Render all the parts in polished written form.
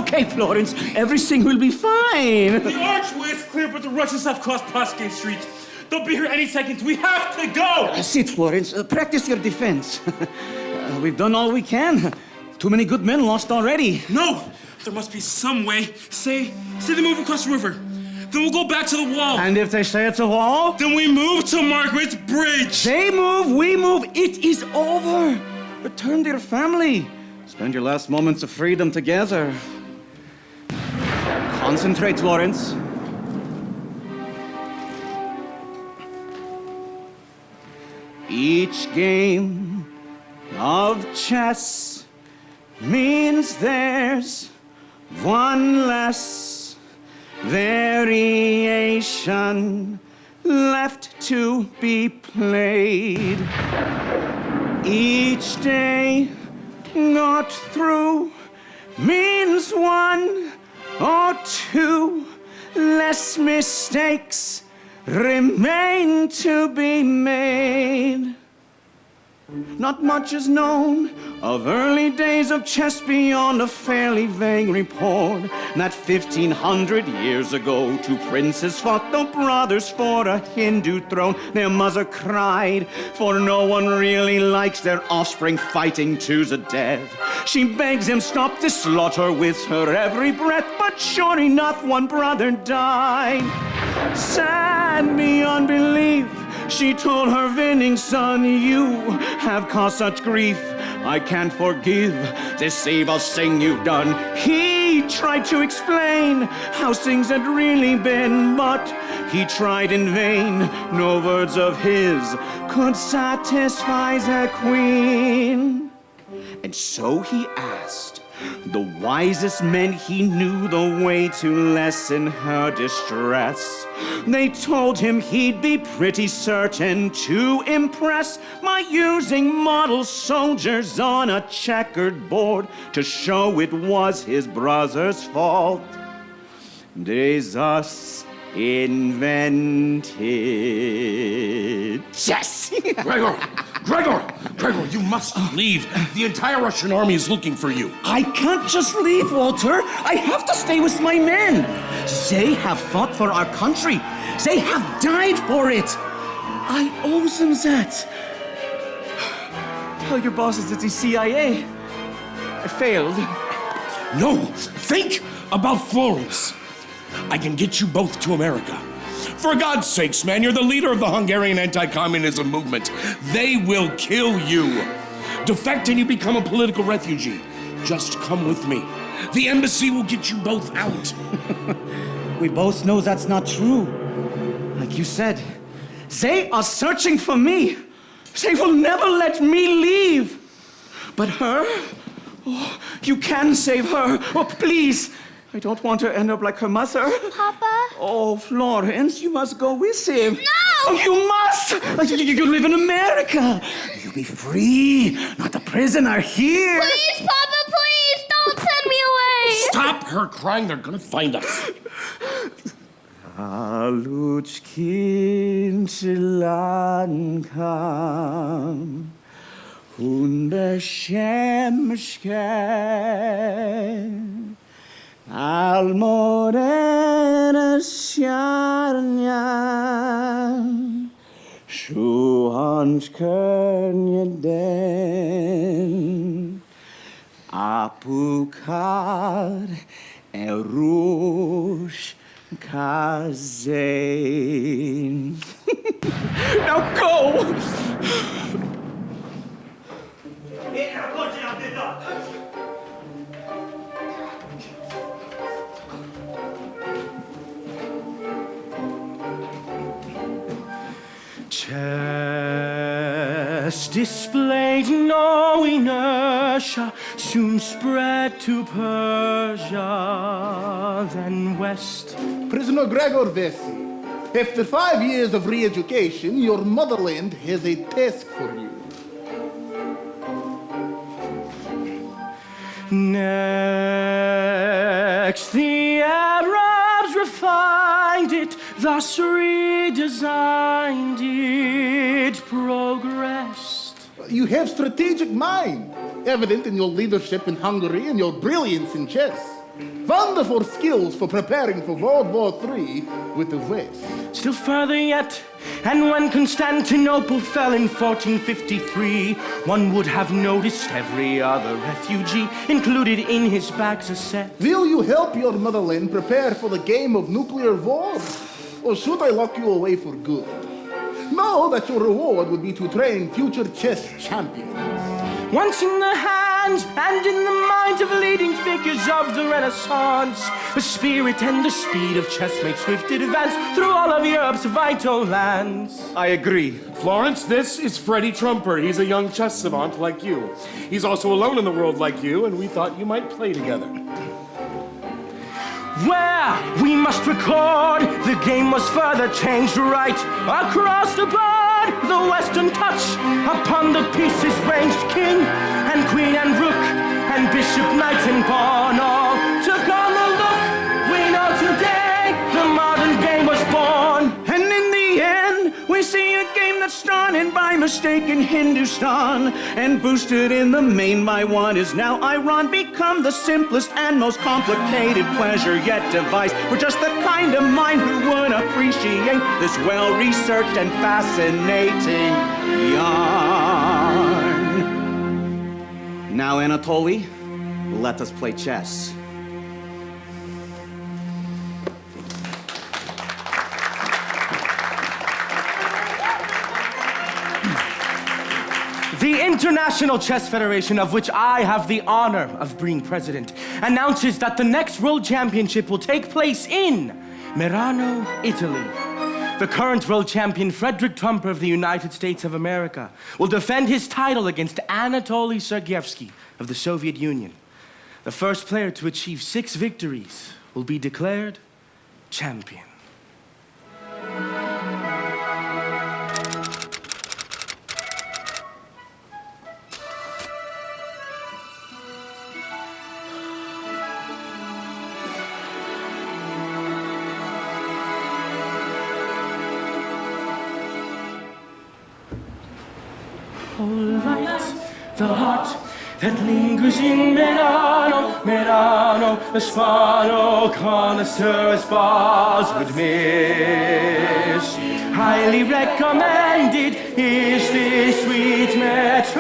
okay, Florence. Everything will be fine. The archway is clear, but the Russians have crossed Prosky Street. They'll be here any second. We have to go! Sit, Florence. Practice your defense. We've done all we can. Too many good men lost already. No! There must be some way. Say they move across the river. Then we'll go back to the wall. And if they say it's a wall? Then we move to Margaret's Bridge. They move, we move. It is over. Return to your family. Spend your last moments of freedom together. Concentrate, Florence. Each game of chess means there's one less variation left to be played. Each day got through means one or two less mistakes remain to be made. Not much is known of early days of chess beyond a fairly vague report that 1,500 years ago two princes fought, though brothers, for a Hindu throne. Their mother cried, for no one really likes their offspring fighting to the death. She begs him stop this slaughter with her every breath, but sure enough one brother died. Sad beyond belief, she told her winning son, you have caused such grief. I can't forgive this evil thing you've done. He tried to explain how things had really been, but he tried in vain. No words of his could satisfy the queen. And so he asked the wisest men he knew the way to lessen her distress. They told him he'd be pretty certain to impress by using model soldiers on a checkered board to show it was his brother's fault. They thus invented chess. Gregor, you must leave. The entire Russian army is looking for you. I can't just leave, Walter. I have to stay with my men. They have fought for our country. They have died for it. I owe them that. Tell your bosses at the CIA. I failed. No, think about Florence. I can get you both to America. For God's sakes, man, you're the leader of the Hungarian anti-communism movement. They will kill you. Defect and you become a political refugee. Just come with me. The embassy will get you both out. We both know that's not true. Like you said, they are searching for me. They will never let me leave. But her? Oh, you can save her. Oh, please. I don't want her to end up like her mother. Papa? Oh, Florence, you must go with him. No! Oh, you must! You live in America. You'll be free, not a prisoner here. Please, Papa, please, don't send me away! Stop her crying, they're gonna find us. Aluchkin chilan kam, unbeschämschke. Almodena sjarnjan, sjuhans den, apukar erush kazein. Now go! Chess displayed no inertia, soon spread to Persia, then west. Prisoner Gregor Vesey, after 5 years of re-education, your motherland has a task for you. Next, the Arabs refined it, thus redesigned it, progressed. You have strategic mind, evident in your leadership in Hungary and your brilliance in chess. Wonderful skills for preparing for World War III with the West. Still further yet, and when Constantinople fell in 1453, one would have noticed every other refugee included in his bags a set. Will you help your motherland prepare for the game of nuclear war? Or should I lock you away for good? Know that your reward would be to train future chess champions. Once in the hands and in the minds of leading figures of the Renaissance, the spirit and the speed of chess made swift advance through all of Europe's vital lands. I agree. Florence, this is Freddie Trumper. He's a young chess savant like you. He's also alone in the world like you, and we thought you might play together. Where we must record, the game was further changed right across the board. The Western touch upon the pieces ranged king and queen and rook and bishop, knight and pawn all took on the look. We know today the modern game was born. And in the end, we see a game that's started by mistake in Hindustan and boosted in the main by what is now Iran, become the simplest and most complicated pleasure yet devised for just the kind of mind who would appreciate this well-researched and fascinating yarn. Now, Anatoly, let us play chess. The International Chess Federation, of which I have the honor of being president, announces that the next World Championship will take place in Merano, Italy. The current world champion, Frederick Trumper of the United States of America, will defend his title against Anatoly Sergeyevsky of the Soviet Union. The first player to achieve 6 victories will be declared champion. Light the heart that lingers in Merano, Merano, the Spano connoisseur as bars would miss. Highly recommended is this sweet metropolis.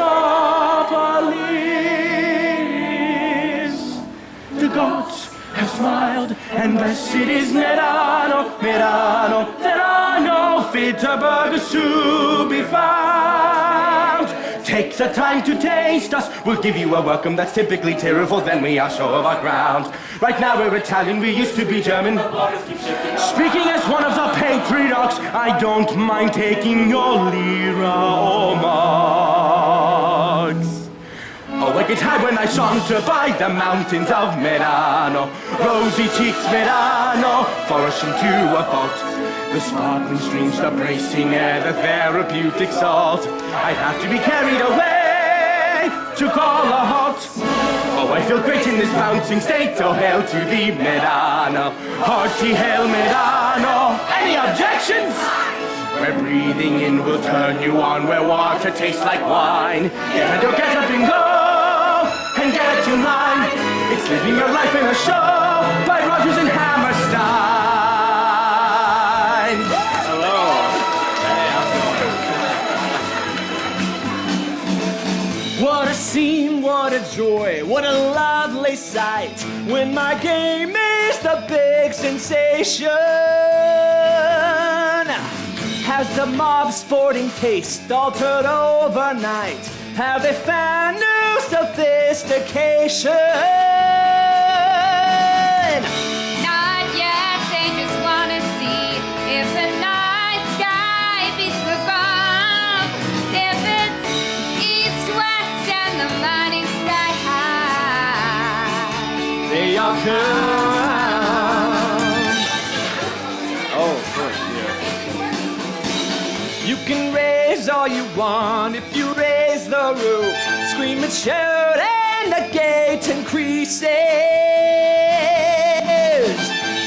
The gods have smiled, and blessed is Merano, Merano. There are no fitter burgers to be found. Take the time to taste us. We'll give you a welcome that's typically tearful, then we are sure of our ground. Right now we're Italian, we used to be German. Speaking as one of the patriarchs, I don't mind taking your lira or marks. Oh, I get high when I saunter by the mountains of Merano. Rosy cheeks Merano, flourishing to a fault. The sparkling streams, the bracing air, the therapeutic salt. I'd have to be carried away to call a halt. Oh, I feel great in this bouncing state. Oh, hail to thee, Merano. Hearty hail, Merano. Any objections? Where breathing in will turn you on, where water tastes like wine. Get up and go, and get in line. It's living your life in a show by Rogers and Hammerstein. What a scene, what a joy, what a lovely sight when my game is the big sensation. Has the mob sporting taste altered overnight? Have they found new sophistication? Not yet, they just wanna see if the night sky beats the bomb. If it's east-west and the morning sky high. They all come. Oh, of course, yeah. You can raise all you want if you raise the roof. Scream and shout and the gate increases.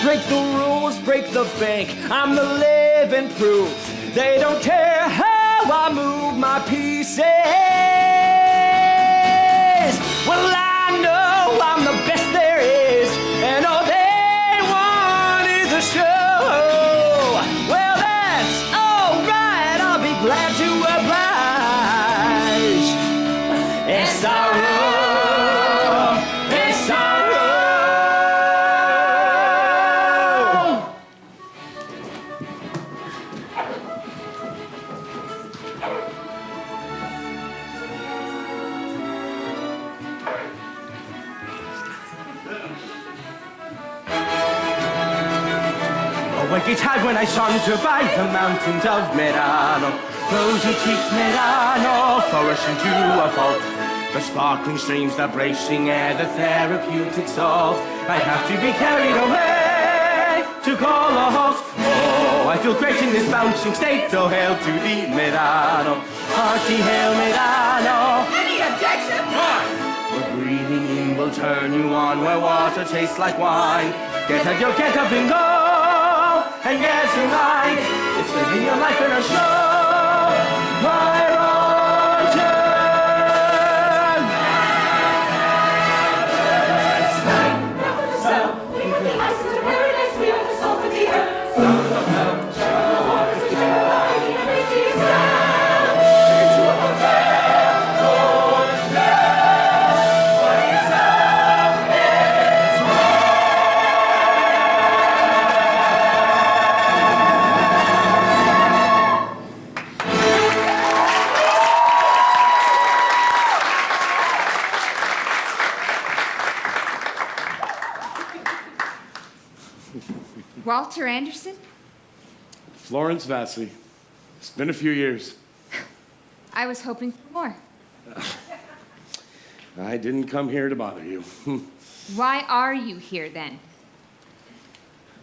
Break the rules, break the bank. I'm the living proof. They don't care how I move my pieces. Well, I know I'm the best there is, It's our room. It's our room. A wicked had when I saunter by the mountains of Merano. Rosy cheeks Merano, flourishing to a fault. The sparkling streams, the bracing air, the therapeutic salt. I'd have to be carried away to call a halt. Oh, I feel great in this bouncing state, so hail to thee, Merano. Hearty hail, Merano. Any objection? Where breathing in will turn you on, where water tastes like wine. Get up and go, and get tonight. It's living your life in a show. My Roger. Walter Anderson? Florence Vassy. It's been a few years. I was hoping for more. I didn't come here to bother you. Why are you here then?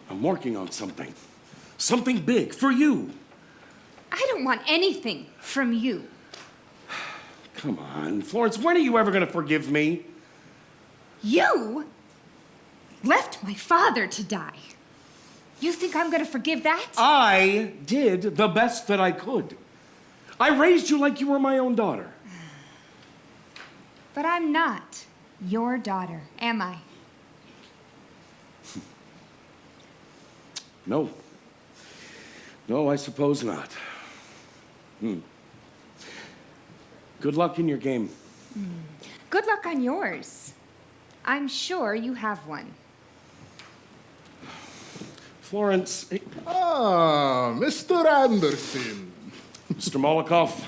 I'm working on something. Something big for you. I don't want anything from you. Come on, Florence, when are you ever going to forgive me? You left my father to die. You think I'm going to forgive that? I did the best that I could. I raised you like you were my own daughter. But I'm not your daughter, am I? No. No, I suppose not. Good luck in your game. Good luck on yours. I'm sure you have one. Florence, Ah, Mr. Anderson. Mr. Molotov.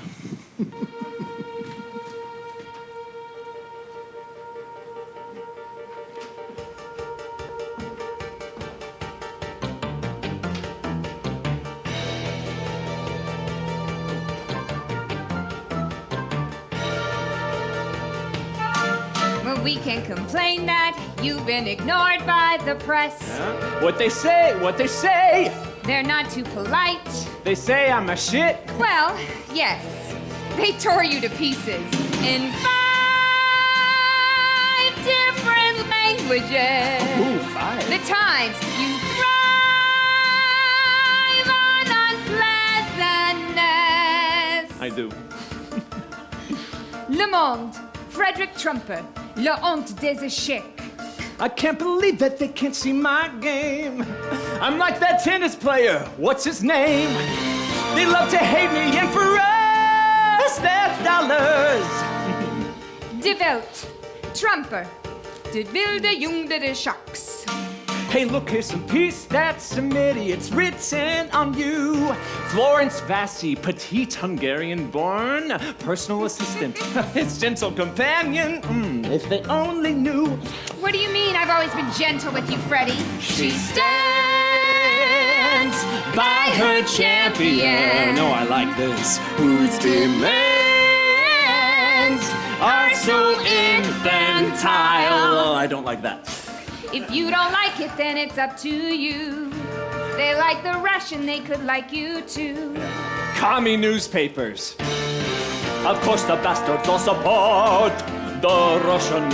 Well, we can complain that you've been ignored by the press. What they say. They're not too polite. They say I'm a shit. Well, yes. They tore you to pieces in 5 different languages. Ooh, 5. The times you thrive on unpleasantness. I do. Le Monde, Frederick Trumper, La honte des échecs. I can't believe that they can't see my game. I'm like that tennis player. What's his name? They love to hate me, and for us, that's dollars. De Welt, Trumper, de wilde Junge des Schocks. Hey, look, here's some piece that's some idiots written on you. Florence Vassy, petite Hungarian born, personal assistant, his gentle companion. If they only knew. What do you mean I've always been gentle with you, Freddie? She stands by her champion. No, I like this. Whose demands are so infantile. Oh, I don't like that. If you don't like it, then it's up to you. They like the Russian, they could like you too. Commie newspapers. Of course, the bastards all support the Russian.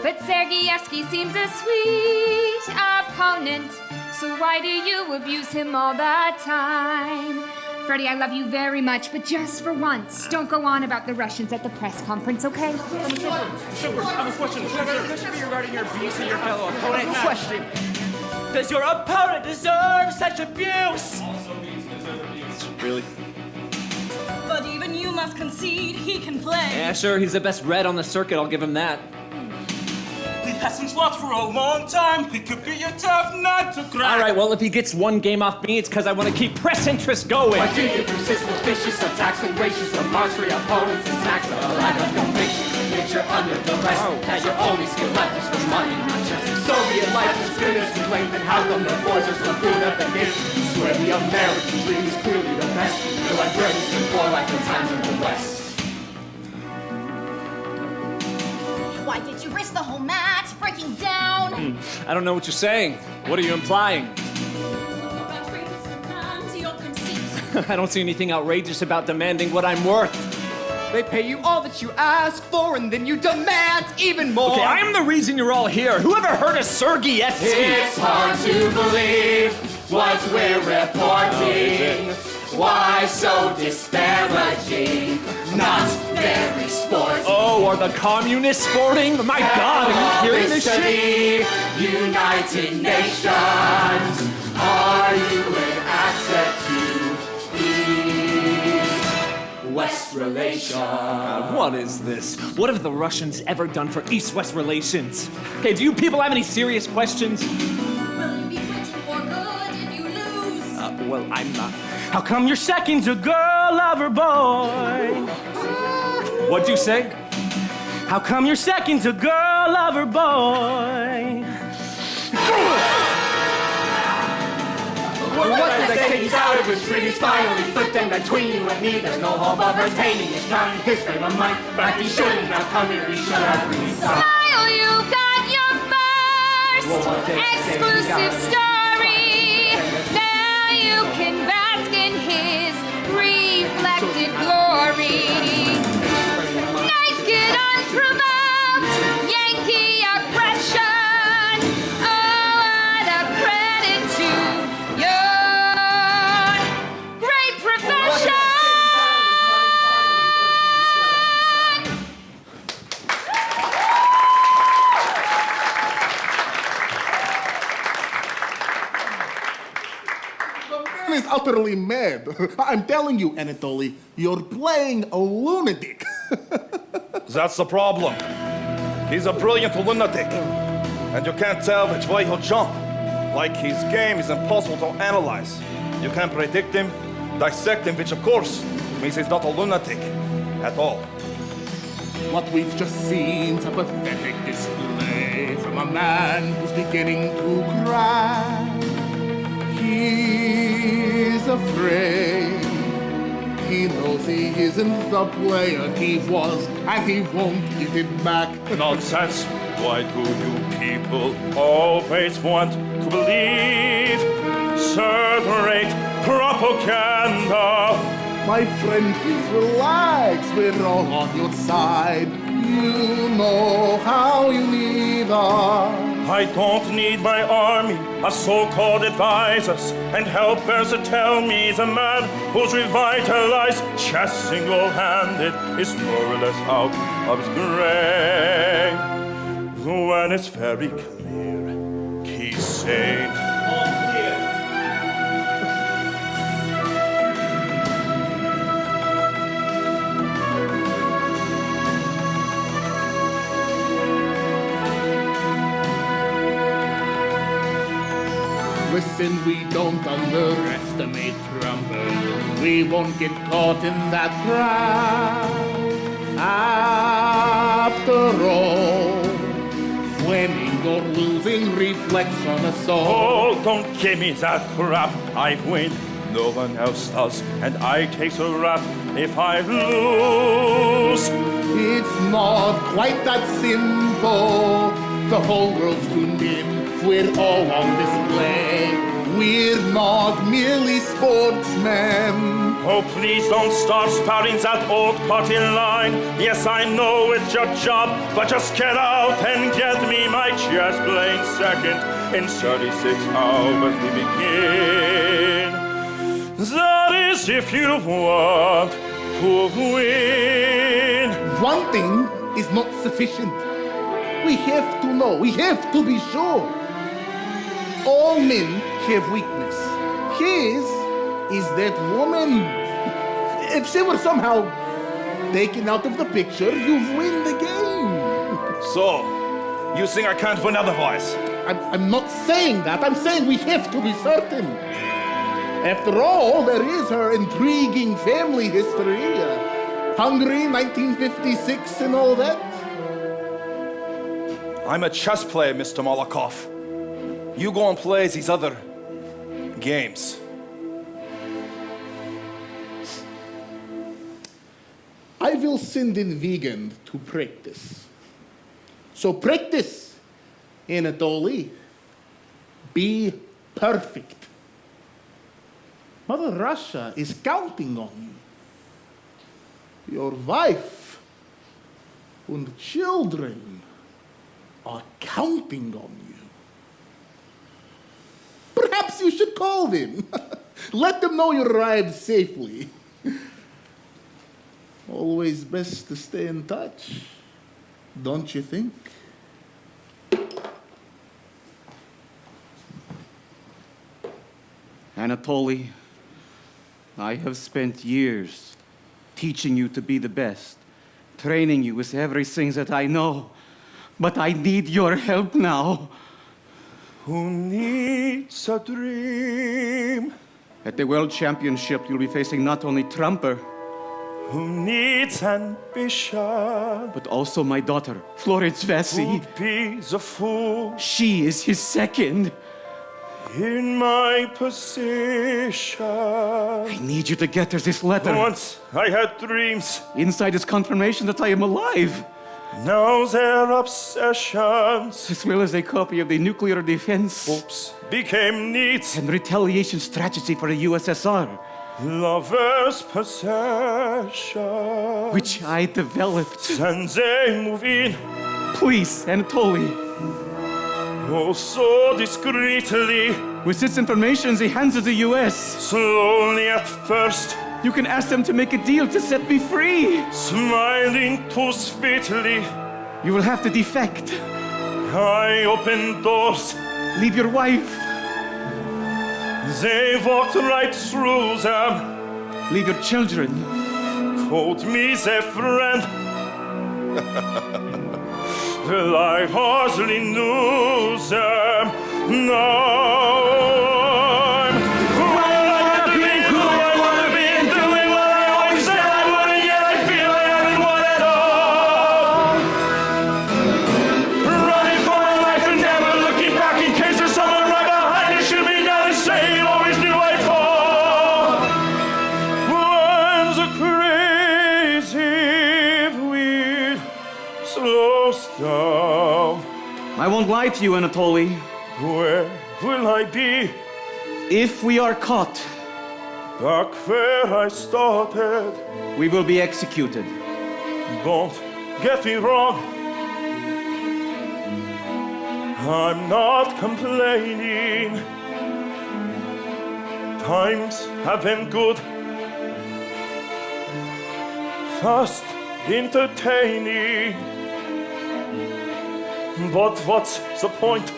But Sergeyevsky seems a sweet opponent. So why do you abuse him all the time? Freddie, I love you very much, but just for once, don't go on about the Russians at the press conference, okay? I have a question. Especially regarding your abuse of your fellow opponent. Question. Does your opponent deserve such abuse? Really? But even you, my must concede he can play. Yeah, sure, he's the best red on the circuit, I'll give him that. He hasn't fought for a long time. He could be a tough nut to crack. All right, well, if he gets one game off me, it's because I want to keep press interest going. Why do you persist with vicious attacks and gracious remarks for your opponents and smacks of a lack of conviction? That you're under duress, that your only skill left is for money, not just Soviet life is good as you claim, then how come the boys are so good at the game? Swear the American dream is clearly the best. Feel like Britain's been poor like the times in the West. Why did you risk the whole match breaking down? I don't know what you're saying. What are you implying? Outrageous demands, your conceit. I don't see anything outrageous about demanding what I'm worth. They pay you all that you ask for, and then you demand even more. Okay, I'm the reason you're all here. Whoever heard of Sergeyevsky? It's hard to believe what we're reporting. Why so disparaging? Not very sporting. Oh, are the communists sporting? My God, are you hearing this shit? United Nations, are you an asset to East-West relations? What is this? What have the Russians ever done for East-West relations? Okay, do you people have any serious questions? Will you be quitting for good if you lose? Well, I'm not. How come your second's a girl lover boy? What'd you say? How come your second's a girl lover boy? What they say he's out of his treaties finally flipped them between you and me. There's no hope of retaining his crown, his frame of mind. In fact, he shouldn't have come here, he should have resigned. Smile, you got your first exclusive story. Now you can bask in his reflected glory. Naked, unprovoked, Yankee aggression. Oh, what a credit to your great profession. Man is utterly mad. I'm telling you, Anatoly, you're playing a lunatic. That's the problem. He's a brilliant lunatic. And you can't tell which way he'll jump. Like his game is impossible to analyze. You can't predict him, dissect him, which of course means he's not a lunatic at all. What we've just seen's a pathetic display from a man who's beginning to cry. He's afraid. He knows he isn't the player he was, and he won't give it back. Nonsense. Why do you people always want to believe third-rate propaganda? My friend, please relax. We're all on your side. You know how you need us. I don't need my army of so-called advisors and helpers to tell me the man who's revitalized chess single-handed is more or less out of his grave. When it's very clear, he's sane. Listen, we don't underestimate Trump. We won't get caught in that trap. After all, winning or losing reflects on us all. Oh, don't give me that crap. I win, no one else does, and I take the rap if I lose. It's not quite that simple. The whole world's tuned in. We're all on display. We're not merely sportsmen. Oh, please don't start spouting that old party line. Yes, I know it's your job, but just get out and get me my chess playing second. In 36 hours we begin. That is if you want to win. Wanting is not sufficient. We have to know, we have to be sure. All men have weakness. His is that woman. If she were somehow taken out of the picture, you've win the game. So, you think I can't win otherwise? I'm not saying that. I'm saying we have to be certain. After all, there is her intriguing family history. Hungary, 1956 and all that. I'm a chess player, Mr. Molokov. You go and play these other games. I will send in Vegan to practice. So practice, Anatoly. Be perfect. Mother Russia is counting on you. Your wife and children are counting on you. Perhaps you should call them. Let them know you arrived safely. Always best to stay in touch, don't you think? Anatoly, I have spent years teaching you to be the best, training you with everything that I know. But I need your help now. Who needs a dream? At the World Championship, you'll be facing not only Trumper, Who needs ambition? but also my daughter, Florence Vesey. Who'd be the fool She is his second. in my position? I need you to get her this letter. Once I had dreams, Inside is confirmation that I am alive, now they're obsessions. as well as a copy of the nuclear defense Hopes became needs, and retaliation strategy for the USSR, lovers' possession. which I developed. And they move in, Please, Anatoly, oh so discreetly, with this information in the hands of the US, slowly at first, you can ask them to make a deal to set me free. smiling too sweetly. You will have to defect. I opened doors, Leave your wife. they walked right through them, Leave your children. called me their friend. Well, I hardly knew them. Now I'm who I wanna be, who I wanna be, and doing what I always said I would, and yet I feel I haven't won at all. Running for my life and never looking back in case there's someone right behind me. Shoot me down and say you always knew I'd fall. When the crazy wind slows down, I won't lie to you, Anatoly. where will I be? If we are caught, Back where I started. we will be executed. Don't get me wrong. I'm not complaining. Times have been good. Fast, entertaining. But what's the point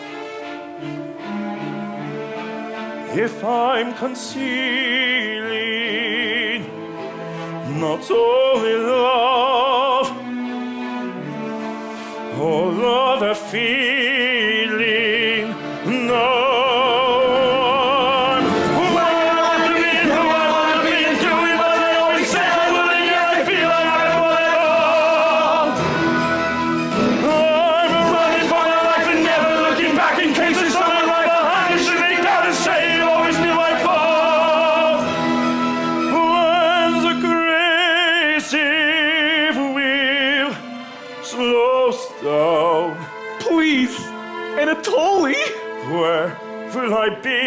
if I'm concealing not only love, all other feeling? No. I'm who I wanna be, who I wanna be, and doing what I always said I would, and yet I feel I haven't won at all. I'm running for my life and never looking back in case there's someone right behind me. Should make down and say you always knew I'd fall. When the crazy wheel slows down, Please, Anatoly, where will I be?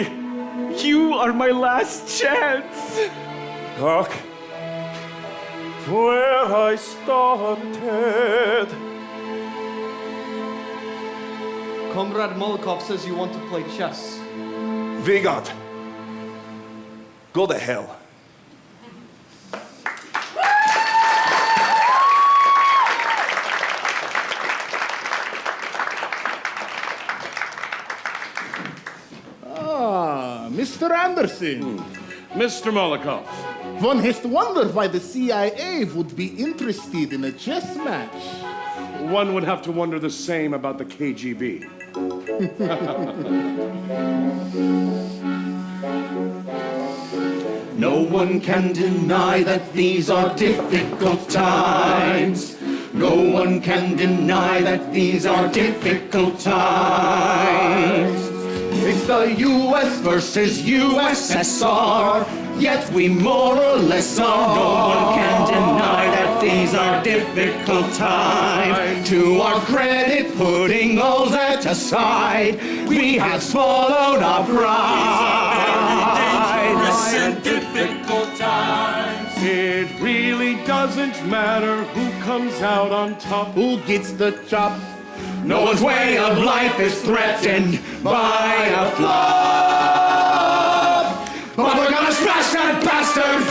you are my last chance. Back where I started. Comrade Molokov says you want to play chess. Vigard, go to hell. Ah, Mr. Anderson. Mr. Molokov, One has to wonder why the CIA would be interested in a chess match. One would have to wonder the same about the KGB. No one can deny that these are difficult times. No one can deny that these are difficult times. It's the US versus USSR, yet we more or less are. No one can deny that these are difficult times. To our credit, putting all that aside, we have swallowed our pride. And difficult times. It really doesn't matter who comes out on top. Who gets the chop? No one's way of life is threatened by a flood. But we're gonna smash that bastard!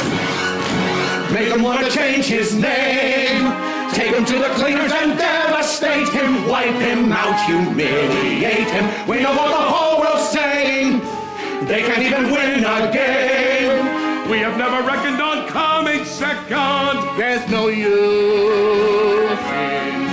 Make him want to change his name. Take him to the cleaners and devastate him. Wipe him out, humiliate him. We know what the whole world's saying. They can't even win a game. We have never reckoned on coming second. There's no use in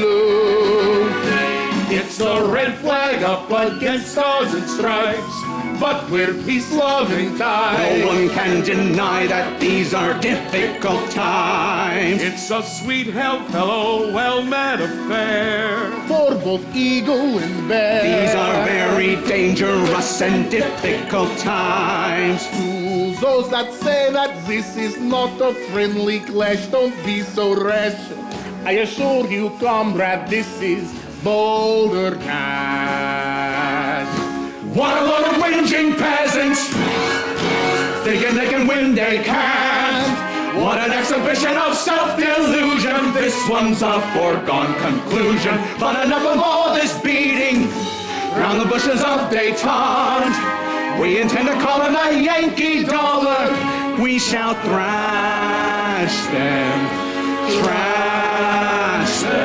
losing. It's the red flag up against stars and stripes, but we're peace-loving types. No one can deny that these are difficult times. It's a sweet, fellow, well-met affair. For both eagle and bear. These are very dangerous and difficult times. To those that say that this is not a friendly clash, don't be so rash. I assure you, comrade, this is Boulder Cash. What a load of whinging peasants, thinking they can win, they can't. What an exhibition of self-delusion. This one's a foregone conclusion. But enough of all this beating round the bushes of detente. We intend to call in a Yankee dollar. We shall thrash them, trash them.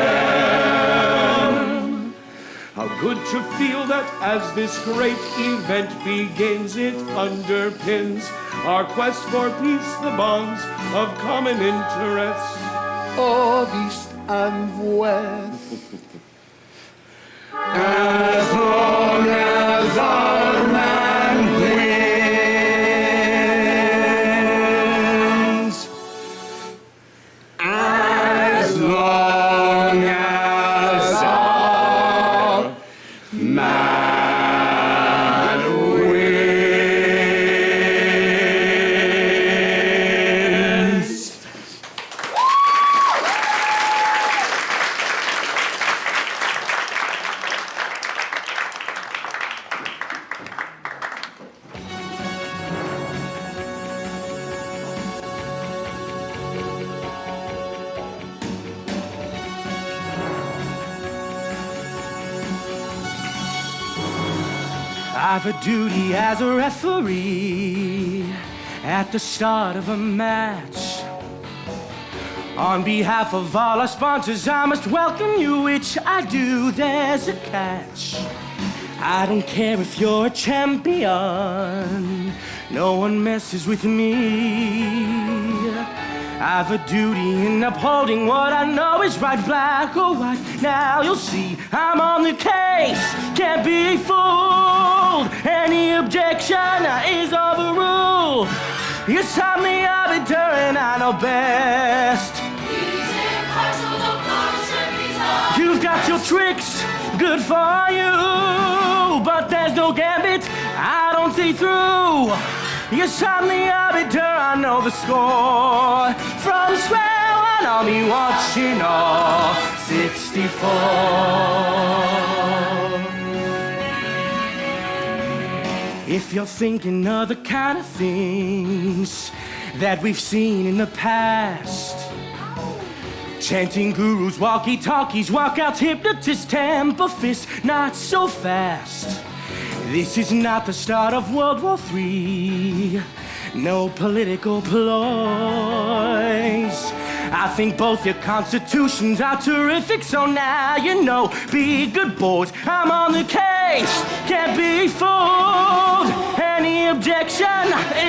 How good to feel that as this great event begins, it underpins our quest for peace, the bonds of common interest. Of east and west. As long as our man wins. As long as our man wins. I've a duty as a referee at the start of a match. On behalf of all our sponsors, I must welcome you, which I do. There's a catch. I don't care if you're a champion. No one messes with me. I've a duty in upholding what I know is right, black or white. Now you'll see I'm on the case, can't be fooled. Any objection is overruled. Yes, I'm the arbiter and I know best. You've got your tricks, good for you, but there's no gambit I don't see through. Yes, I'm the arbiter, I know the score. From square one, I'll be watching all 64. If you're thinking of the kind of things that we've seen in the past, chanting gurus, walkie-talkies, walkouts, hypnotists, temper fists, not so fast. This is not the start of World War III. No political ploys. I think both your constitutions are terrific, so now you know. Be good boys, I'm on the case, can't be fooled. Any objection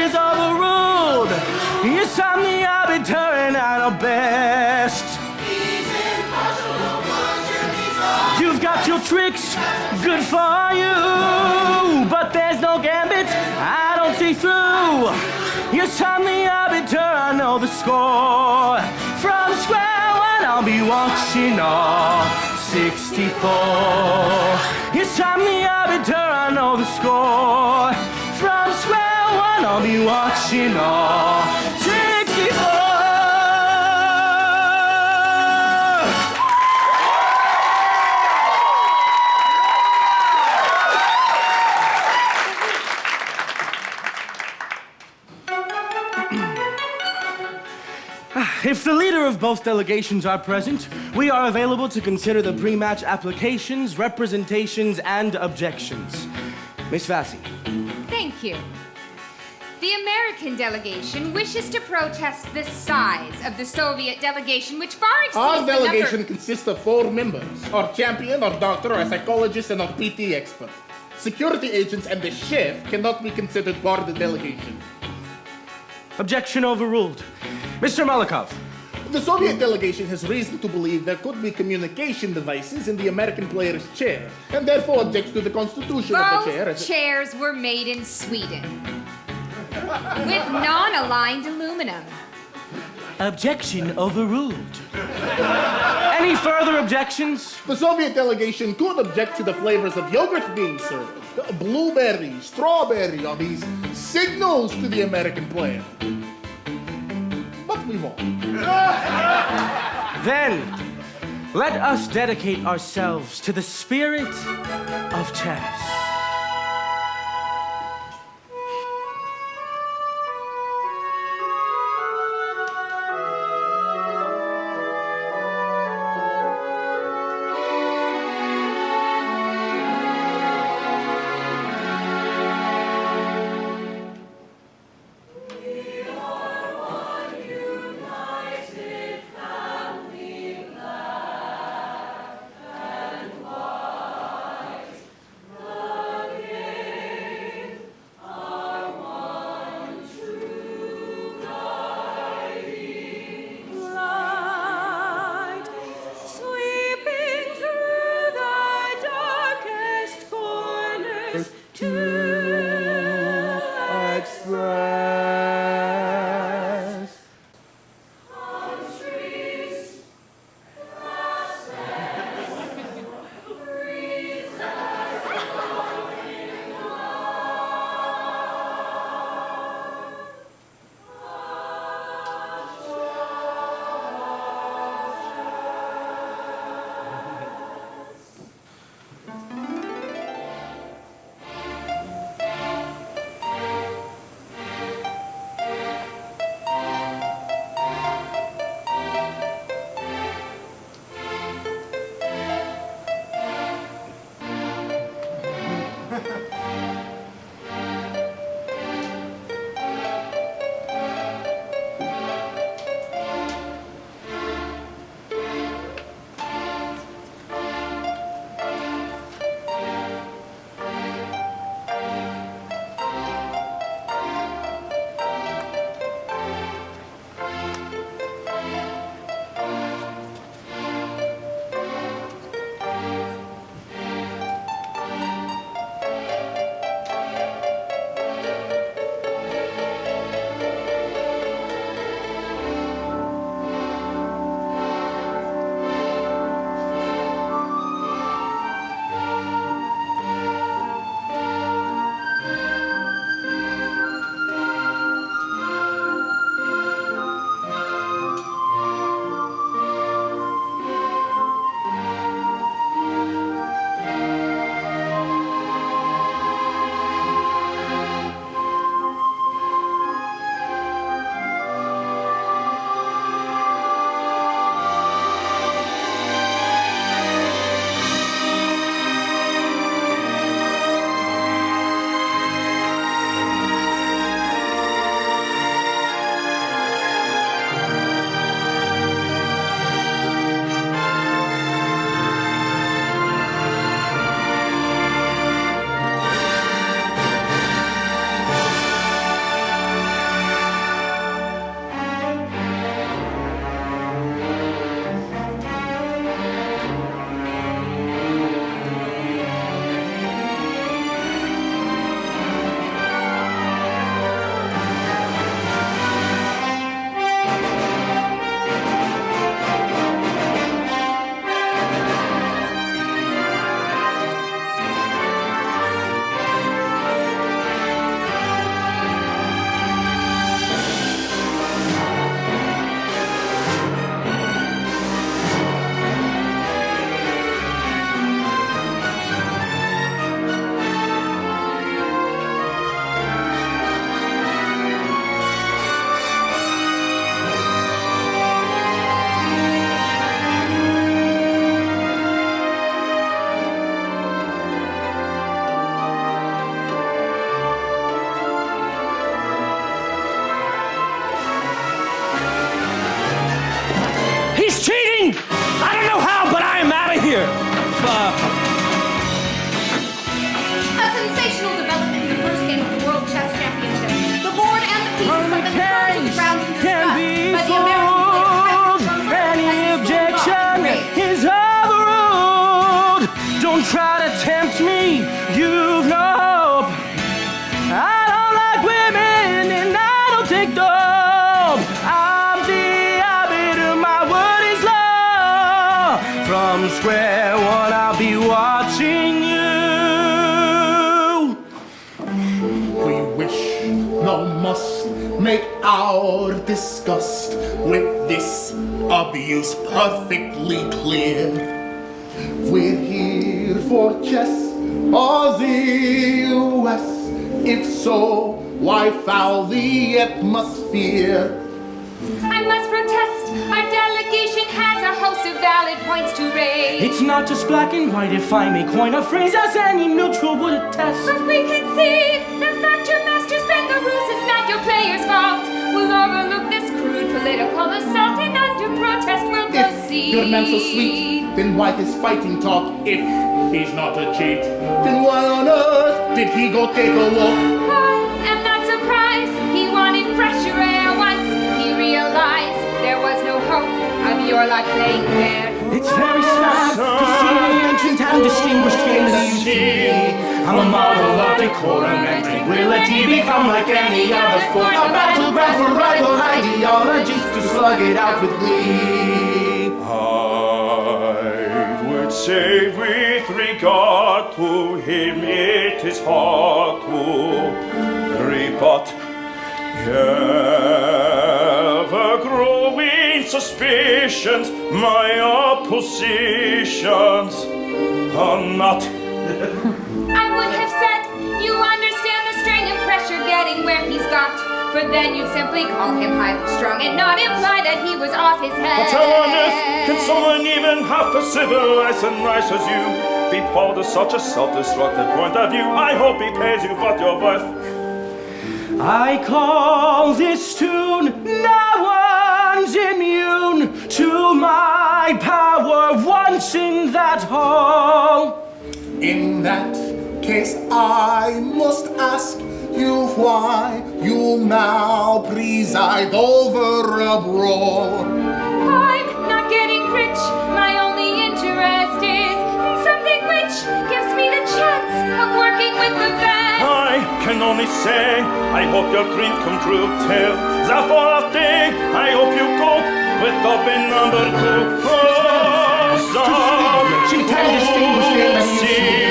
is overruled. Yes, I'm the arbiter and I'm the best. You've got your tricks, good for you, but there's no gambit I don't see through. Yes, I'm the arbiter, I know the score. From square one, I'll be watching all 64. Yes, I'm the arbiter, I know the score. From square one, I'll be watching all 64. If the leader of both delegations are present, we are available to consider the pre-match applications, representations, and objections. Miss Vassy. Thank you. The American delegation wishes to protest the size of the Soviet delegation, which far exceeds Our the delegation number... consists of 4 members. Our champion, our doctor, our psychologist, and our PT expert. Security agents and the chef cannot be considered part of the delegation. Objection overruled. Mr. Malikov. The Soviet delegation has reason to believe there could be communication devices in the American player's chair, and therefore objects to the constitution of the chair. Both chairs were made in Sweden with non-aligned aluminum. Objection overruled. Any further objections? The Soviet delegation could object to the flavors of yogurt being served. Blueberry, strawberry are these signals to the American player. But we won't. Then, let us dedicate ourselves to the spirit of chess. from square one, I'll be watching you. We wish, no must, make our disgust with this abuse perfectly clear. We're here for chess or the US. If so, why foul the atmosphere? I must protest. Our delegation has a host of valid points to raise. It's not just black and white. If I may coin a phrase, as any neutral would attest. But we concede the fact your masters bend the rules. It's not your players' fault. We'll overlook this crude political assault, and under protest we'll proceed. If you're not so sweet, then why this fighting talk? If he's not a cheat, then why on earth did he go take a walk? I am not surprised. He wanted fresher air once he realized there was no hope of your lot playing fair. It's very sad to see an ancient and distinguished game leave. I'm a model of decorum and tranquility, become like any other sport. A battleground for rival ideologies to slug it out with glee. I would say with regard to him, it is hard to rebut ever-growing suspicions. My oppositions are not. I would have said you understand the strain and pressure getting where he's got. For then you'd simply call him highly strung and not imply that he was off his head. But how on earth can someone even half as civilized and nice as you be proud of such a self-destructive point of view? I hope he pays you what you're worth. I call this tune, no one's immune to my power once in that hall. In that case, I must ask you why you now preside over a brawl. I'm not getting rich. My only interest is in something which gives me the chance of working with the best. I can only say, I hope your dream come true till the fourth day. I hope you go with open number 2. She can distinguish game and see.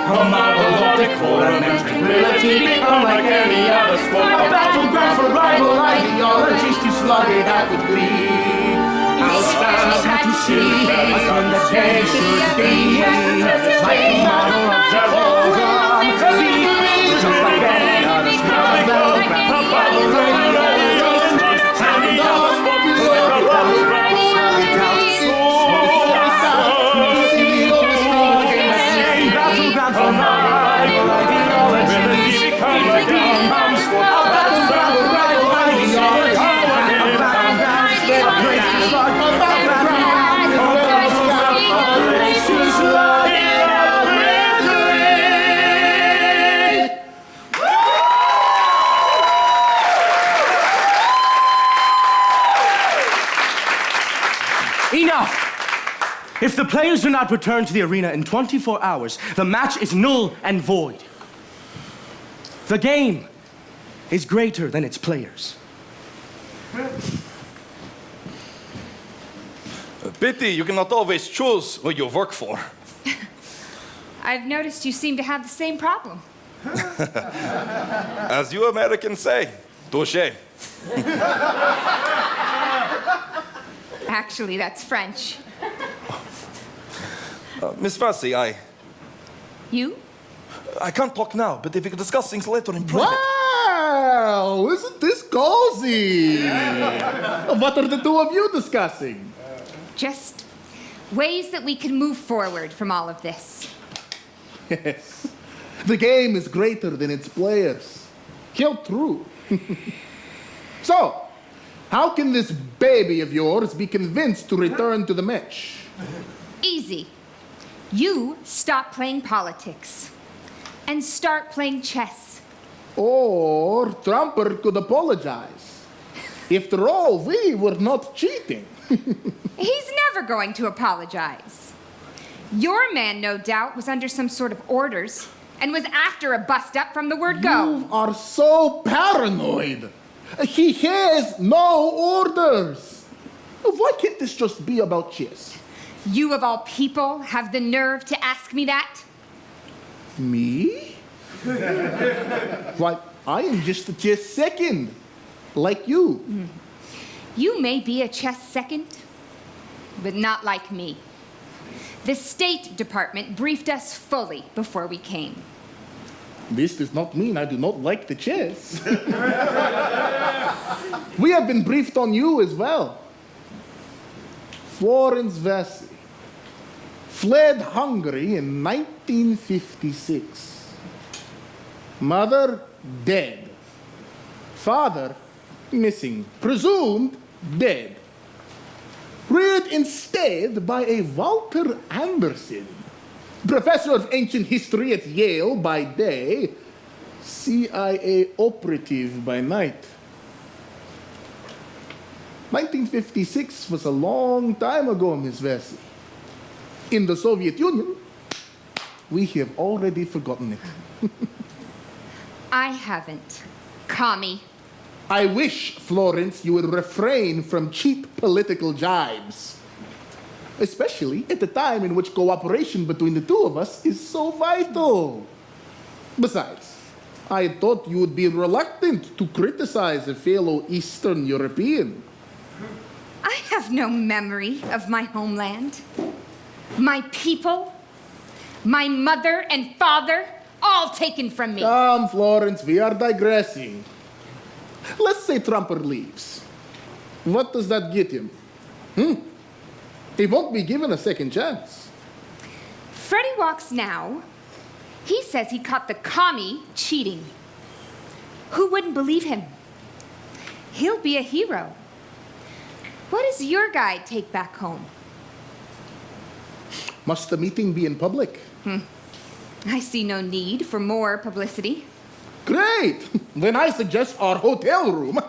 A model of decorum and tranquility, become like any other sport. A battleground for rival ideologies to slug it out with glee. I'll stand to see us when the day should be. Like a model of decorum. Just like any other sport. A battleground for rival ideologies. And the dogs will be slug it out. Battleground for rival ideologies. Become like any other sport. A battleground for rival ideologies. And the battleground for Enough! If the players do not return to the arena in 24 hours, the match is null and void. The game is greater than its players. Pity you cannot always choose who you work for. I've noticed you seem to have the same problem. As you Americans say, touché. Actually, that's French. Miss Fancy, You? I can't talk now, but if we could discuss things later in private. Wow, isn't this cozy? What are the two of you discussing? Just ways that we can move forward from all of this. Yes. The game is greater than its players. Kill true. So, how can this baby of yours be convinced to return to the match? Easy. You stop playing politics and start playing chess. Or Trumper could apologize. After all, we were not cheating. He's never going to apologize. Your man, no doubt, was under some sort of orders and was after a bust-up from the word go. You are so paranoid. He has no orders. Why can't this just be about chess? You of all people have the nerve to ask me that? Me? Why, I am just a chess second, like you. You may be a chess second, but not like me. The State Department briefed us fully before we came. This does not mean I do not like the chess. We have been briefed on you as well. Florence Vesey fled Hungary in 1956. Mother dead. Father missing. Presumed dead. Reared instead by a Walter Anderson, professor of ancient history at Yale by day, CIA operative by night. 1956 was a long time ago, Miss Vesey. In the Soviet Union, we have already forgotten it. I haven't. Commie. I wish, Florence, you would refrain from cheap political jibes. Especially at the time in which cooperation between the two of us is so vital. Besides, I thought you would be reluctant to criticize a fellow Eastern European. I have no memory of my homeland. My people, my mother and father, all taken from me. Come, Florence, we are digressing. Let's say Trumper leaves. What does that get him? He won't be given a second chance. Freddie walks now. He says he caught the commie cheating. Who wouldn't believe him? He'll be a hero. What does your guy take back home? Must the meeting be in public? I see no need for more publicity. Great! Then I suggest our hotel room.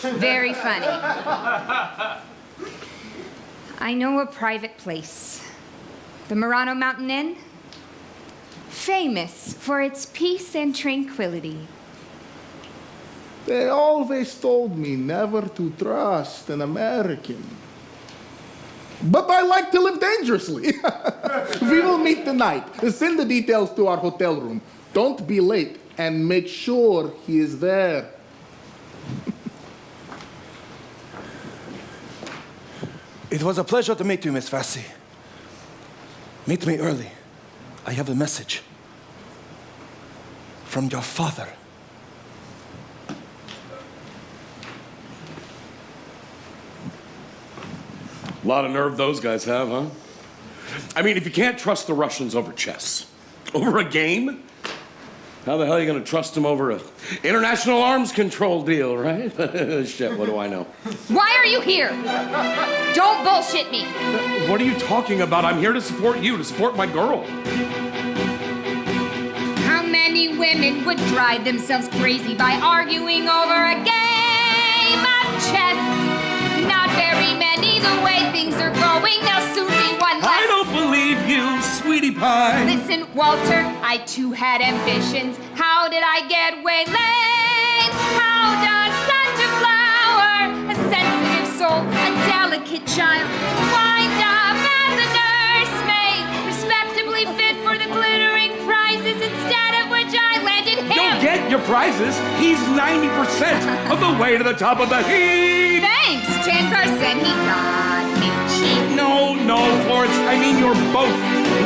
Very funny. I know a private place. The Murano Mountain Inn. Famous for its peace and tranquility. They always told me never to trust an American. But I like to live dangerously. We will meet tonight. Send the details to our hotel room. Don't be late and make sure he is there. It was a pleasure to meet you, Miss Vesey. Meet me early. I have a message from your father. A lot of nerve those guys have, huh? I mean, if you can't trust the Russians over chess, over a game, how the hell are you going to trust them over an international arms control deal, right? Shit, what do I know? Why are you here? Don't bullshit me. What are you talking about? I'm here to support you, to support my girl. How many women would drive themselves crazy by arguing over a game of chess? Not very many, the way things are going, there'll soon be one less. I don't believe you, sweetie pie. Listen, Walter, I too had ambitions. How did I get waylaid? How does such a flower, a sensitive soul, a delicate child, wind up as a nursemaid, respectably fit for the glittering prizes, instead of which I landed him? You'll get your prizes. He's 90% of the way to the top of the heap. Thanks, 10%. He got me cheap. No, Florence. I mean, you're both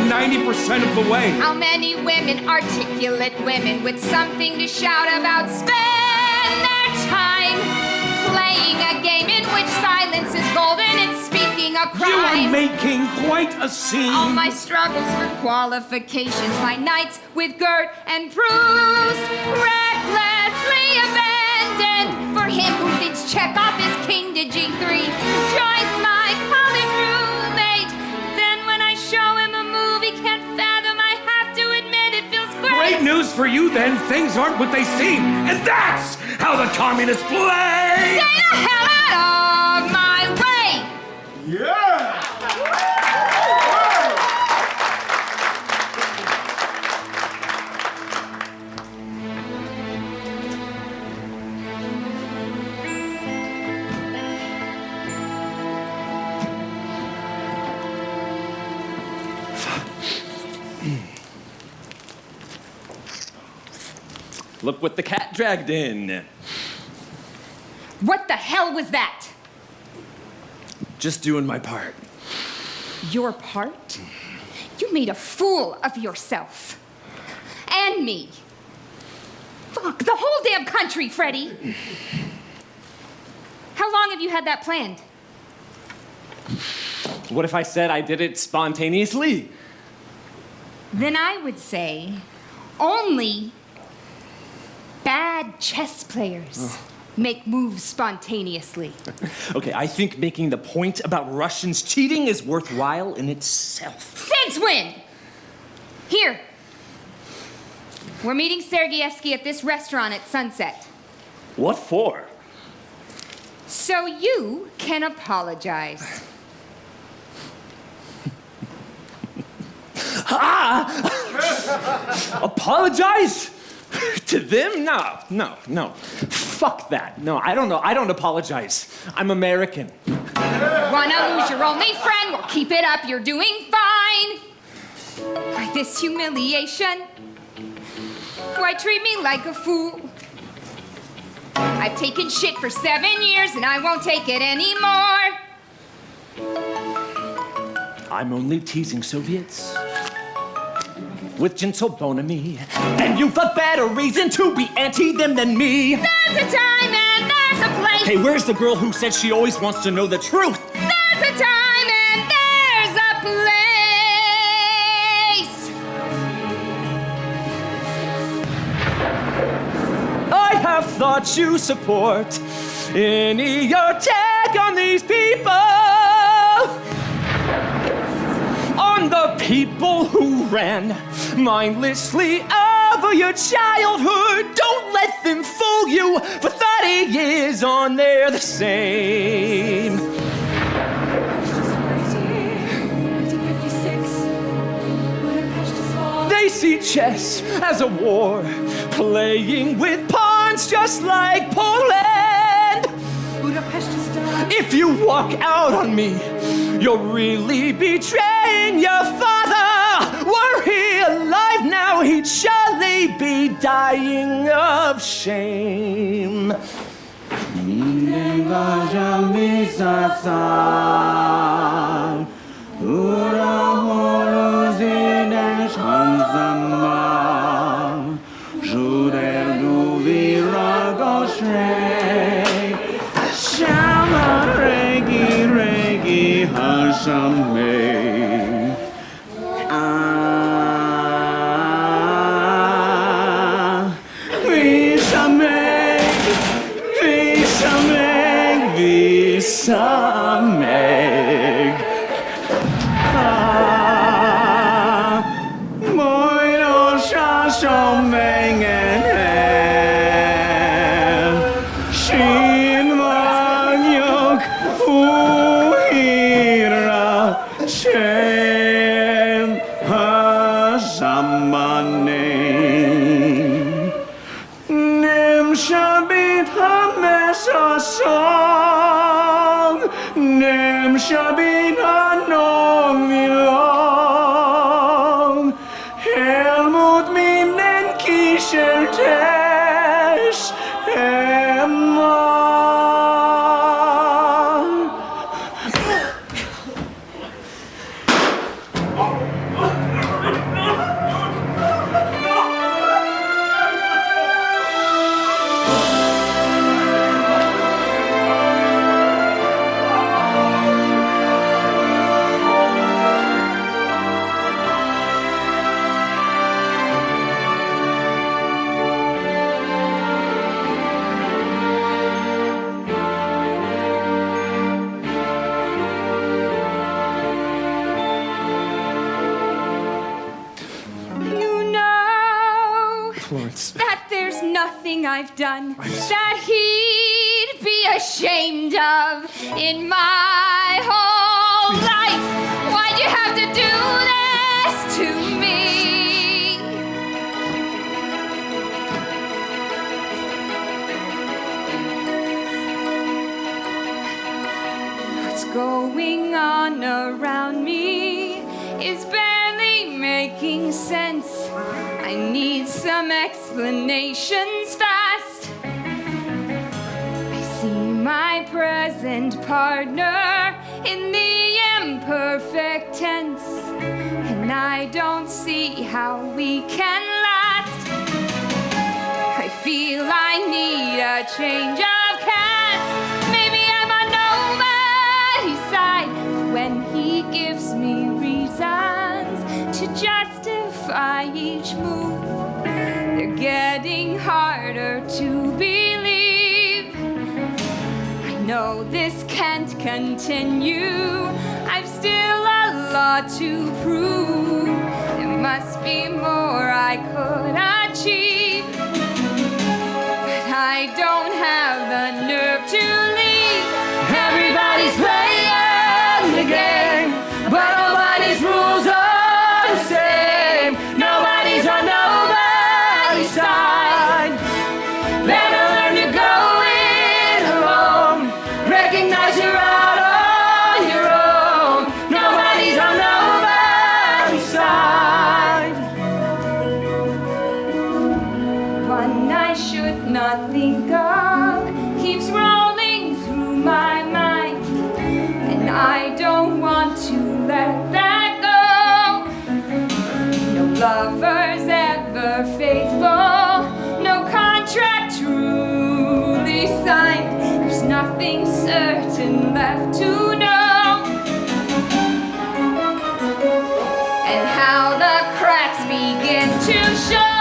90% of the way. How many women, articulate women with something to shout about, spend their time playing a game in which silence is golden and speaking a crime? You are making quite a scene. All my struggles for qualifications, my nights with Gert and Proust, recklessly abandoned for him who thinks Chekhov is king to G3. Joyce, my college roommate. Then when I show him a movie can't fathom, I have to admit it feels great. Great news for you, then. Things aren't what they seem. And that's how the communists play! Stay the hell out of my way! Yeah! Look what the cat dragged in. What the hell was that? Just doing my part. Your part? You made a fool of yourself. And me. Fuck, the whole damn country, Freddie. How long have you had that planned? What if I said I did it spontaneously? Then I would say only bad chess players make moves spontaneously. Okay, I think making the point about Russians cheating is worthwhile in itself. Since when? Here. We're meeting Sergeyevsky at this restaurant at sunset. What for? So you can apologize. Apologize? To them? No. Fuck that. No, I don't apologize. I'm American. Wanna lose your only friend? Well, keep it up. You're doing fine. Why this humiliation? Why treat me like a fool? I've taken shit for 7 years and I won't take it anymore. I'm only teasing Soviets with gentle bonhomie, and you've a better reason to be anti them than me. There's a time and there's a place. Hey, where's the girl who said she always wants to know the truth? There's a time and there's a place. I have thought you support any attack on these people. On the people who ran mindlessly over your childhood. Don't let them fool you. For 30 years on, they're the same. 1956. They see chess as a war, playing with pawns just like Poland. Budapest is done. If you walk out on me, you're really betraying your father. Were he alive now, he'd surely be dying of shame. That there's nothing I've done that he'd be ashamed of in my whole life. Why'd you have to do this to me? What's going on around me is barely making sense. I I need some explanations fast. I see my present partner in the imperfect tense, and I don't see how we can last. I feel I need a change of cast. Maybe I'm on nobody's side when he gives me reasons to justify each move. They're getting harder to believe. I know this can't continue. I've still a lot to prove. There must be more I could achieve. But I don't have the nerve to leave. Everybody's playing the game, but nobody's rules are the same. Nobody's on nobody's side. Better learn to go it alone. Recognize you're out on your own. Nobody's on nobody's side. One I should not think of keeps rolling through my mind, and I don't want to let that go. No lover's ever faithful, no contract truly signed. There's nothing certain left to know, and how the cracks begin to show.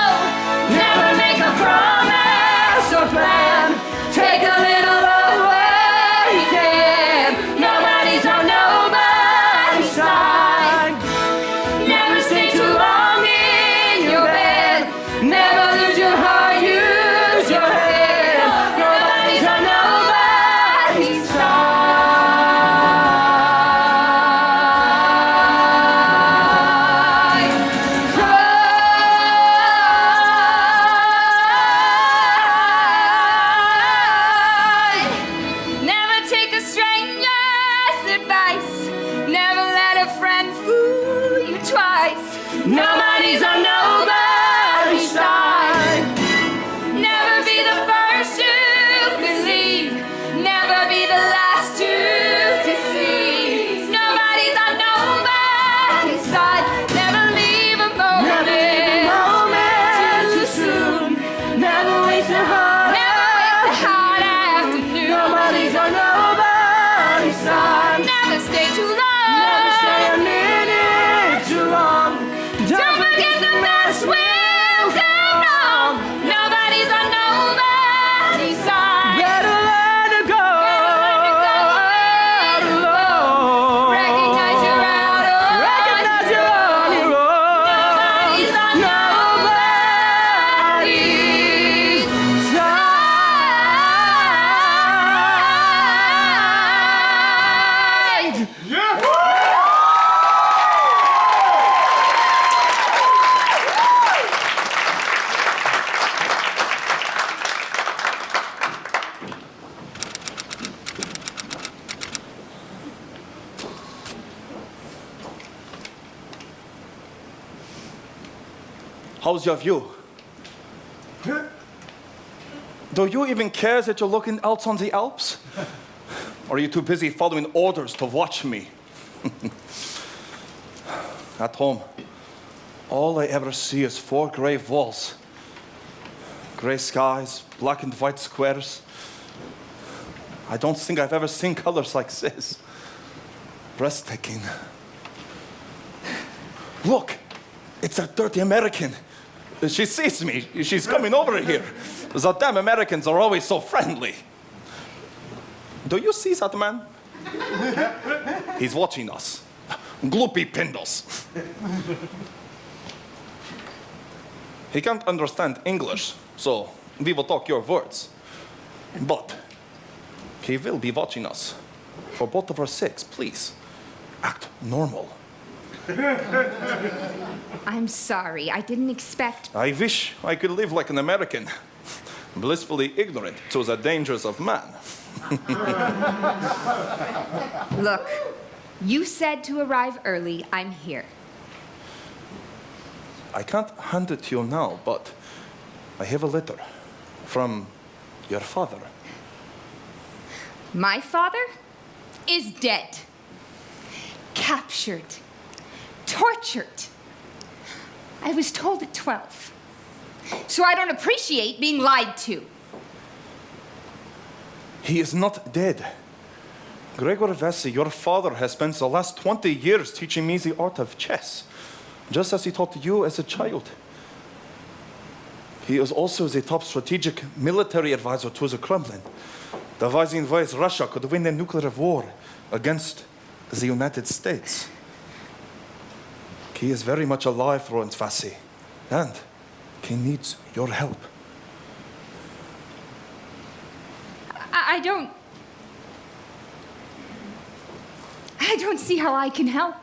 Never make a promise or plan. Take a little of where you can. Nobody's on nobody's side. Never stay too long in your bed. Never lose your heart, use your head. Nobody's on nobody's side. Never take a stranger's advice. Never let a friend fool you twice. Nobody's on nobody's side. Never be the first to believe. Never be the last to deceive. Nobody's on nobody's side. Never leave a moment too soon. Never waste a heart. Never waste a hot afternoon. Nobody's on nobody's side. Never stay too long. Never stay a minute too long. Don't forget the best will come wrong. Nobody's on nobody's side. Better learn to go alone. Recognize you're out on your own. Nobody's on nobody's side. How's your view? Do you even care that you're looking out on the Alps? Or are you too busy following orders to watch me? At home, all I ever see is 4 gray walls. Gray skies, black and white squares. I don't think I've ever seen colors like this. Breathtaking. Look, it's that dirty American. She sees me. She's coming over here. The damn Americans are always so friendly. Do you see that man? He's watching us. Gloopy Pindles. He can't understand English, so we will talk your words. But he will be watching us. For both of our sakes, please, act normal. I'm sorry, I didn't expect. I wish I could live like an American, blissfully ignorant to the dangers of man. Look, you said to arrive early. I'm here. I can't hand it to you now, but I have a letter from your father. My father is dead. Captured. Tortured. I was told at 12. So I don't appreciate being lied to. He is not dead. Gregor Vesey, your father, has spent the last 20 years teaching me the art of chess, just as he taught you as a child. He is also the top strategic military advisor to the Kremlin, devising ways Russia could win a nuclear war against the United States. He is very much alive, Lawrence Vesey, and he needs your help. I don't see how I can help.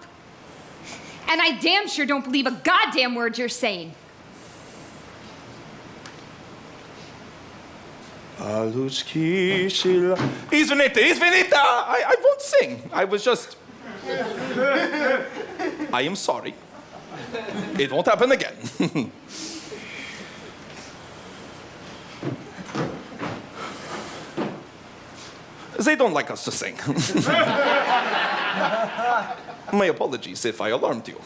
And I damn sure don't believe a goddamn word you're saying. Izvinite! I won't sing. I was just... I am sorry. It won't happen again. They don't like us to sing. My apologies if I alarmed you.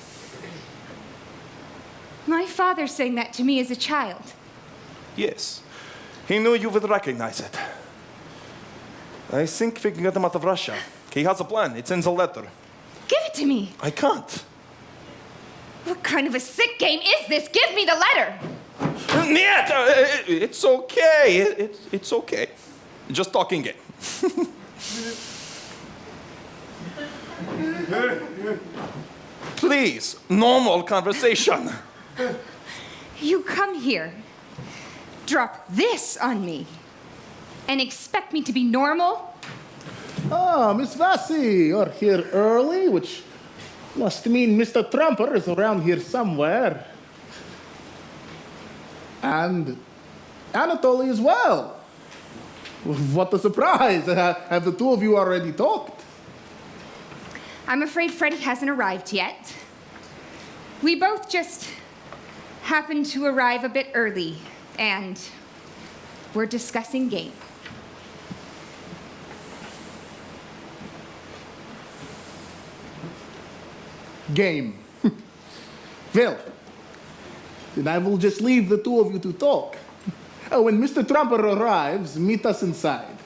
My father sang that to me as a child. Yes. He knew you would recognize it. I think we can get him out of Russia. He has a plan. It's in the letter. Give it to me. I can't. What kind of a sick game is this? Give me the letter. Niet! It's okay. It's okay. Just talking game. Please, normal conversation. You come here, drop this on me, and expect me to be normal? Ah, Miss Vesey, you're here early, which must mean Mr. Trumper is around here somewhere. And Anatoly as well. What a surprise. Have the two of you already talked? I'm afraid Freddie hasn't arrived yet. We both just happened to arrive a bit early, and we're discussing game. Game. Well, then I will just leave the two of you to talk. Oh, when Mr. Trumper arrives, meet us inside.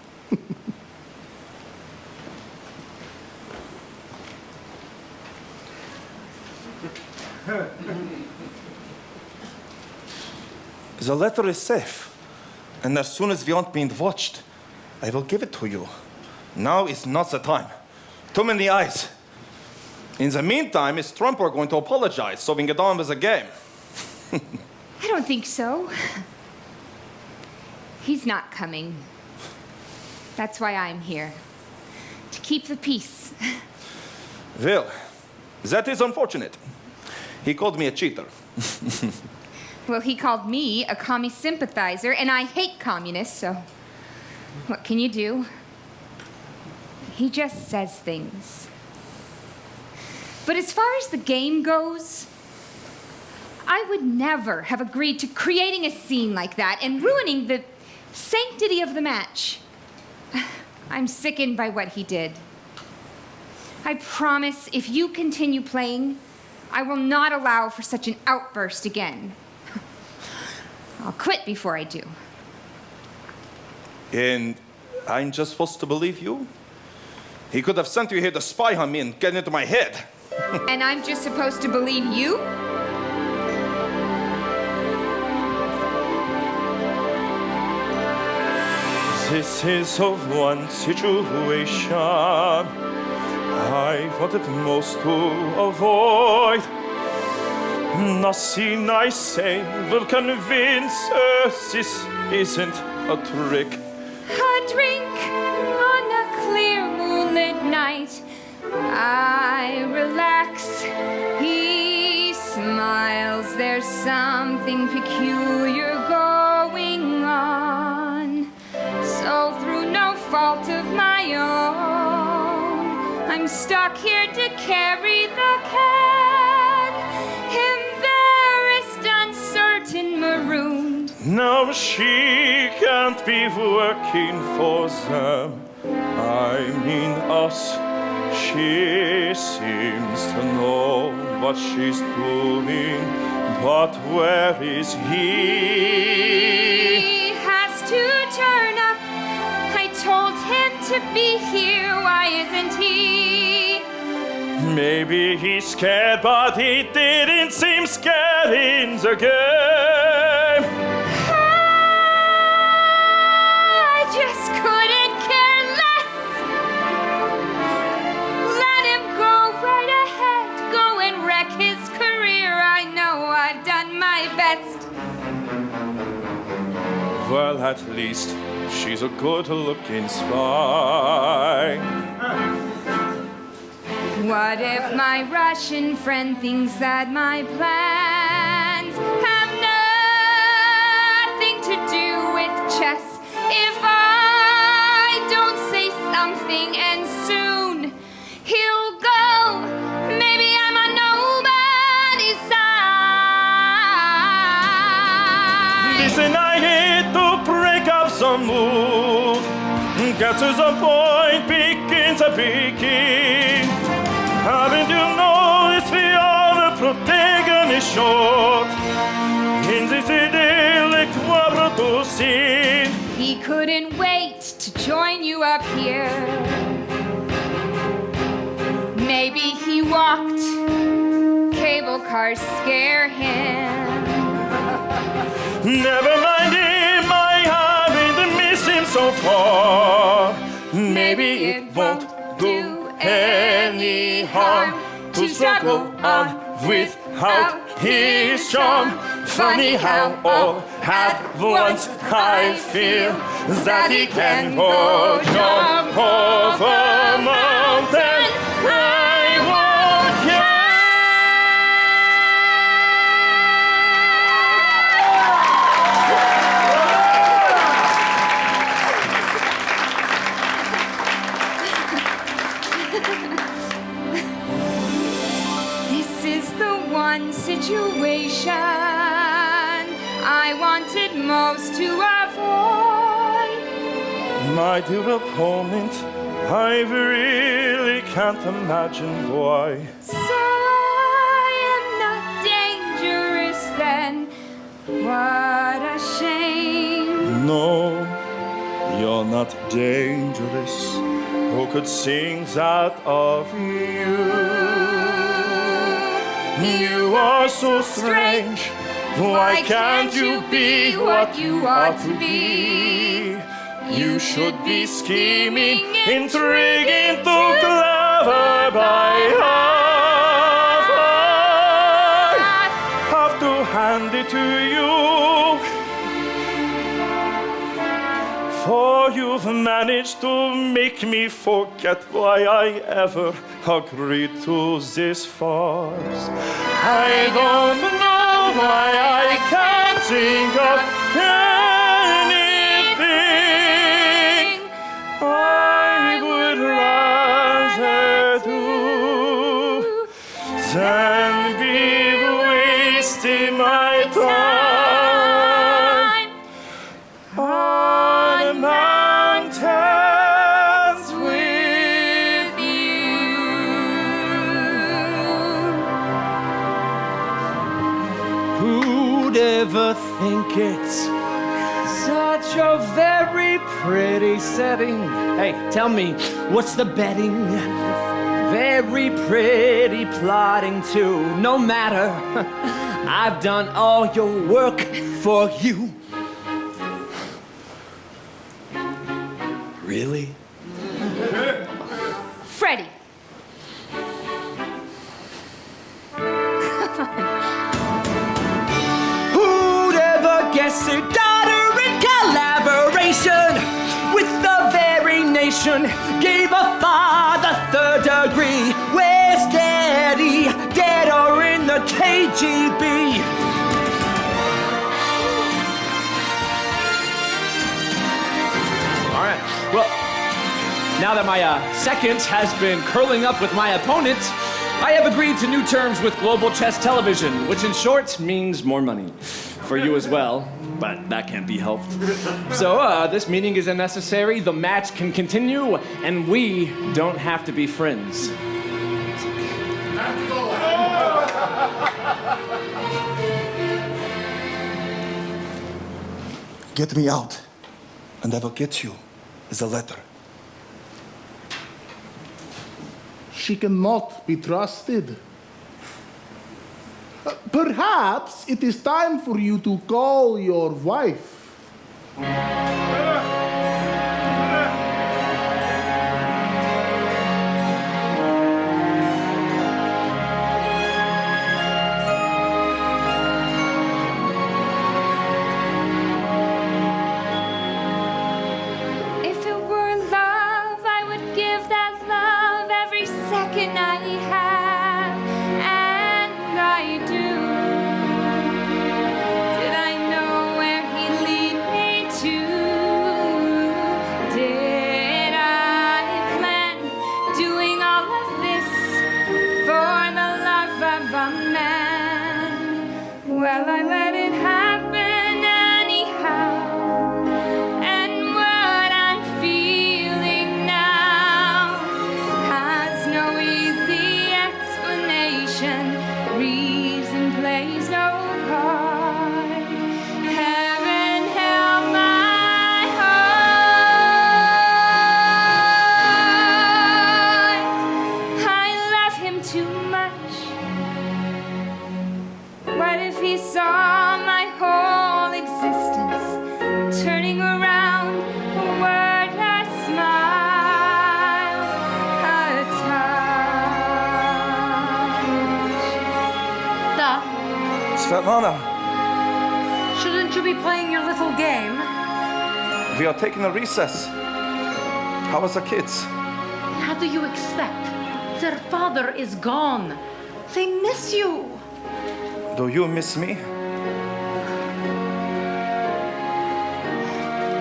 The letter is safe. And as soon as we aren't being watched, I will give it to you. Now is not the time. Too many eyes. In the meantime, is Trumper going to apologize so we can get on with the game? I don't think so. He's not coming. That's why I'm here. To keep the peace. Well, that is unfortunate. He called me a cheater. Well, he called me a commie sympathizer, and I hate communists, so what can you do? He just says things. But as far as the game goes, I would never have agreed to creating a scene like that and ruining the sanctity of the match. I'm sickened by what he did. I promise if you continue playing, I will not allow for such an outburst again. I'll quit before I do. And I'm just supposed to believe you? He could have sent you here to spy on me and get into my head. And I'm just supposed to believe you? This is of one situation I wanted most to avoid. Nothing I say will convince us this isn't a trick. A drink on a clear moonlit night. I relax. He smiles. There's something peculiar going on. So through no fault of my own, I'm stuck here to carry the can. Embarrassed Now she can't be working for them. I mean us. She seems to know what she's doing, but where is he? He has to turn up. I told him to be here. Why isn't he? Maybe he's scared, but he didn't seem scared in the game. I just couldn't care less. Let him go right ahead. Go and wreck his career. I know I've done my best. Well, at least she's a good-looking spy. What if my Russian friend thinks that my plans have nothing to do with chess? If I don't say something and soon he'll go, maybe I'm on nobody's side. Listen, I hate to break up some mood. Get to the point, begin to begin. Haven't you noticed we are the protagonist short in this idyllic we're producing? He couldn't wait to join you up here. Maybe he walked. Cable cars scare him. Never mind him, I haven't missed him so far. Maybe it won't do any harm to struggle on without his charm. Funny how all at once I feel that he can go jump over mountain. I won't This is the one situation I wanted most to avoid. My dear opponent, I really can't imagine why. So I am not dangerous then. What a shame. No, you're not dangerous. Who could sing that of you? You are so strange. Why can't you be what you ought to be? You should be scheming, intriguing, too clever by half. I have to hand it to you, for you've managed to make me forget why I ever agreed to this farce. I don't know why I can't think of anything I would rather do than be wasting my time on mountains with you. Who'd ever think it's such a very pretty setting? Hey, tell me, what's the betting? Very pretty plotting too. No matter, I've done all your work for you. Really? Freddie. Who'd ever guess it? Daughter in collaboration with the very nation gave a father third degree. Where's Daddy? Dead or in the KGB? All right. Well, now that my second has been curling up with my opponent, I have agreed to new terms with Global Chess Television, which in short means more money. For you as well, but that can't be helped. So, this meeting is unnecessary, the match can continue, and we don't have to be friends. Get me out, and I will get you the letter. She cannot be trusted. Perhaps it is time for you to call your wife. If it were love, I would give that love every second I have, and I do. Did I know where he'd lead me to? Did I plan doing all of this for the love of a man? Well, I let it happen anyhow. And what I'm feeling now has no easy explanation. Reason plays no part. Heaven help my heart. I love him too much. What if he saw my whole existence turning around, a word, a smile, a touch? Dad, Svetlana, shouldn't you be playing your little game? we are taking a recess. How was the kids? How do you expect? Their father is gone. They miss you. Do you miss me?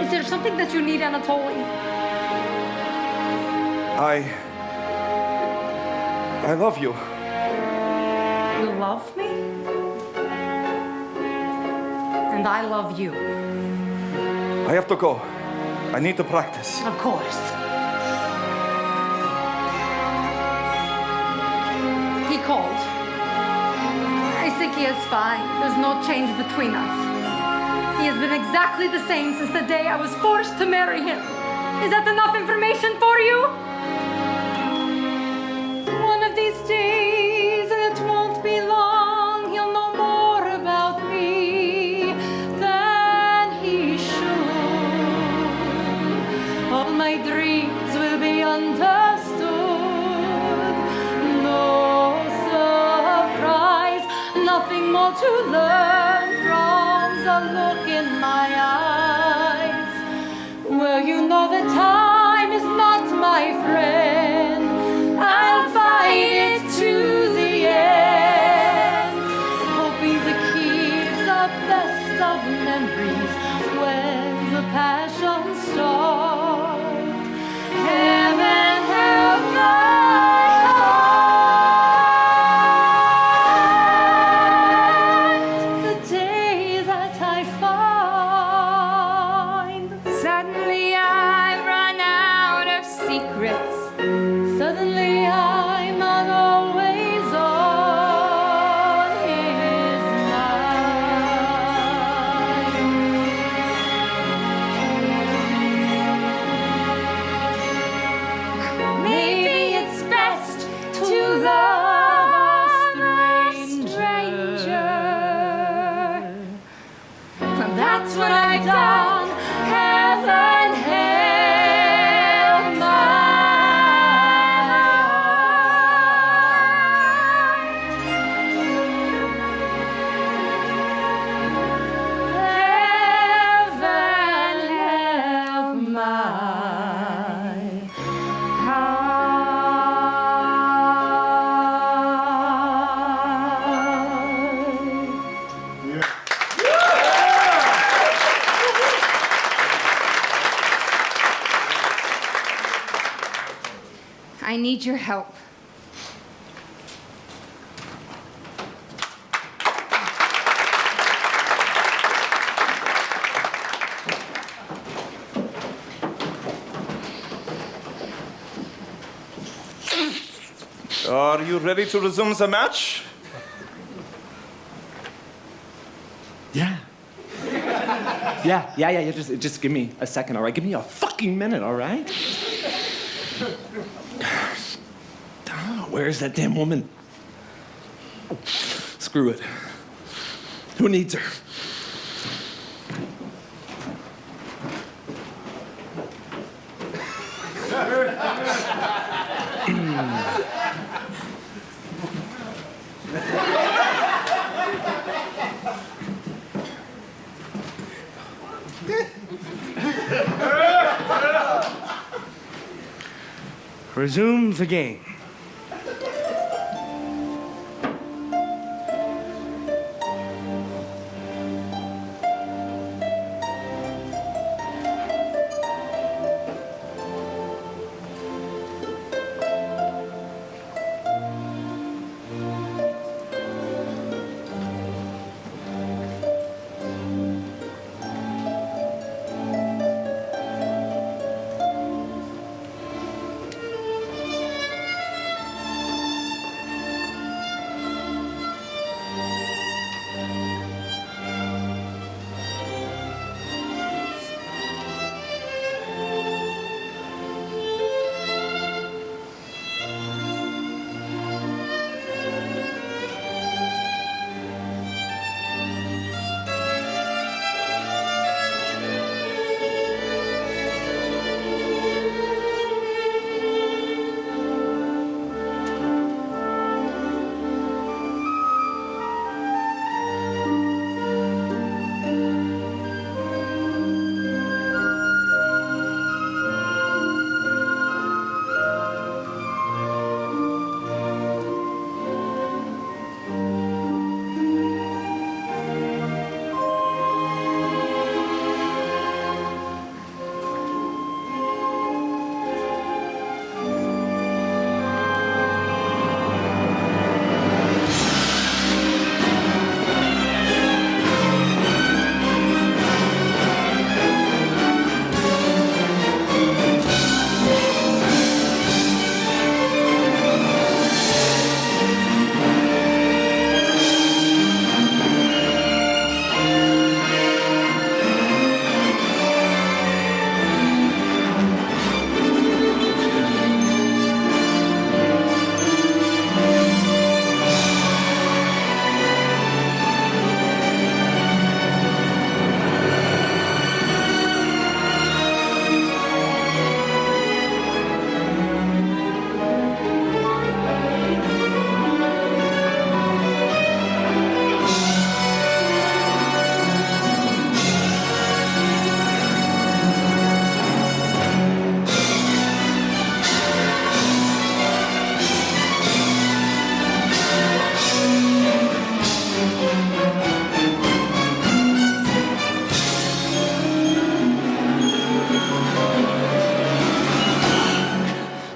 Is there something that you need, Anatoly? I love you. You love me? And I love you. I have to go. I need to practice. Of course. He called. I think he is fine. There's no change between us. He has been exactly the same since the day I was forced to marry him. Is that enough information for you? One of these days, and it won't be long, he'll know more about me than he should. All my dreams will be understood. No surprise, nothing more to learn from the look in my eyes. Well, you know that time is not my friend. I'll fight it to the end, hoping to keep the best of memories when the passions start. Heaven help my heart, the day that I find. Suddenly I run out of secrets. Suddenly I'm not always on his mind. Maybe it's best to love a stranger. And that's what I've done. Heaven help my heart. Heaven help my heart. I need your help. Are you ready to resume the match? Yeah. Yeah. Just give me a second, all right? Give me a fucking minute, all right? Where's that damn woman? Screw it. Who needs her? Resume the game.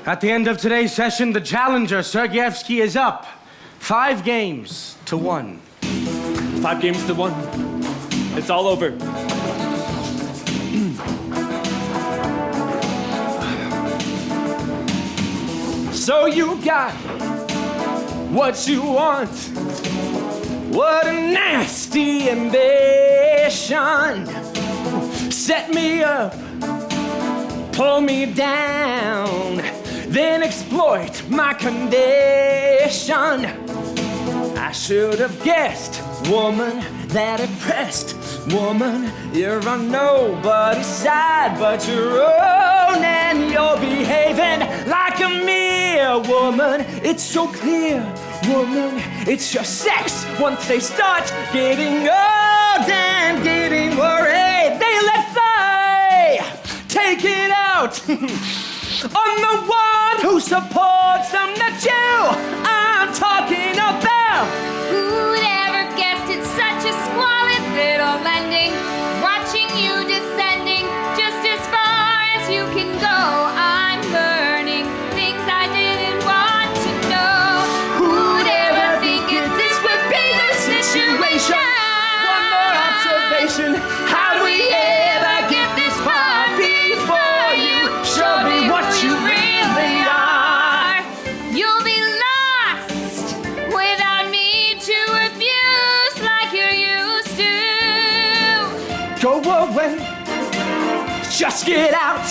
At the end of today's session, the challenger, Sergeyevsky, is up 5 games to 1. 5 games to 1. It's all over. So you got what you want. What a nasty ambition. Set me up, pull me down, then exploit my condition. I should have guessed, woman, that impressed. Woman, you're on nobody's side but your own, and you're behaving like a mere woman. It's so clear, woman, it's your sex. Once they start getting old and getting worried, they let fly. Take it out on the one who supports them, not you. I'm talking about. Who'd ever guessed it's such a squalid little ending? Watching you descending just as far as you can go. I'm learning things I didn't want to know. Who'd ever think this would be the situation? One more observation. How do we ever get this far before you show me what you really are? You Just get out.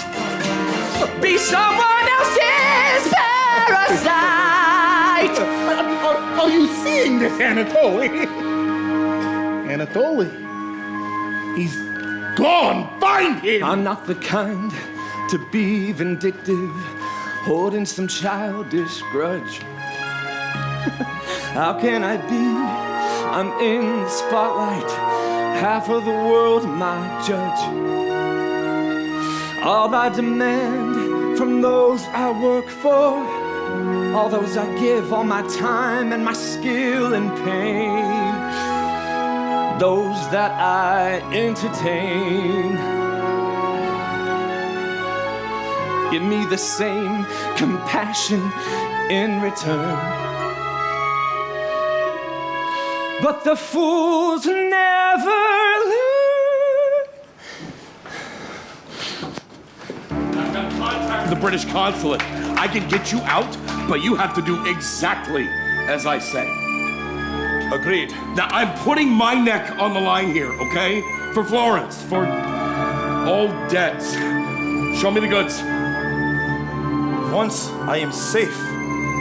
Be someone else's parasite. Are you seeing this, Anatoly? Anatoly? He's gone. Find him. I'm not the kind to be vindictive, holding some childish grudge. How can I be? I'm in the spotlight, half of the world my judge. All I demand from those I work for, all those I give all my time and my skill and pain, those that I entertain, give me the same compassion in return. But the fools never learn. I've got contact with the British consulate. I can get you out, but you have to do exactly as I say. Agreed. Now, I'm putting my neck on the line here, okay? For Florence, for all debts. Show me the goods. Once I am safe,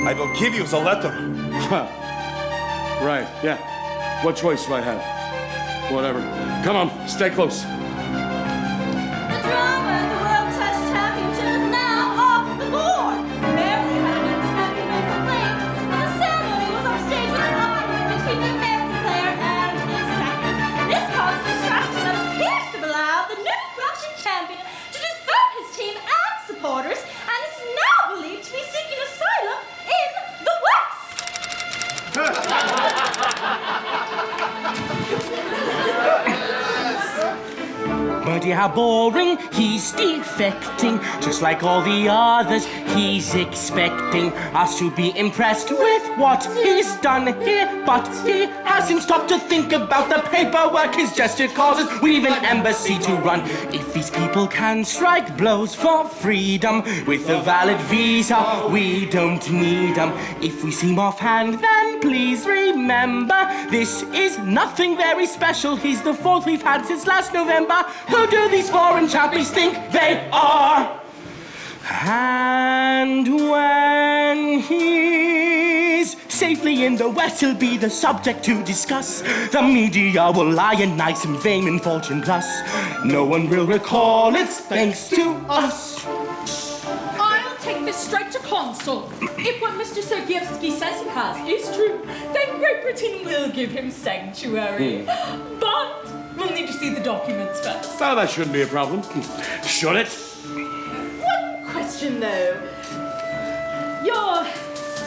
I will give you the letter. Right, yeah. What choice do I have? Whatever. Come on, stay close. The drama at the World Chess Championship is now off the board. Barely had an champion been proclaimed, and the ceremony was upstaged with an argument between the American player and his second. This caused distraction that appears to have allowed the new Russian champion to desert his team and supporters, and is now believed to be seeking asylum in the West. Birdie, how boring, he's defecting. Just like all the others, he's expecting us to be impressed with what he's done here. But he hasn't stopped to think about the paperwork his gesture causes. We've an embassy to run. If these people can strike blows for freedom with a valid visa, we don't need them. If we seem offhand, then please remember, this is nothing very special. He's the fourth we've had since last November. Who do these foreign chappies think they are? And when he's safely in the West, he'll be the subject to discuss. The media will lionize him, fame and fortune plus. No one will recall it's thanks to us. I'll take this straight to consul. If what Mr. Sergeyevsky says he has is true, then Great Britain will give him sanctuary. But we'll need to see the documents first. Oh, that shouldn't be a problem. Should it? One question, though. You're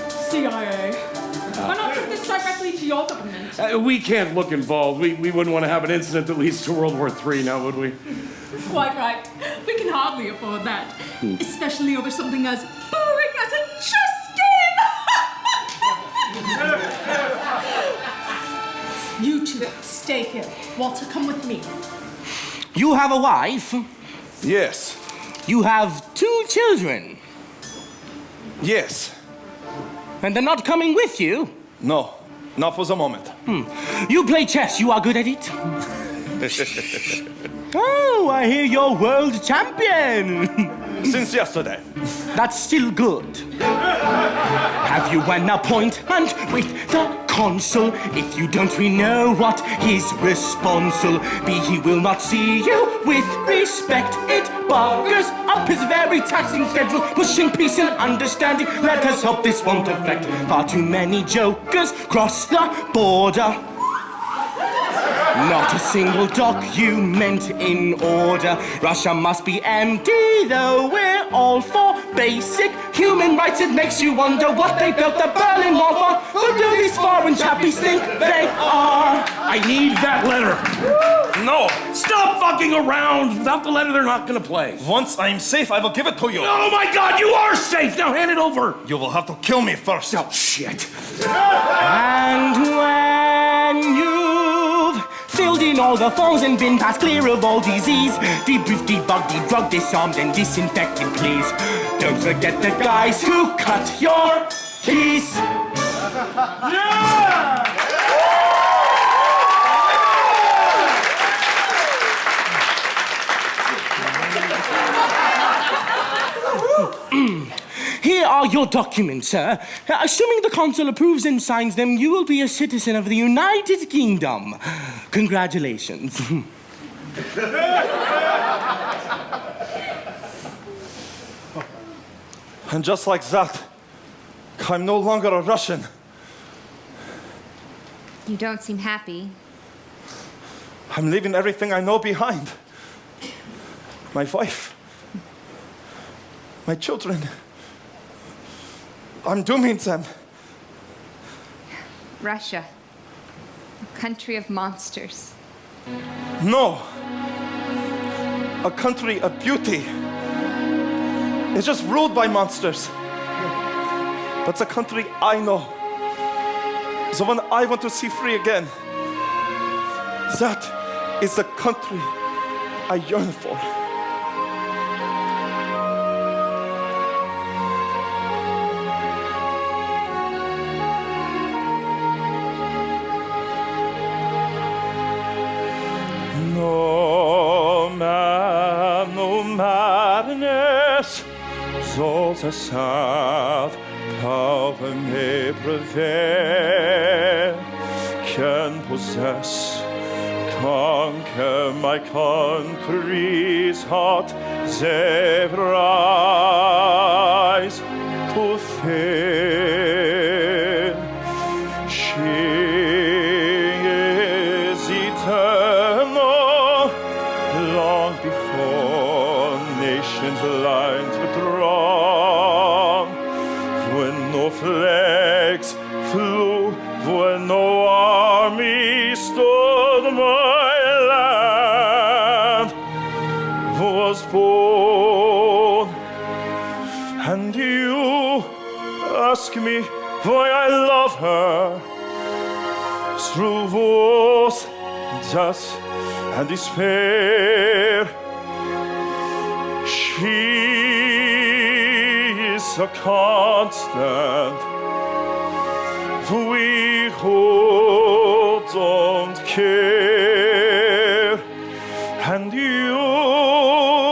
CIA. Why not take this directly to your government? We can't look involved. We wouldn't want to have an incident that leads to World War III now, would we? Quite right. We can hardly afford that. Especially over something as boring as a chess game! You two, stay here. Walter, come with me. You have a wife. Yes. You have 2 children. Yes. And they're not coming with you? No, not for the moment. You play chess. You are good at it? Oh, I hear you're world champion. Since yesterday. That's still good. Have you an appointment with the consul? If you don't, we know what his response will be. He will not see you with respect. It buggers up his very taxing schedule, pushing peace and understanding. Let us hope this won't affect. Far too many jokers cross the border. Not a single document in order. Russia must be empty, though we're all for basic human rights. It makes you wonder what they built the Berlin Wall for. Who do these foreign chappies think they are? I need that letter. No. Stop fucking around. Without the letter, they're not gonna play. Once I'm safe, I will give it to you. Oh my God, you are safe. Now hand it over. You will have to kill me first. Oh, shit. And when you've filled in all the forms and been passed clear of all disease, debriefed, debugged, debugged, disarmed, and disinfected, please. Don't forget the guys who cut your keys. Yeah! your documents, sir. Assuming the consul approves and signs them, you will be a citizen of the United Kingdom. Congratulations. And just like that, I'm no longer a Russian. You don't seem happy. I'm leaving everything I know behind. My wife, my children. I'm dooming them. Russia, a country of monsters. No. A country of beauty. It's just ruled by monsters. But it's a country I know. The one I want to see free again. That is the country I yearn for. No man, no madness, so the south power may prevail, can possess, conquer my country's heart, they rise to fail. She is eternal, long before nations' lines were drawn, when no flags flew, when no army stood, my land was born. And you ask me why I love her, through wars, death, and despair. She is a constant. We who don't care. And you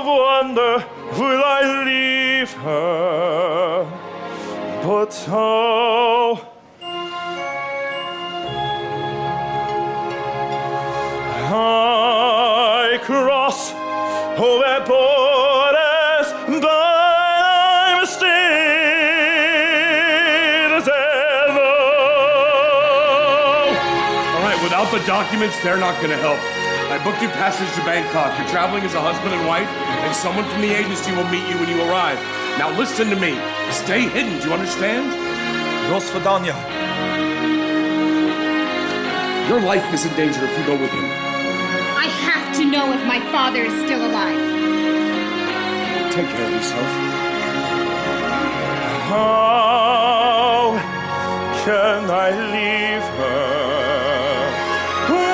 wonder, will I leave her? But how? I cross over borders, but I'm still there. All right, without the documents, they're not going to help. I booked your passage to Bangkok. You're traveling as a husband and wife, and someone from the agency will meet you when you arrive. Now listen to me. Stay hidden, do you understand? До свидания. Your life is in danger if you go with him. I have to know if my father is still alive. Take care of yourself. How can I leave her? Where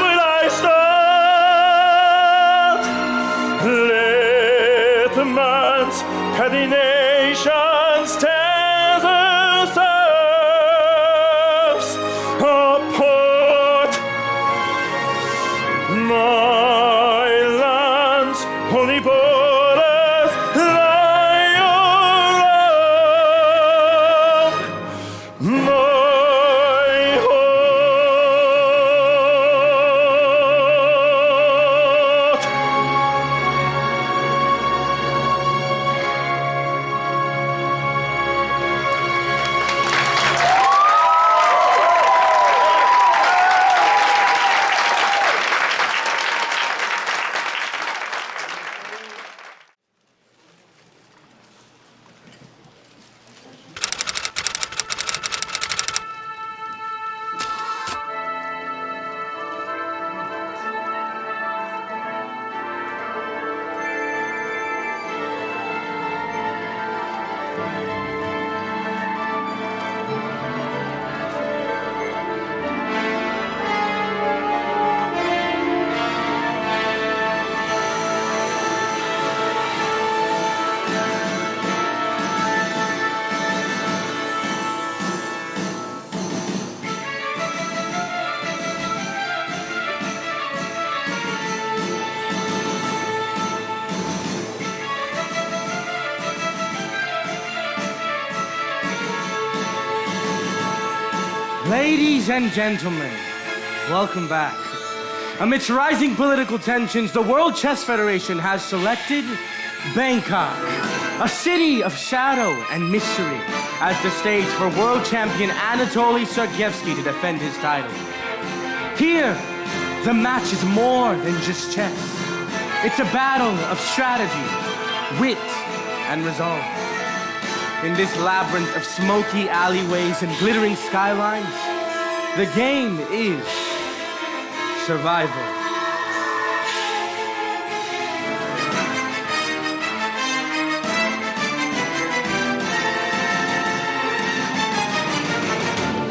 will I start? Let the man's petty nations tear themselves apart. My land's holy borders lie around my heart. Ladies and gentlemen, welcome back. Amidst rising political tensions, the World Chess Federation has selected Bangkok, a city of shadow and mystery, as the stage for world champion Anatoly Sergeyevsky to defend his title. Here, the match is more than just chess. It's a battle of strategy, wit, and resolve. In this labyrinth of smoky alleyways and glittering skylines, the game is survival.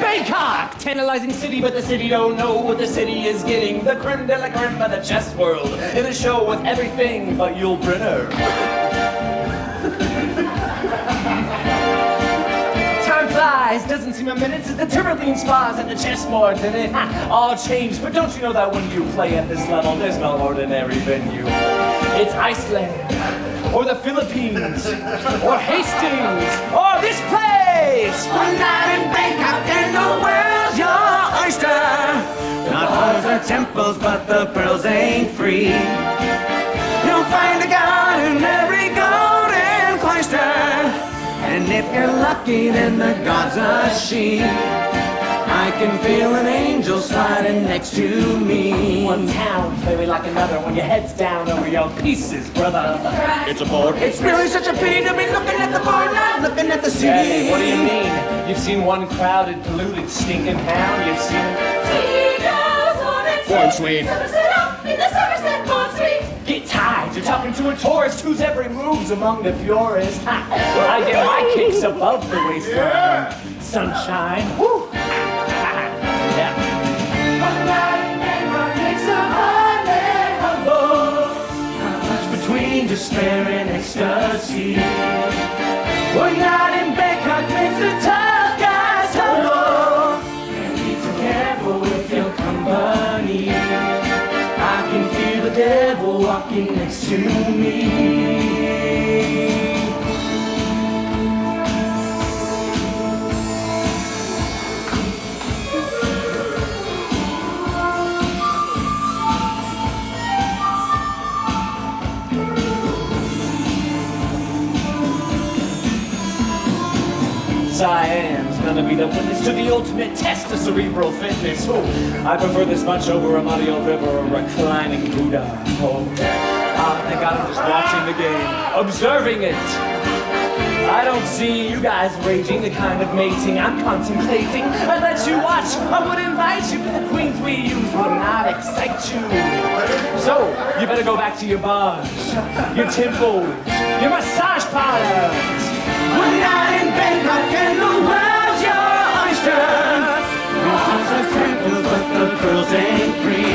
Bangkok! Tantalizing city, but the city don't know what the city is getting. The creme de la creme of the chess world. In a show with everything but Yul Brynner. Time flies, doesn't seem a minute since the Tyrolean spas and the chessboards and it all changed. But don't you know that when you play at this level, there's no ordinary venue. It's Iceland, or the Philippines, or Hastings, or this place! One night in Bangkok and the world's your oyster. Not halls or temples, but the pearls ain't free. You'll find a god in every golden cloister. And if you're lucky, then the god's a she. I can feel an angel sliding next to me. One town's very like another when your head's down over your pieces, brother. It's a board. It's really such a pity to be looking at the board, not looking at the city. Hey, what do you mean? You've seen one crowded, polluted, stinking town. You've seen Born Sweet. Somerset up in the Somerset Born Sweet. Get tied. You're talking to a tourist whose every move's among the purest. I get my kicks above the waistline. Sunshine. Woo. Yeah. Between despair and ecstasy, one night in Bangkok makes the tough guys humble. And be careful with your company. I can feel the devil walking next to me. Siam's gonna be the witness to the ultimate test of cerebral fitness. Oh, I prefer this much over a muddy old river or reclining Buddha. Oh, thank God I'm just watching the game, observing it. I don't see you guys raging the kind of mating I'm contemplating. I'd let you watch, I would invite you, but the queens we use would not excite you. So, you better go back to your bars, your temples, your massage parlors. One night in Bangkok and the world's your oyster. Your hearts are temples, but the pearls ain't free.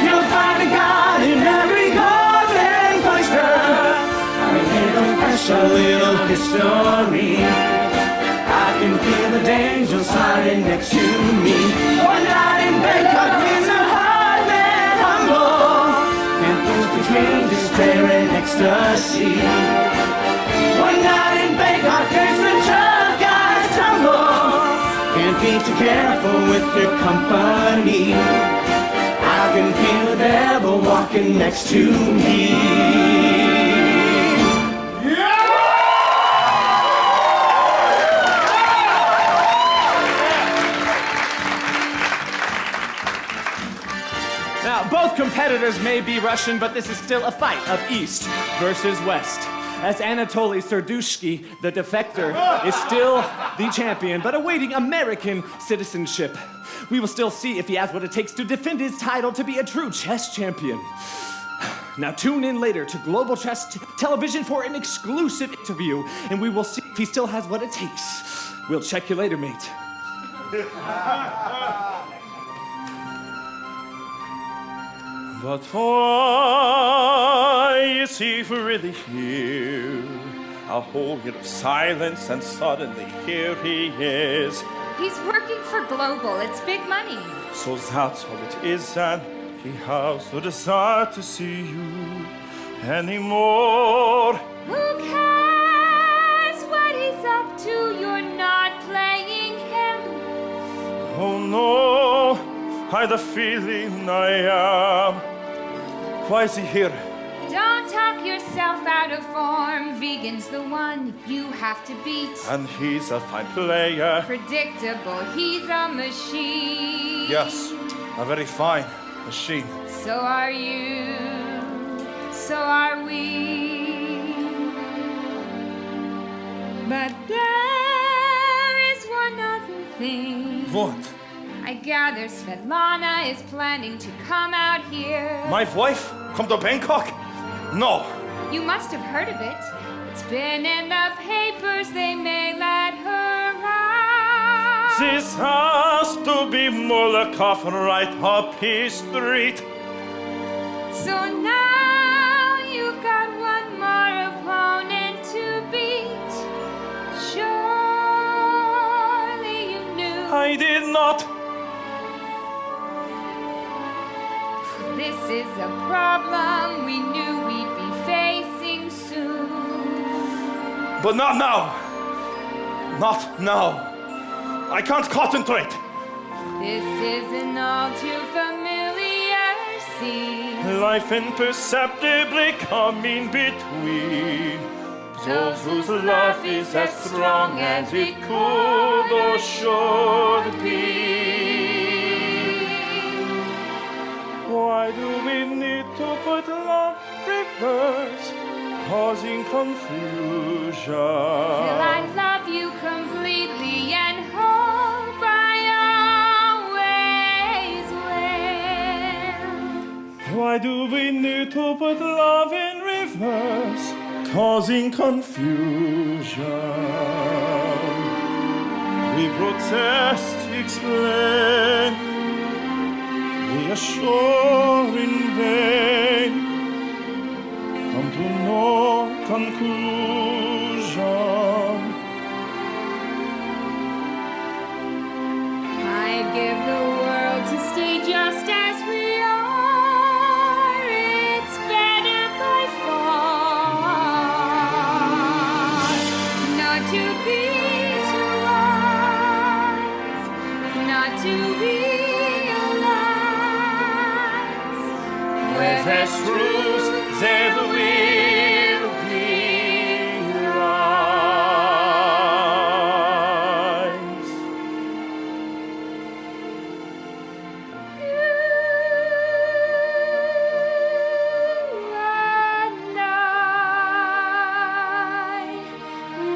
You'll find a god in every golden cloister. A little fresh, a little history. I can feel the danger sliding next to me. One night in Bangkok makes a heart man humble. And goes between despair and ecstasy. One night in Bangkok makes the tough guys tumble. Can't be too careful with your company. I can feel the devil walking next to me. Now, both competitors may be Russian, but this is still a fight of East versus West. As Anatoly Sergeyevsky, the defector, is still the champion, but awaiting American citizenship. We will still see if he has what it takes to defend his title to be a true chess champion. Now tune in later to Global Chess Television for an exclusive interview, and we will see if he still has what it takes. We'll check you later, mate. But why is he really here? A whole year of silence, and suddenly here he is. He's working for Global. It's big money. So that's all it is, and he has no desire to see you anymore. Who cares what he's up to? You're not playing him. I the feeling I am. Why is he here? Don't talk yourself out of form. Vegan's the one you have to beat. And he's a fine player. Predictable, he's a machine. Yes, a very fine machine. So are you, so are we. But there is one other thing. What? I gather Svetlana is planning to come out here. My wife? Come to Bangkok? No. You must have heard of it. It's been in the papers, they may let her out. This has to be Molotov right up his street. So now you've got one more opponent to beat. Surely you knew. I did not. This is a problem we knew we'd be facing soon. But not now. Not now. I can't concentrate. This is an all too familiar scene. Life imperceptibly coming between those whose love is as strong as it could or should be. Why do we need to put love reverse, causing confusion? Till I love you completely and hope I always will. Why do we need to put love in reverse, causing confusion? We protest, explain, reassure in vain, come to no conclusion. I'd give the world to stay just as we are. It's better by far not to be too wise, not to realize Where there's truth, there will be rise.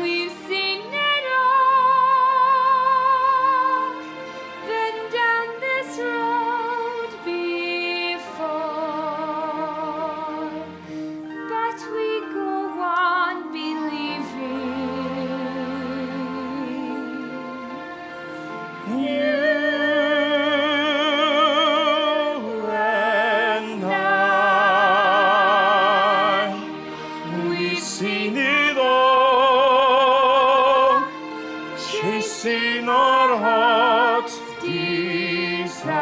We've seen it all, been down this road before, but we go on believing. You and I, we've seen it all, chasing our heart's desire,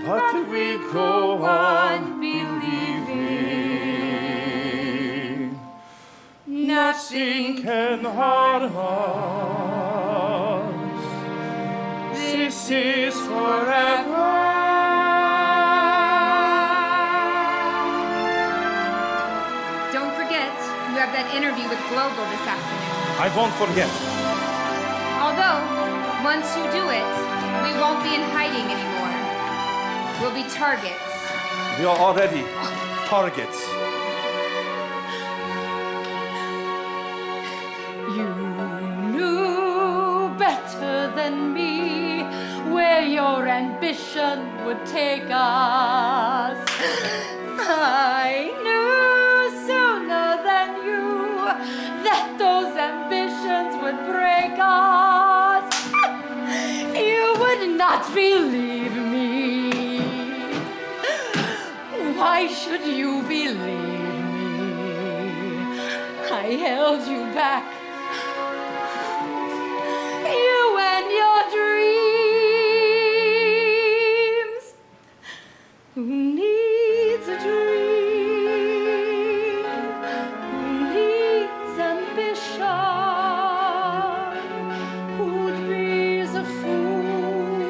but we go on believing. Nothing can harm us. This is forever. Don't forget, you have that interview with Global this afternoon. I won't forget. Although, once you do it, we won't be in hiding anymore. We'll be targets. We are already targets. You knew better than me where your ambition would take us. I knew sooner than you that those ambitions would break us. You would not believe me. Why should you believe me? I held you back. You and your dreams. Who needs a dream? Who needs ambition? Who'd raise a fool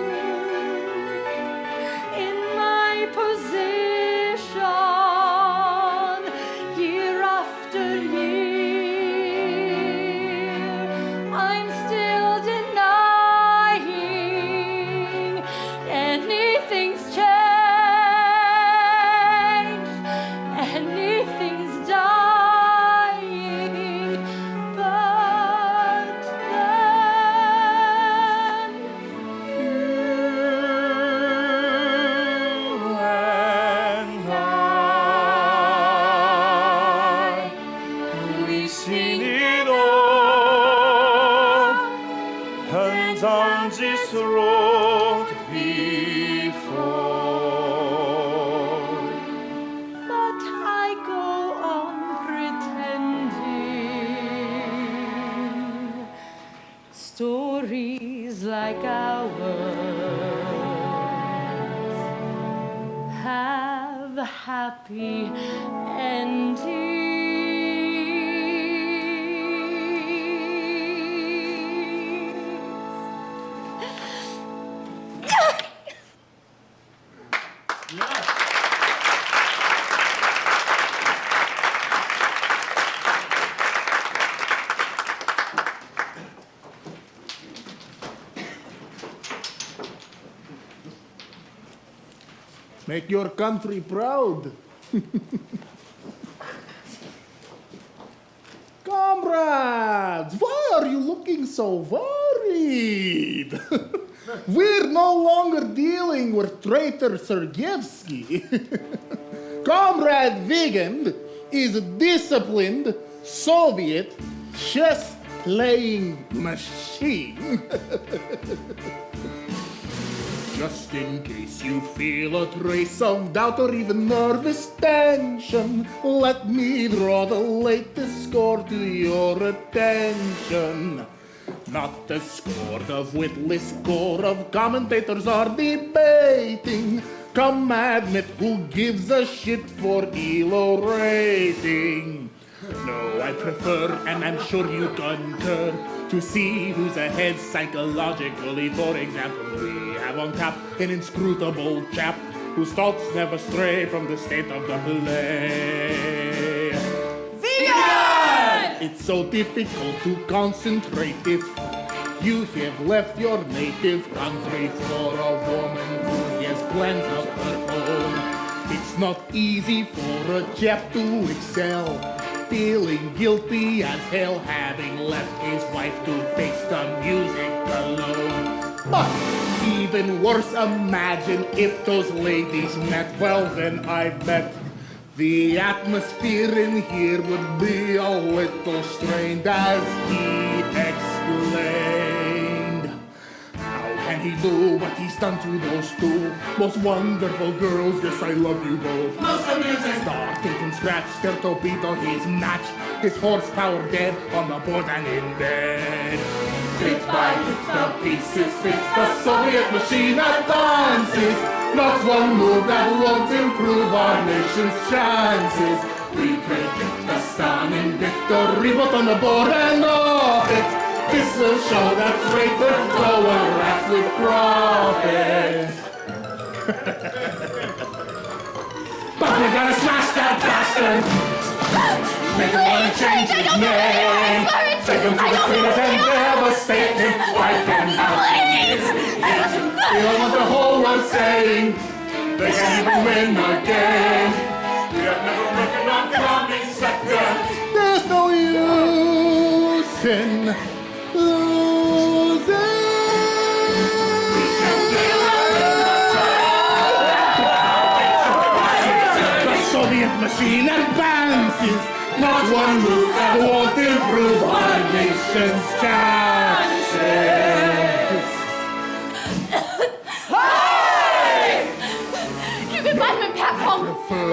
on this road before. But I go on pretending stories like ours have a happy ending. Make your country proud. Comrades, why are you looking so worried? We're no longer dealing with traitor Sergeyevsky. Comrade Vigand is a disciplined Soviet chess-playing machine. Just in case you feel a trace of doubt or even nervous tension, let me draw the latest score to your attention. Not the score of witless score of commentators are debating. Come admit who gives a shit for ELO rating. No, I prefer, and I'm sure you concur, to see who's ahead psychologically. For example, we have on tap an inscrutable chap whose thoughts never stray from the state of the play. Vegan! It's so difficult to concentrate if you have left your native country for a woman who has plans of her own. It's not easy for a chap to excel, feeling guilty as hell, having left his wife to face the music alone. But even worse, imagine if those ladies met. Well, then I bet the atmosphere in here would be a little strained, as he explained. How can he do what he's done to those two most wonderful girls? Yes, I love you both. Most amusing. Starting from scratch, still torpedo his match. His horsepower dead on the board and in bed. Bit by bit, the pieces fit. The Soviet machine advances. Not one move that won't improve our nation's chances. We predict a stunning victory, both on the board and off it. This will show that traitor go a rat with profit. But we gotta smash that bastard. Make him wanna change his name. Take him to the cleaners and devastate him. Wipe him out. We don't want the whole world saying they can't even win a game. We have never reckoned on coming second. There's no use in losing. The Soviet machine advances. Not one move that won't improve our nation's chances. You can buy them in Patpong,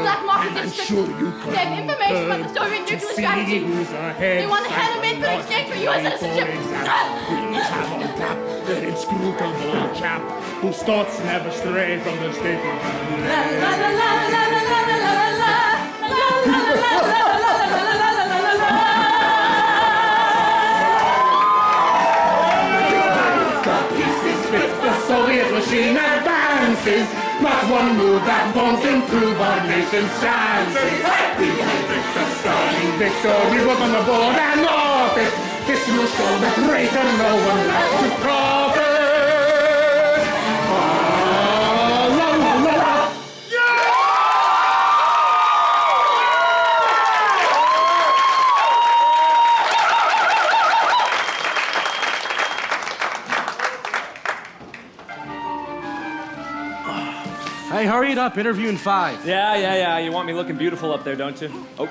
Black Market District. Sure you They have information about the Soviet nuclear strategy. They want to hand them in for exchange for U.S. citizenship. We have on tap an inscrutable chap whose thoughts never stray from the state of the The Soviet machine advances. Not one move that won't improve our nation's chances. We predict a stunning victory, both on the board and off it. This will show that traitor no one left to profit. La la la la. Hey, hurry it up. Interview in 5. Yeah. You want me looking beautiful up there, don't you? Oh.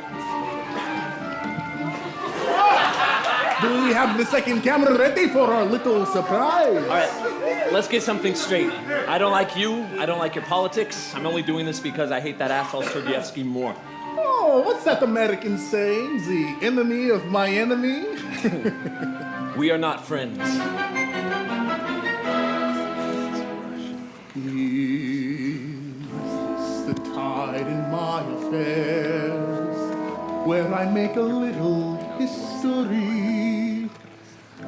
Do we have the second camera ready for our little surprise? All right, let's get something straight. I don't like you. I don't like your politics. I'm only doing this because I hate that asshole Sergeyevsky more. Oh, what's that American saying? The enemy of my enemy? We are not friends. Is the tide in my affairs, where I make a little history,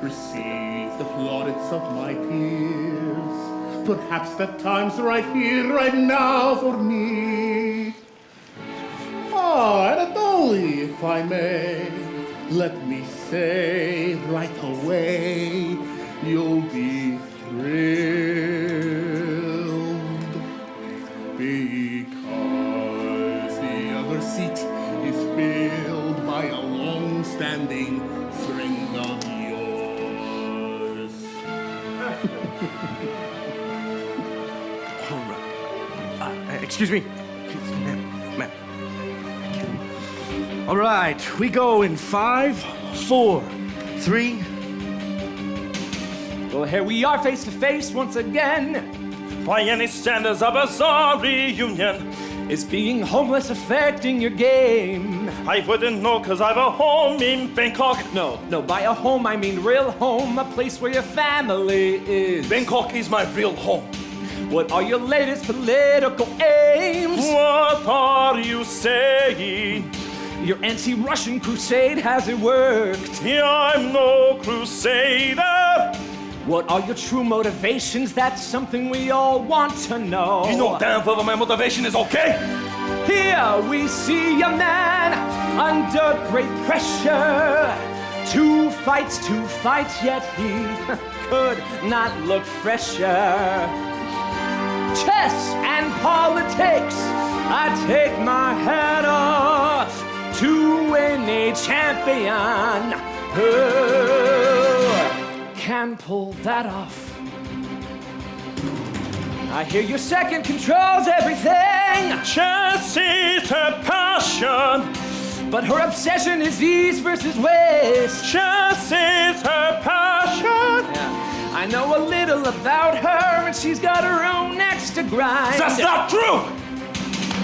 receive the plaudits of my peers. Perhaps that time's right here, right now for me. Anatoly, if I may, let me say right away, you'll be thrilled, because the other seat is filled by a long-standing friend of yours. All right. Excuse me. Ma'am. All right, we go in 5, 4, 3. Well, here we are face to face once again. By any standards, a bizarre reunion. Is being homeless affecting your game? I wouldn't know, cause I've a home in Bangkok. No, by a home I mean real home, a place where your family is. Bangkok is my real home. What are your latest political aims? What are you saying? Your anti-Russian crusade, has it worked? Yeah, I'm no crusader. What are your true motivations? That's something we all want to know. You know damn well my motivation is okay. Here we see a man under great pressure. 2 fights, yet he could not look fresher. Chess and politics, I take my hat off to any champion who can pull that off. I hear your second controls everything. Chess is her passion, but her obsession is east versus west. Chess is her passion. Yeah. I know a little about her, and she's got her own axe to grind. That's not true!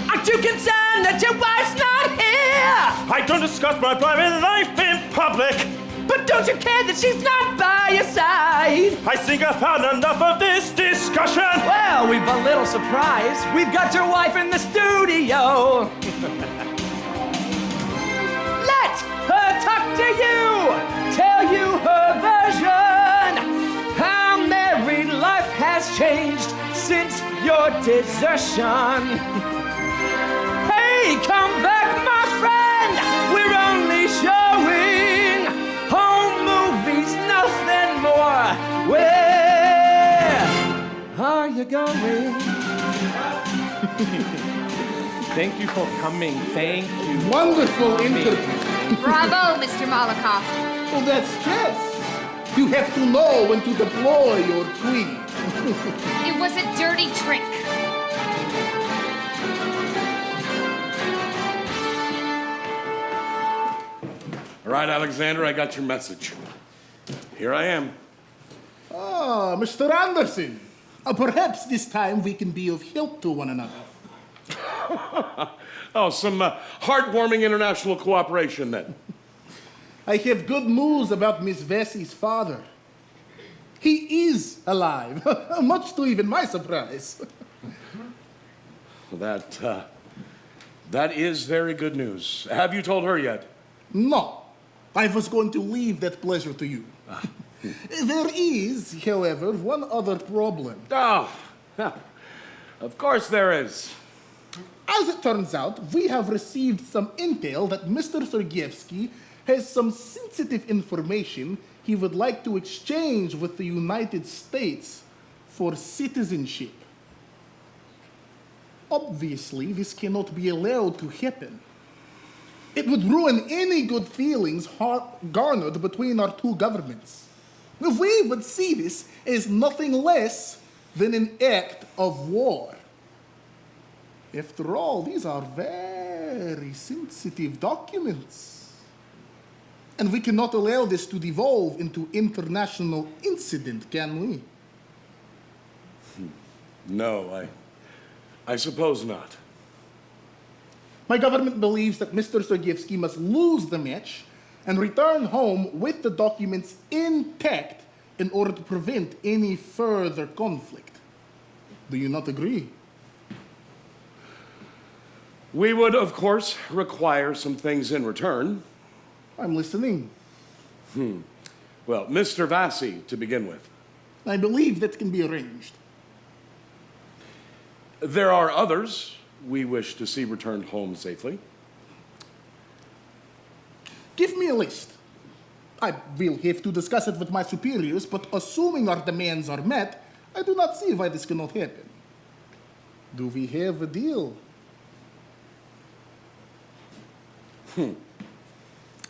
Aren't you concerned that your wife's not here? I don't discuss my private life in public. But don't you care that she's not by your side? I think I've had enough of this discussion. Well, we've a little surprise. We've got your wife in the studio. Let her talk to you, tell you her version, how married life has changed since your desertion. Hey, come back, my friend. We're only showing home movies, nothing more. Where are you going? Thank you for coming. Thank you. Wonderful interview. Bravo, Mr. Malakoff. Well, that's chess. You have to know when to deploy your queen. It was a dirty trick. All right, Alexander, I got your message. Here I am. Ah, Mr. Anderson. Perhaps this time we can be of help to one another. Oh, some heartwarming international cooperation then. I have good news about Miss Vessie's father. He is alive, much to even my surprise. That is very good news. Have you told her yet? No, I was going to leave that pleasure to you. There is, however, one other problem. Oh, of course there is. As it turns out, we have received some intel that Mr. Sergeyevsky has some sensitive information he would like to exchange with the United States for citizenship. Obviously, this cannot be allowed to happen. It would ruin any good feelings garnered between our two governments. We would see this as nothing less than an act of war. After all, these are very sensitive documents. And we cannot allow this to devolve into international incident, can we? No, I suppose not. My government believes that Mr. Sergeyevsky must lose the match and return home with the documents intact in order to prevent any further conflict. Do you not agree? We would, of course, require some things in return. I'm listening. Well, Mr. Vassi, to begin with. I believe that can be arranged. There are others we wish to see returned home safely. Give me a list. I will have to discuss it with my superiors, but assuming our demands are met, I do not see why this cannot happen. Do we have a deal?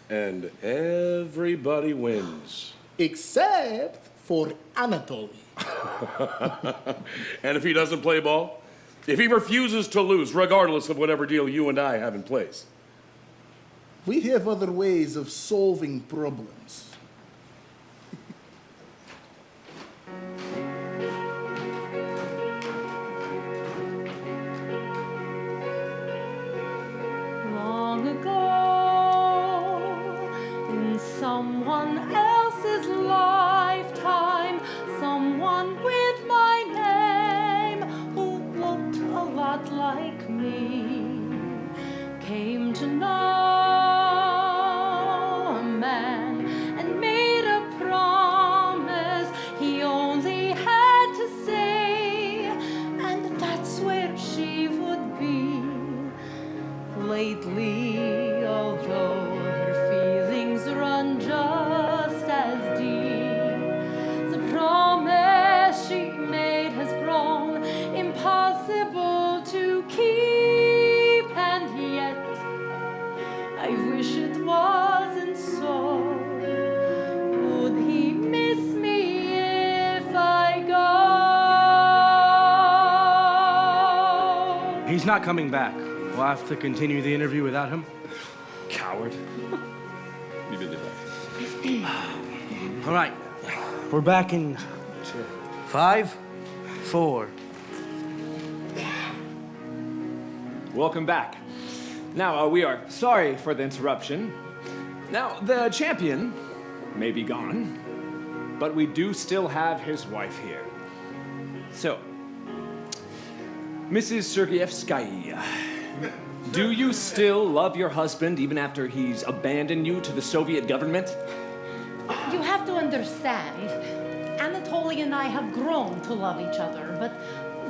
And everybody wins. Except for Anatoly. And if he doesn't play ball? If he refuses to lose, regardless of whatever deal you and I have in place? We have other ways of solving problems. Long ago, in someone else's lifetime, someone with my name who looked a lot like me came to know a man and made a promise he only had to say, and that's where she would be. Lately, although her feelings run just as deep, the promise she made has grown impossible to keep, and yet I wish it wasn't so. Would he miss me if I go? He's not coming back. We'll have to continue the interview without him. Coward. We believe that. All right. We're back in 5, 4. Welcome back. Now, we are sorry for the interruption. Now, the champion may be gone, but we do still have his wife here. So, Mrs. Sergeyevskaya, do you still love your husband even after he's abandoned you to the Soviet government? You have to understand, Anatoly and I have grown to love each other, but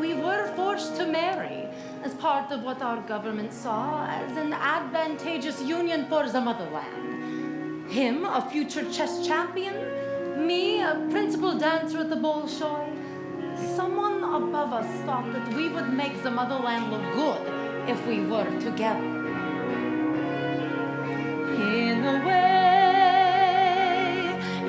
we were forced to marry as part of what our government saw as an advantageous union for the motherland. Him, a future chess champion, me, a principal dancer at the Bolshoi. Someone above us thought that we would make the motherland look good if we were together. In a way,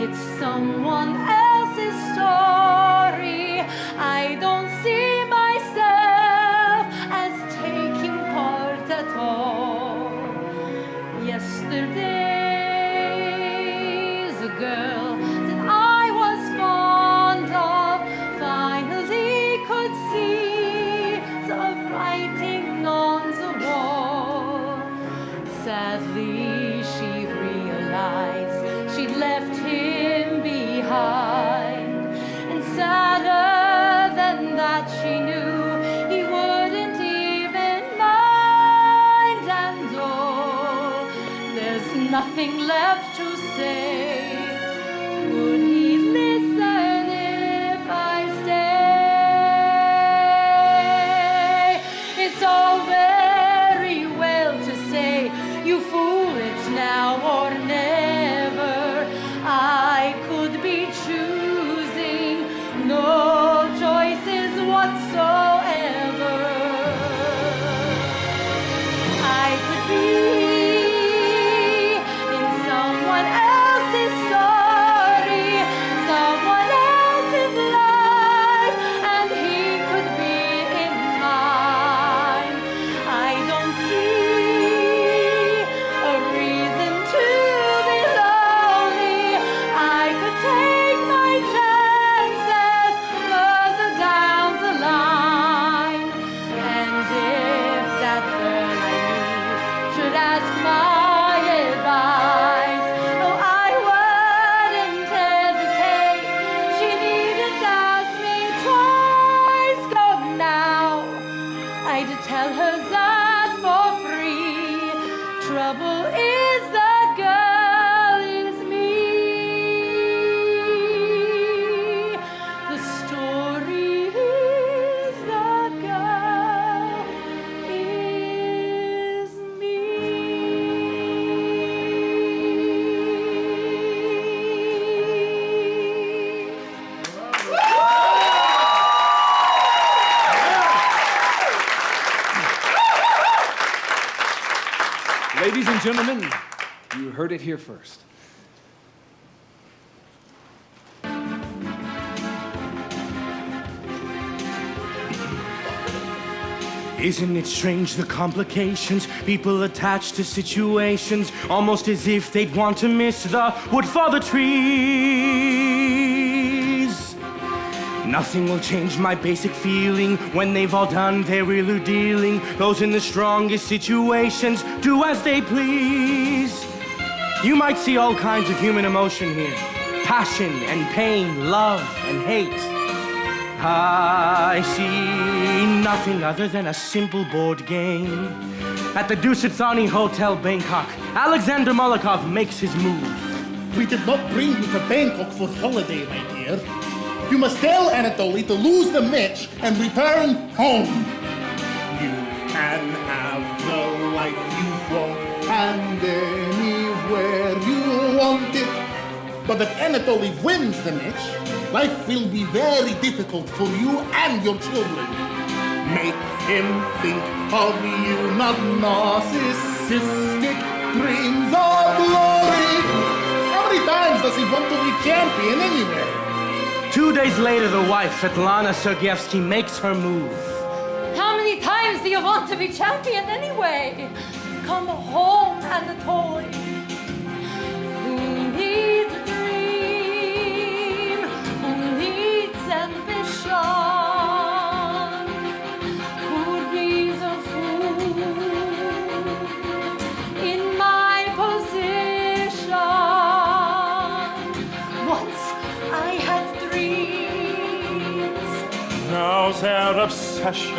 it's someone else's story. I don't see myself as taking part at all. Yesterday's a girl that I was fond of finally could see the writing on the wall. Sadly, she realized she'd left him behind, and sadder than that, she Ladies and gentlemen, you heard it here first. Isn't it strange the complications people attach to situations, almost as if they'd want to miss the wood for the trees? Nothing will change my basic feeling when they've all done their real dealing. Those in the strongest situations do as they please. You might see all kinds of human emotion here. Passion and pain, love and hate. I see nothing other than a simple board game. At the Dusit Thani Hotel, Bangkok, Alexander Molokov makes his move. We did not bring you to Bangkok for holiday, my dear. You must tell Anatoly to lose the match and return home. You can have the life you want and anywhere you want it. But if Anatoly wins the match, life will be very difficult for you and your children. Make him think of you, not narcissistic dreams of glory. How many times does he want to be champion anyway? 2 days later, the wife, Svetlana Sergeyevsky, makes her move. How many times do you want to be champion anyway? Come home, Anatoly. Who needs a dream? Who needs ambition? Who'd be a fool in my position? Once I had dreams. Now their obsessions,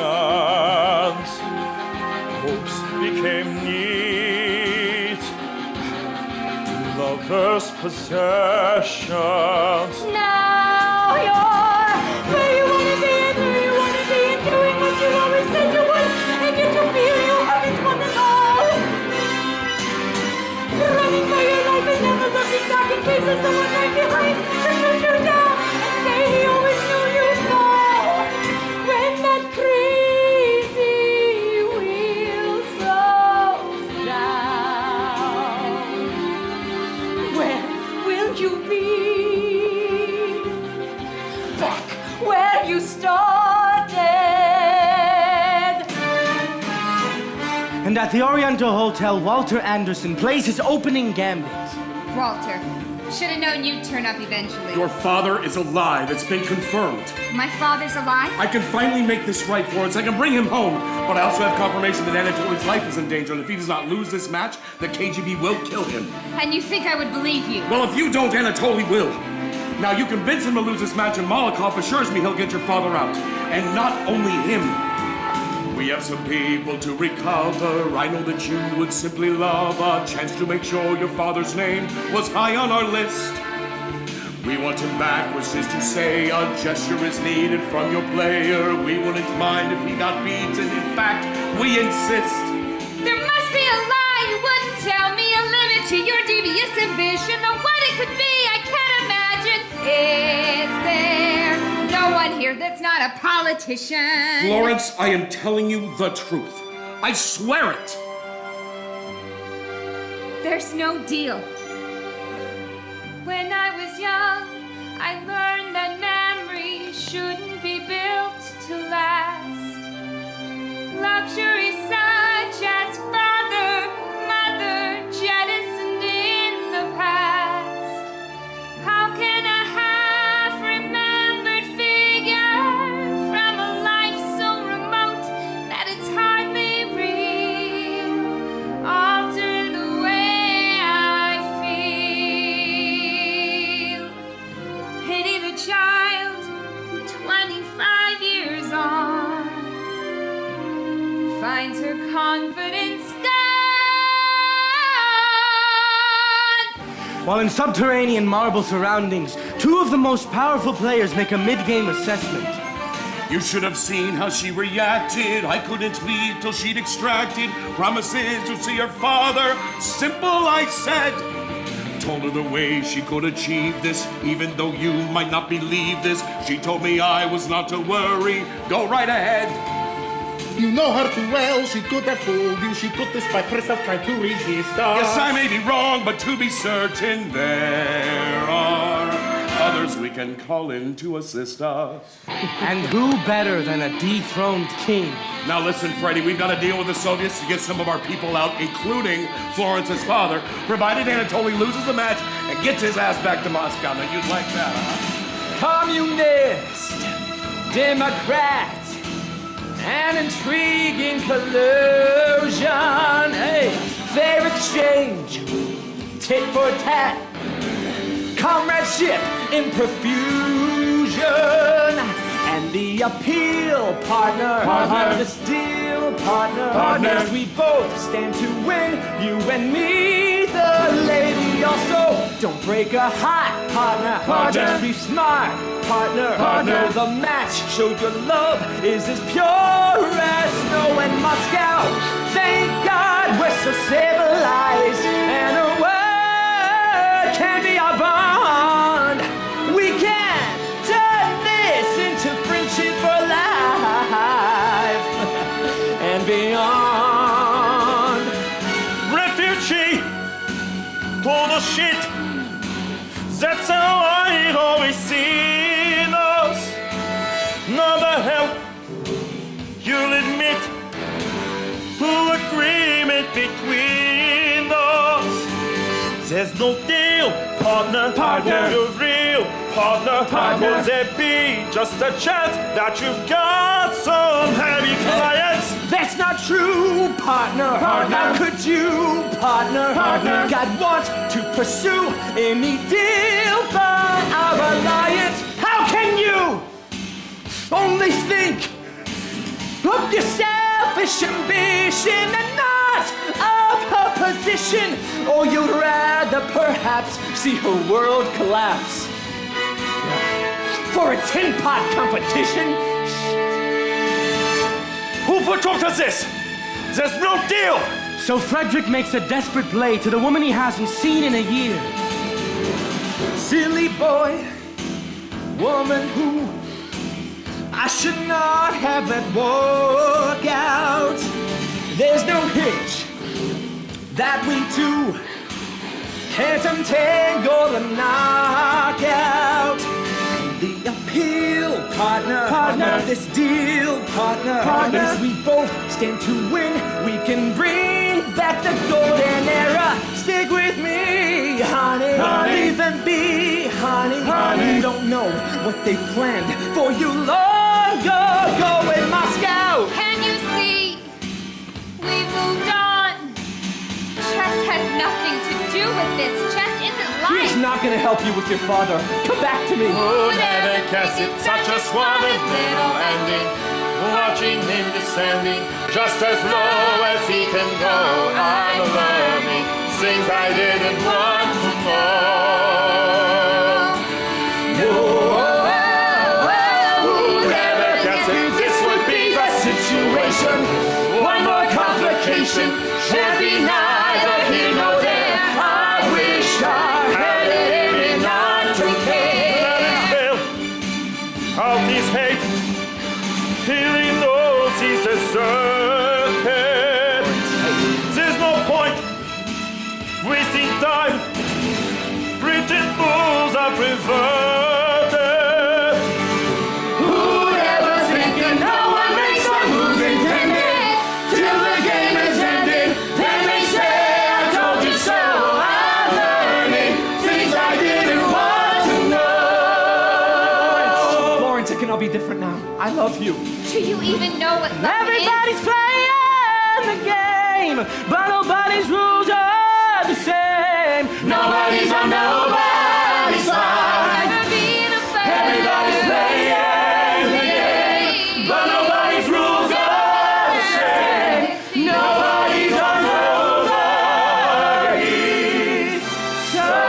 hopes became needs, lovers' possessions. Now you're where you wanna be and who you wanna be and doing what you always said you would, and yet you feel you haven't won at all. Running for your life and never looking back in case there's someone right behind to shoot you down and say he always knew you'd fall. When that crazy wheel slows down, where will you be? Back where you started. And at the Oriental Hotel, Walter Anderson plays his opening gambit. Walter, should have known you'd turn up eventually. Your father is alive. It's been confirmed. My father's alive? I can finally make this right, Florence. I can bring him home. But I also have confirmation that Anatoly's life is in danger, and if he does not lose this match, the KGB will kill him. And you think I would believe you? Well, if you don't, Anatoly will. Now, you convince him to lose this match, and Molokov assures me he'll get your father out. And not only him. We have some people to recover. I know that you would simply love a chance to make sure your father's name was high on our list. We want him back, which is to say a gesture is needed from your player. We wouldn't mind if he got beaten. In fact, we insist. There must be a lie you wouldn't tell me, a limit to your devious ambition, or what it could be, I can't imagine. Is there no one here that's not a politician? Florence, I am telling you the truth. I swear it. There's no deal. When I was young, I learned that memory shouldn't be built to last. Luxury such as father, mother, jettisoned in the past. How can a half-remembered figure from a life so remote that it's hardly real alter the way I feel? Pity the child who 25 years on finds her confidence gone. While in subterranean marble surroundings, two of the most powerful players make a mid-game assessment. You should have seen how she reacted. I couldn't leave till she'd extracted promises to see her father. Simple, I said. Told her the way she could achieve this, even though you might not believe this. She told me I was not to worry. Go right ahead. You know her too well, she could have fooled you. She could, despite herself, try to resist us. Yes, I may be wrong, but to be certain, there are others we can call in to assist us. And who better than a dethroned king? Now listen, Freddie, we've got to deal with the Soviets to get some of our people out, including Florence's father, provided Anatoly loses the match and gets his ass back to Moscow. Now, you'd like that, huh? Communist, Democrat, an intriguing collusion. Hey, fair exchange, tit for tat, comradeship in profusion, and the appeal, partner. Of this deal, partner. As we both stand to win, you and me, the lady also. Don't break a heart, partner. Just be smart, partner. Know the match, show your love is as pure as snow in Moscow. Thank God we're so civilized, and a word can be our bond. We can turn this into friendship for life and beyond. Refugee to the shit. That's how I always seen us. Now the hell you'll admit to agreement between us. There's no deal, partner. You're real, partner. Will there be just a chance that you've got some heavy clients? That's not true, partner. How could you, partner? God wants to pursue any deal but our alliance. How can you only think of your selfish ambition and not of her position? Or you'd rather perhaps see her world collapse for a tin pot competition? Who proposed this? There's no deal! So Frederick makes a desperate play to the woman he hasn't seen in a year. Silly boy, woman who I should not have let walk out. There's no hitch that we two can't untangle and knock out. The appeal, partner. This deal, partner. As we both stand to win, we can bring back the golden era. Stick with me, honey. Leave them be, honey. You don't know what they planned for you long ago in Moscow. Can you see? We've moved on. Chess has nothing to do with this. Chess isn't life. He's not gonna help you with your father. Come back to me. Who'd ever guess it's such a squalid little ending? Watching him descending just as low as he can go. I'm learning things I didn't want to know. Who'd ever guess this would be the situation? One more complication should be neither here nor there. I wish I had it in me not to care. Let it spill out his hate till he knows he's deserted. There's no point wasting time. Pretend fools are perverted. Who'd ever think that no one makes the moves intended till the game is ended? Then they say I told you so. I'm learning things I didn't want to know. Florence, it can all be different now. I love you. Do you even know what love Everybody's playing the game, but nobody's rules are the same. Nobody's on nobody's side. Never be the first. Everybody's playing the game, but nobody's rules are the same. Nobody's on nobody's side.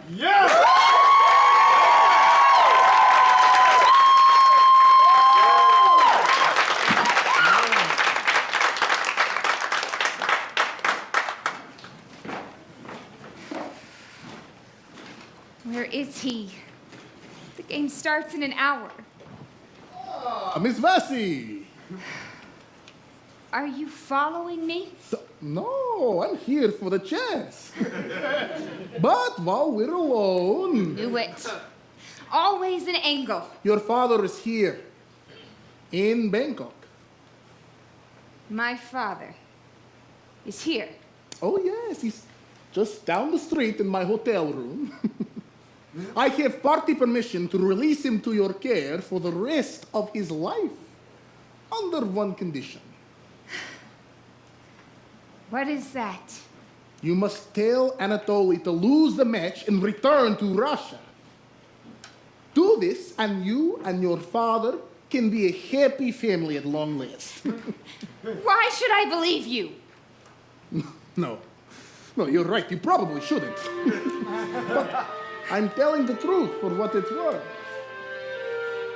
Yeah! Where is he? The game starts in an hour. Miss Bessie. Are you following me? No, I'm here for the chess. But while we're alone, Knew it. Always an angle. your father is here in Bangkok. My father is here. Oh, yes, he's just down the street in my hotel room. I have party permission to release him to your care for the rest of his life, under one condition. What is that? You must tell Anatoly to lose the match and return to Russia. Do this, and you and your father can be a happy family at long last. Why should I believe you? No, you're right. You probably shouldn't. But I'm telling the truth for what it's worth.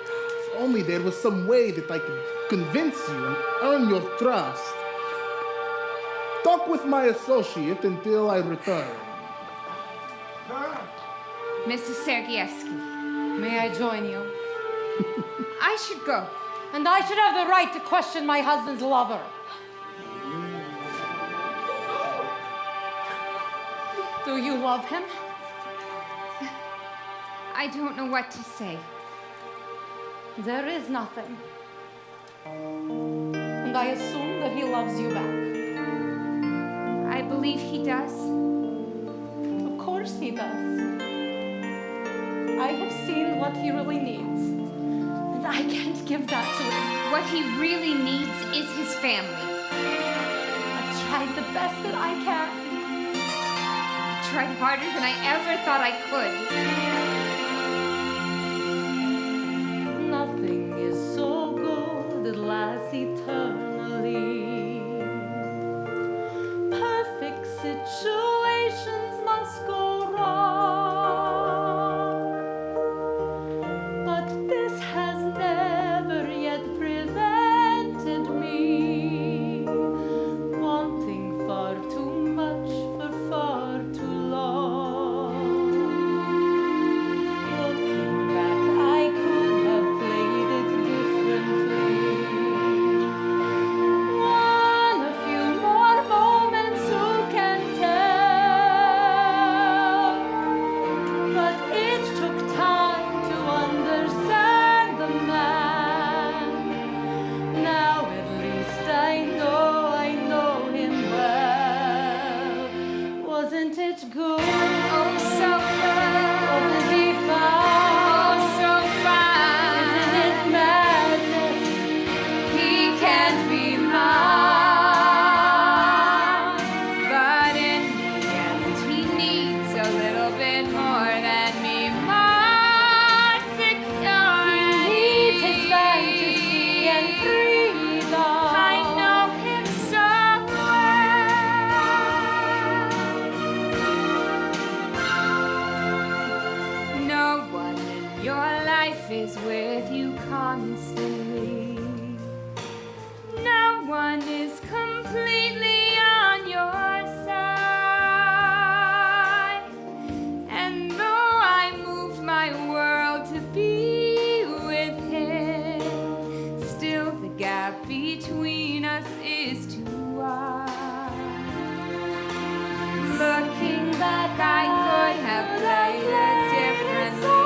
If only there was some way that I could convince you and earn your trust. Talk with my associate until I return. Mrs. Sergievsky, May I join you? I should go. And I should have the right to question my husband's lover. Do you love him? I don't know what to say. There is nothing. And I assume that he loves you back. I believe he does. Of course he does. I have seen what he really needs. And I can't give that to him. What he really needs is his family. I've tried the best that I can. I tried harder than I ever thought I could. Nothing is so good it lasts eternally. Perfect situations must go wrong. But this has never yet prevented me wanting far too much for far too long. Looking back, I could have played it differently. One a few more moments, who can tell? But it took time to understand the man. Now at least I know him well. Wasn't it good? Oh, so good. Wasn't he Oh, fine? so fine. Isn't it madness? He can't be mine. But in the end, he needs a little bit more than me. More security. He needs his fantasy and freedom. I know him so well. No one in your life is with you constantly. No one is completely on your side. And though I moved my world to be with him, still the gap between us is too wide. Looking back, I could have played it differently.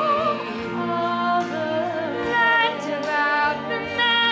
Learned about the man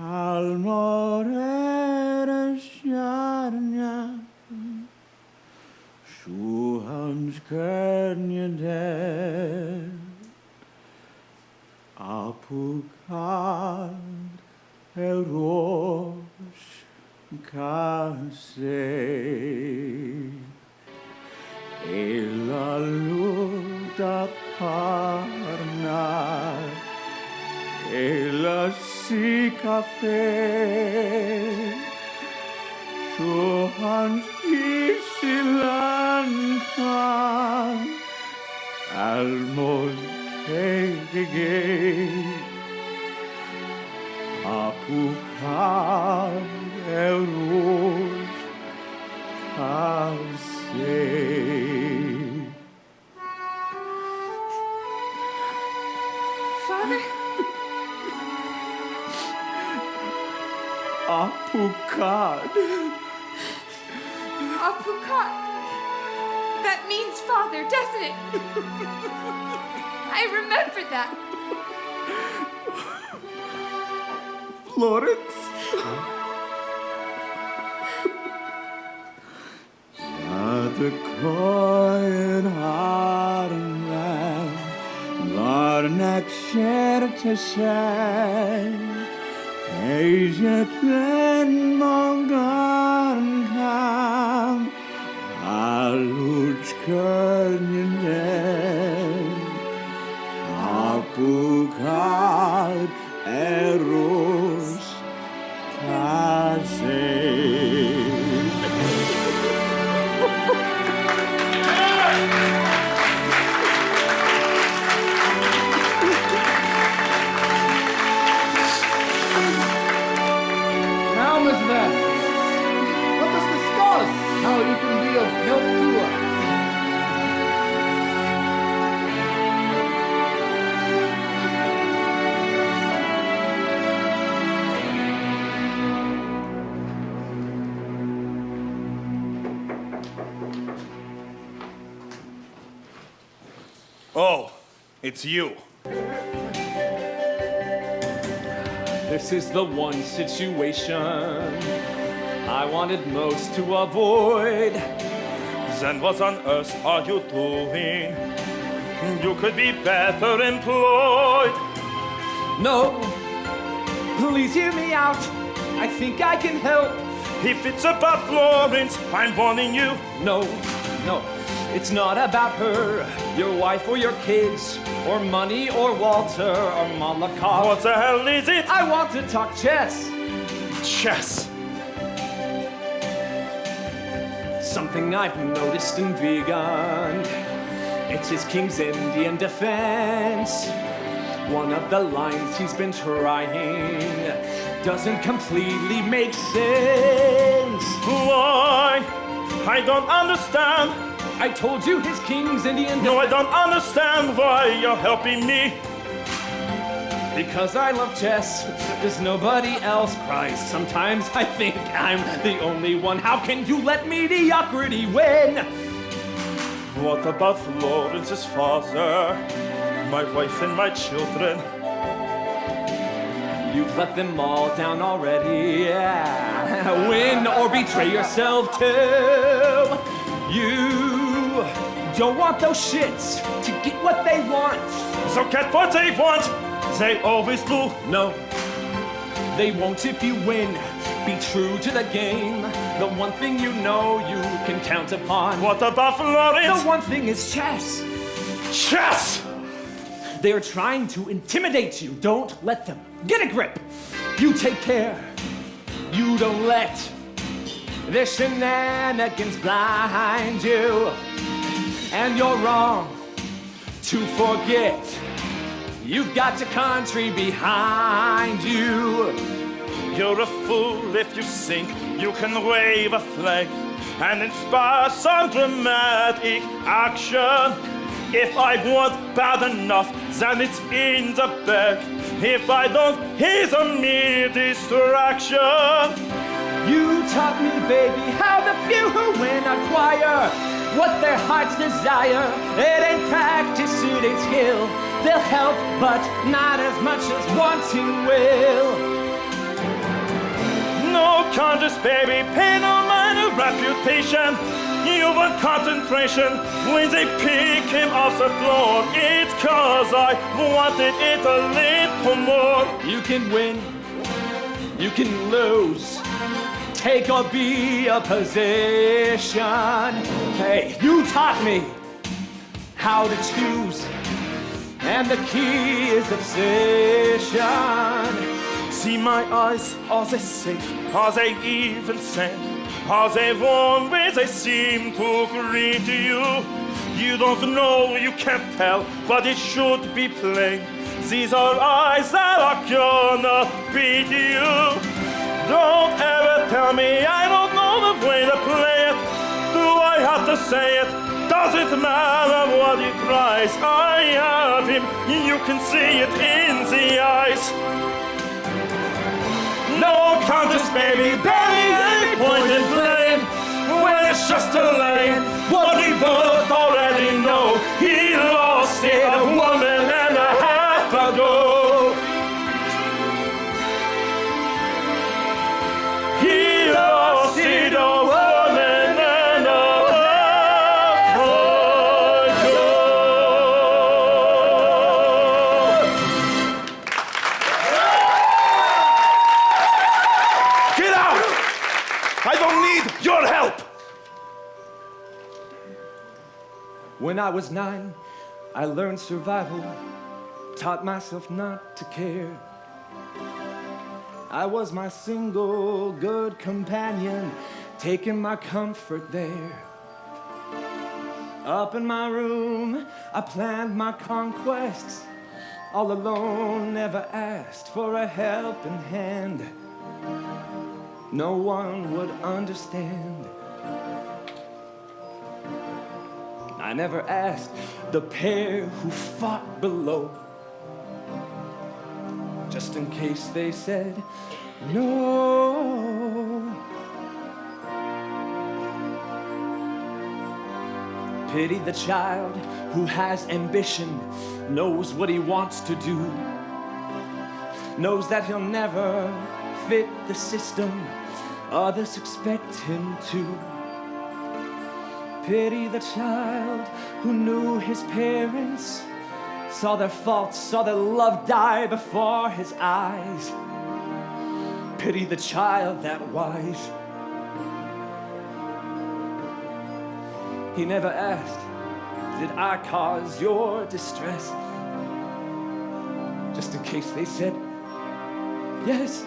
al morere stjärna så hans könjade apukar eros kase ela luta parnar ela si café så hans isilankan almol kege apukar eros kase. Father? Apukad. Apukad. That means father, doesn't it? I remember that. Florence? The coin harmen var näkskärte sig Ejetlen mångan kam Alutsköljen Apukad eros kase. Now, Miss Beth, let us discuss how you can be of help to us. Oh, it's you. This is the one situation I wanted most to avoid. Then what on earth are you doing? You could be better employed. No, please hear me out. I think I can help. If it's about Florence, I'm warning you. No, it's not about her, your wife or your kids, or money or Walter or Malakoff. What the hell is it? I want to talk chess. Chess. Something I've noticed in Vegan. It's his King's Indian defense. One of the lines he's been trying doesn't completely make sense. Why? I don't understand. I told you his King's Indian No, I don't understand why you're helping me. Because I love chess. Does nobody else? Christ, sometimes I think I'm the only one. How can you let mediocrity win? What about Florence's father? My wife and my children. You've let them all down already. Yeah. Win or betray yourself too. You don't want those shits to get what they want. So get what they want. They always do. No, they won't if you win. Be true to the game. The one thing you know you can count upon. What about Florence? The one thing is chess. Chess! They're trying to intimidate you. Don't let them. Get a grip. You take care. You don't let their shenanigans blind you. And you're wrong to forget you've got your country behind you. You're a fool if you think you can wave a flag and inspire some dramatic action. If I want bad enough, then it's in the bag. If I don't, here's a mere distraction. You taught me, baby, how the few who win acquire what their hearts desire. It ain't practicing shooting skill. They'll help, but not as much as wanting will. No conscience, baby, pay no mind of reputation. You want concentration when they pick him off the floor. It's 'cause I wanted it a little more. You can win, you can lose, take or be a position. Hey, you taught me how to choose, and the key is obsession. See my eyes, are they safe? Are they even sane? Are they warm when they seem to greet you? You don't know, you can't tell, but it should be plain. These are eyes that are gonna beat you. Don't ever tell me I don't know the way to play it. Do I have to say it? Does it matter what he tries? I have him, you can see it in the eyes. No contest, baby, barely point and blame. When it's just a lane, what we both already know. He lost it a woman and a half ago. He lost it a woman and a half ago. Get out! I don't need your help! When I was 9, I learned survival, taught myself not to care. I was my single good companion, taking my comfort there. Up in my room, I planned my conquests, all alone, never asked for a helping hand. No one would understand. I never asked the pair who fought below, just in case they said no. Pity the child who has ambition, knows what he wants to do, knows that he'll never fit the system others expect him to. Pity the child who knew his parents, saw their faults, saw their love die before his eyes. Pity the child that wise. He never asked, did I cause your distress? Just in case they said yes.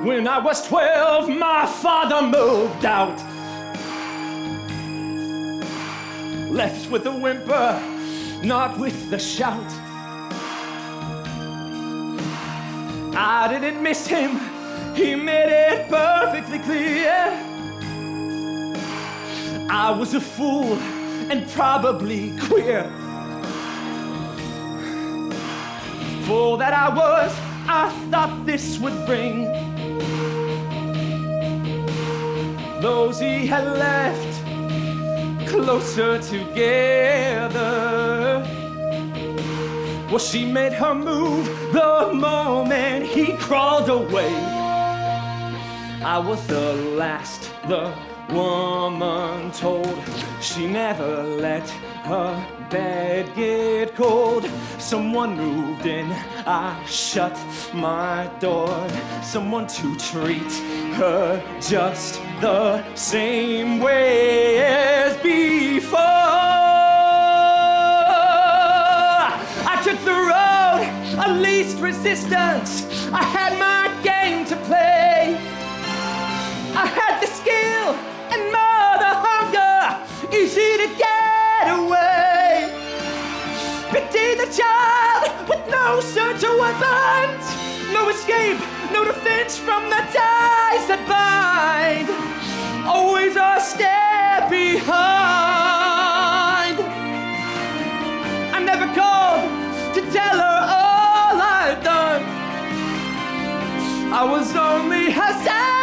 When I was 12, my father moved out, left with a whimper, not with the shout. I didn't miss him, he made it perfectly clear. I was a fool and probably queer. Fool that I was, I thought this would bring those he had left closer together. Well, she made her move the moment he crawled away. I was the last the woman told. She never let her bed get cold. Someone moved in, I shut my door. Someone to treat her just the same way as before. I took the road of least resistance. I had my game to play. I had the skill and mother hunger, easy to get away. Pity the child with no certain weapons, no escape, no defense from the ties that bind. Always a step behind. I never called to tell her all I'd done. I was only her son.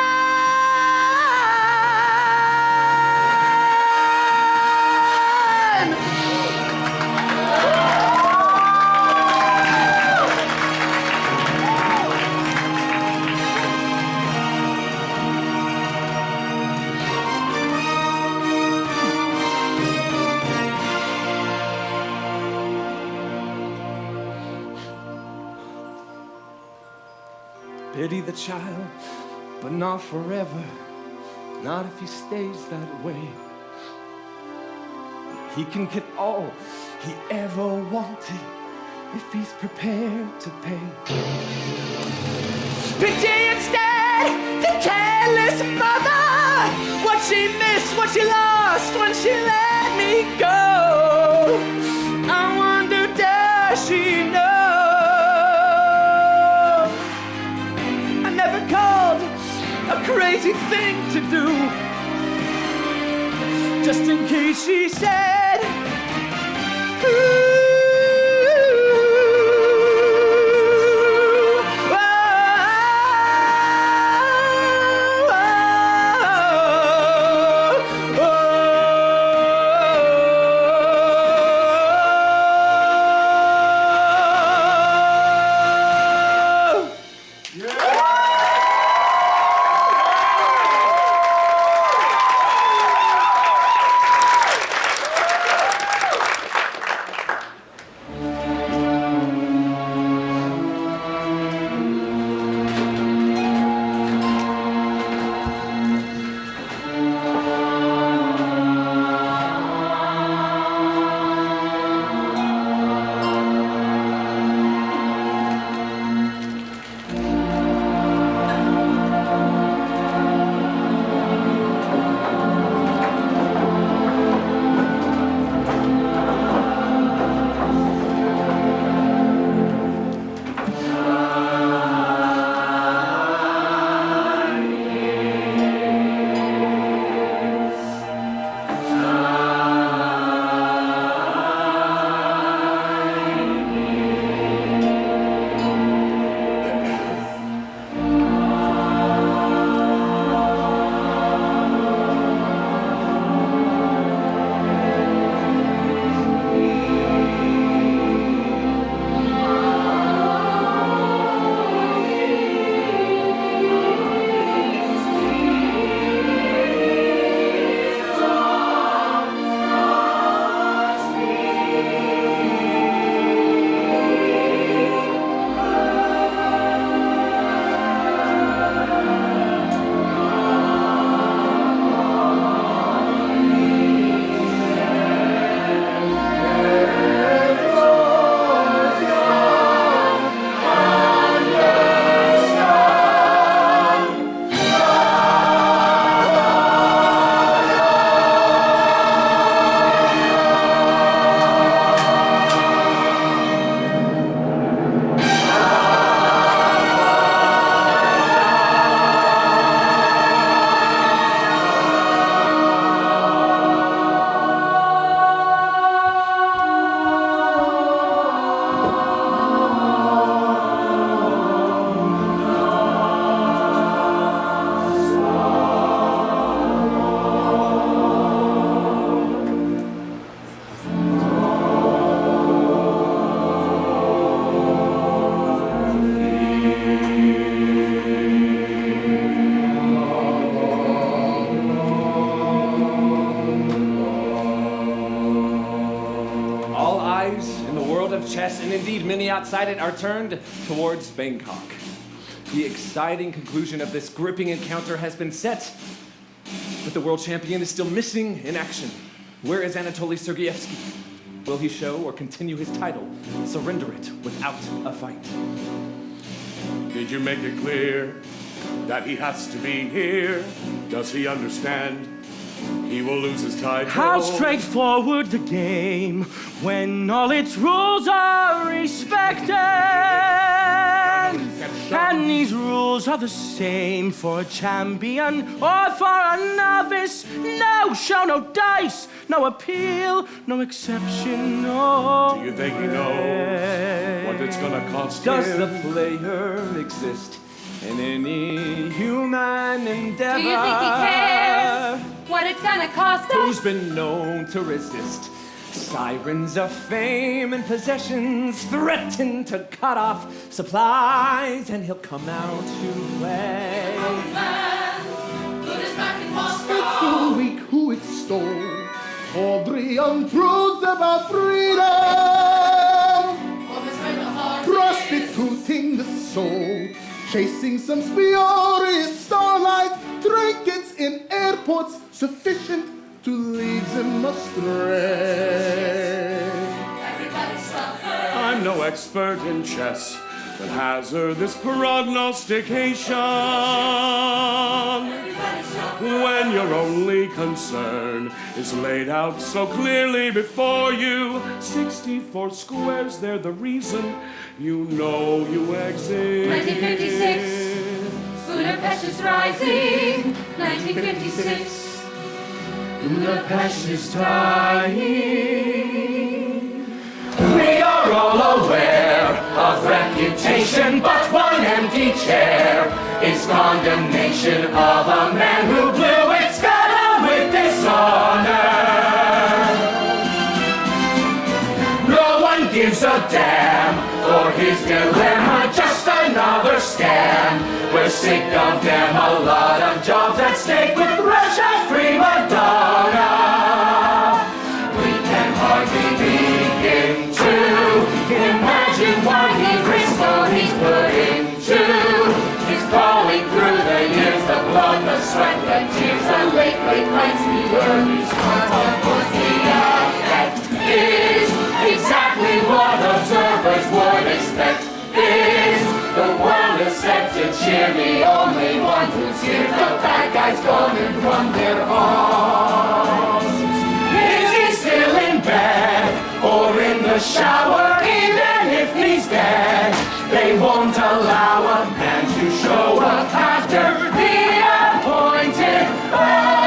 Pity the child, but not forever. Not if he stays that way. He can get all he ever wanted if he's prepared to pay. Pity instead the careless mother, what she missed, what she lost when she let me go. I wonder, does she know? I never called a crazy thing to do, just in case she said, ooh. Chess, and indeed many outside it, are turned towards Bangkok. The exciting conclusion of this gripping encounter has been set, but the world champion is still missing in action. Where is Anatoly Sergeyevsky? Will he show or continue his title, surrender it without a fight? Did you make it clear that he has to be here? Does he understand? He will lose his title. How straightforward the game when all its rules are respected. And these rules are the same for a champion or for a novice. No show, no dice, no appeal, no exception, no. Do you think he knows what it's gonna cost him? Does the player exist in any human endeavor? Do you think he cares what it's gonna cost us? Who's been known to resist? Sirens of fame and possessions threaten to cut off supplies, and he'll come out to play. It's the weak who extol tawdry untruths about freedom, prostituting the soul, chasing some spurious starlight, trinkets in airports sufficient to lead them astray. I'm no expert in chess, but hazard this prognostication. When your only concern is laid out so clearly before you, 64 squares, they're the reason you know you exist. 1956, Budapest is rising. 1956, Budapest is dying. We are all aware of reputation, but one empty chair is condemnation of a man who blew its scuttle with dishonor. No one gives a damn for his dilemma, just another scam. We're sick of them, a lot of jobs at stake with Russia's prima donna. We can hardly begin to imagine what he risks, what he's put into. He's crawling through the years, the blood, the sweat, the tears, the late nights, the early start. Of course, the effect is exactly what observers would expect. Is the world is set to cheer the only one who's here? The bad guys coming from their arms. Is he still in bed or in the shower? Even if he's dead, they won't allow a man to show up after the appointed hour.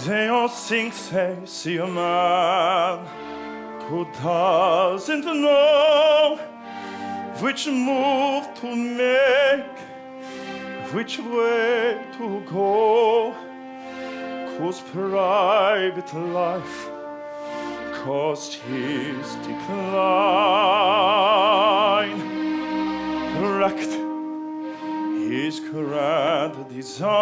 They all think they see a man who doesn't know which move to make, which way to go, whose private life caused his decline, wrecked his grand design.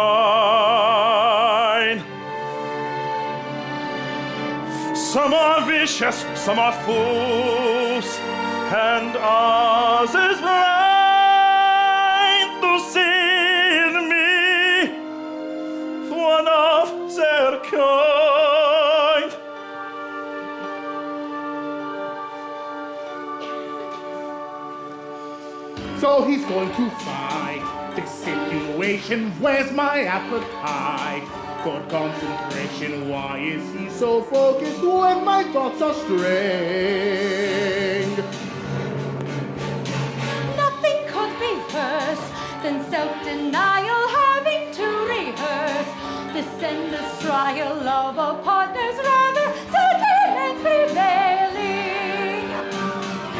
Some are vicious, some are fools, and others blind to see in me one of their kind. So he's going to fight this situation. Where's my appetite? For concentration, why is he so focused when my thoughts are strained? Nothing could be worse than self-denial, having to rehearse this endless trial of a partner's rather certain and prevailing.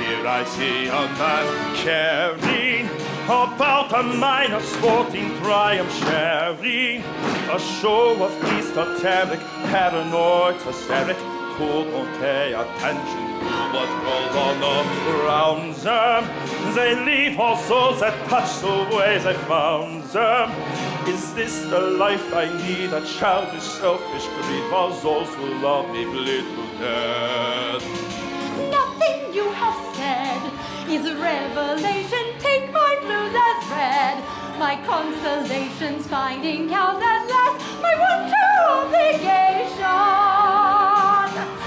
Here I see a man caring about a minor sporting triumph, sharing a show of esoteric, paranoid, hysteric, who don't pay attention to what goes on around them. They leave all souls that touch the way they found them. Is this the life I need? A childish, selfish greed, while those who love me bleed to death. Nothing you have said is a revelation. Take my blues as read, my consolations finding out at last my one true obligation.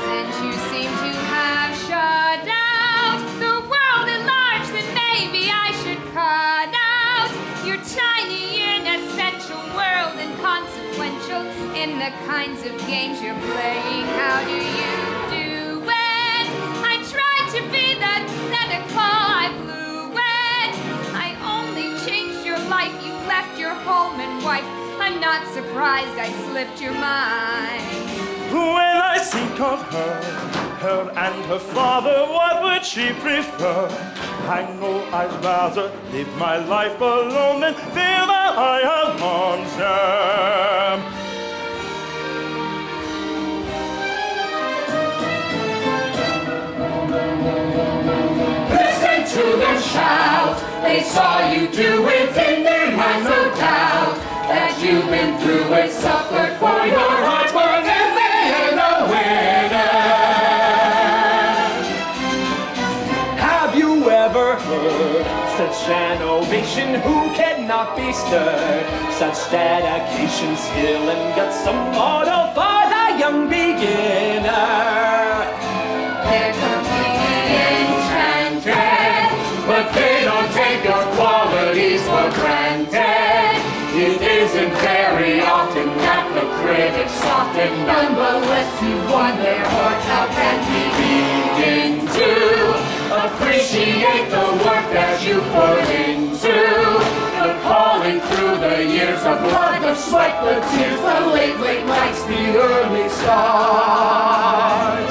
since you seem to have shut out the world at large, then maybe I should cut out your tiny, inessential world, inconsequential in the kinds of games you're playing. How do you do it? I tried to be that cynical, I blew it. I only changed lift your mind. When I think of her and her father, what would she prefer? I know I'd rather live my life alone than feel that I have harmed them. Listen to them shout. They saw you do it in their minds, no doubt. That you've been through it, suffered for your heart, won and made a winner. Have you ever heard such an ovation? Who cannot be stirred? Such dedication, skill, and guts, a motto for the young beginner. They're competing enchanted, But they don't take your qualities for granted. It isn't very often that the critics soften. Nonetheless, you've won their hearts. How can we begin to appreciate the work that you put into the calling through the years of blood, the sweat, the tears, the late, late nights, the early stars?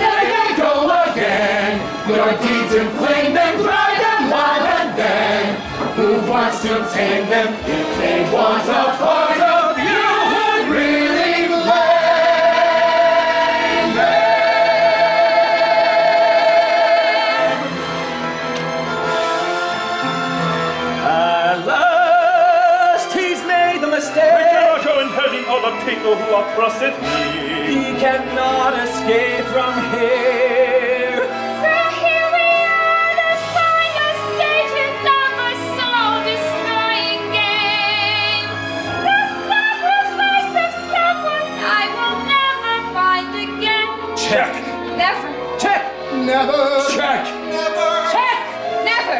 There they go again. Your deeds inflame them, drive them wild, and then who wants to tame them if they want a part of you who'd really blame them? At last, he's made the I mistake. cannot go in hurting all the people who are trusted me. He cannot escape from here. so here we are, the final stages of a soul-destroying game. The sacrifice of someone I will never find again. Check. Never. Check! Never. Check. Check. Never.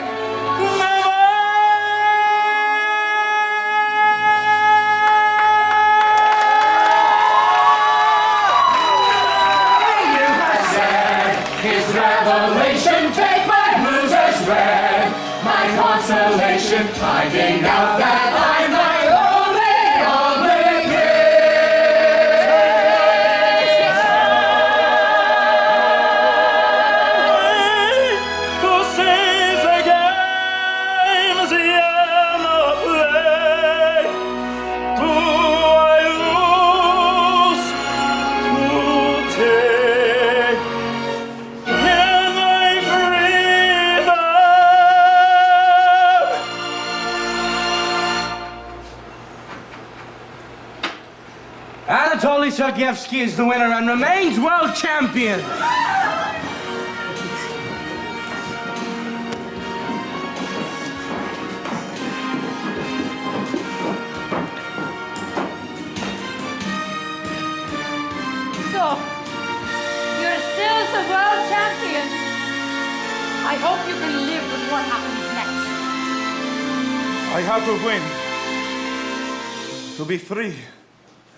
His revelation, take my blues as read. My consolation, finding out that I'm my only obligation. To seize the games the end of play. Do I lose to take? Can I free them? Anatoly Sergeyevsky is the winner and remains world champion. So, you're still the world champion. I hope you can live with what happens next. I have to win. To be free.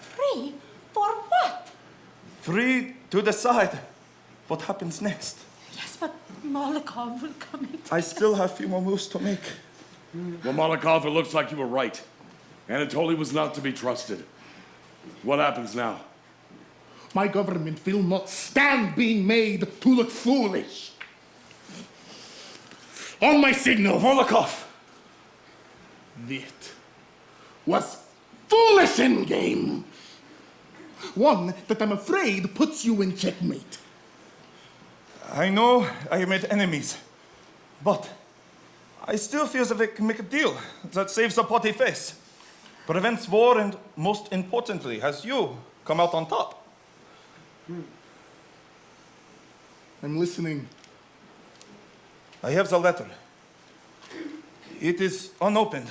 Free? For what? Free to decide what happens next. Yes, but Molokov will come in. I still have a few more moves to make. Well, Molokov, it looks like you were right. Anatoly was not to be trusted. What happens now? My government will not stand being made to look foolish. On my signal, Molokov! that was foolish in game. One that I'm afraid puts you in checkmate. I know I made enemies, but I still feel as if I can make a deal that saves the potty face, prevents war, and most importantly, has you come out on top. I'm listening. I have the letter. It is unopened,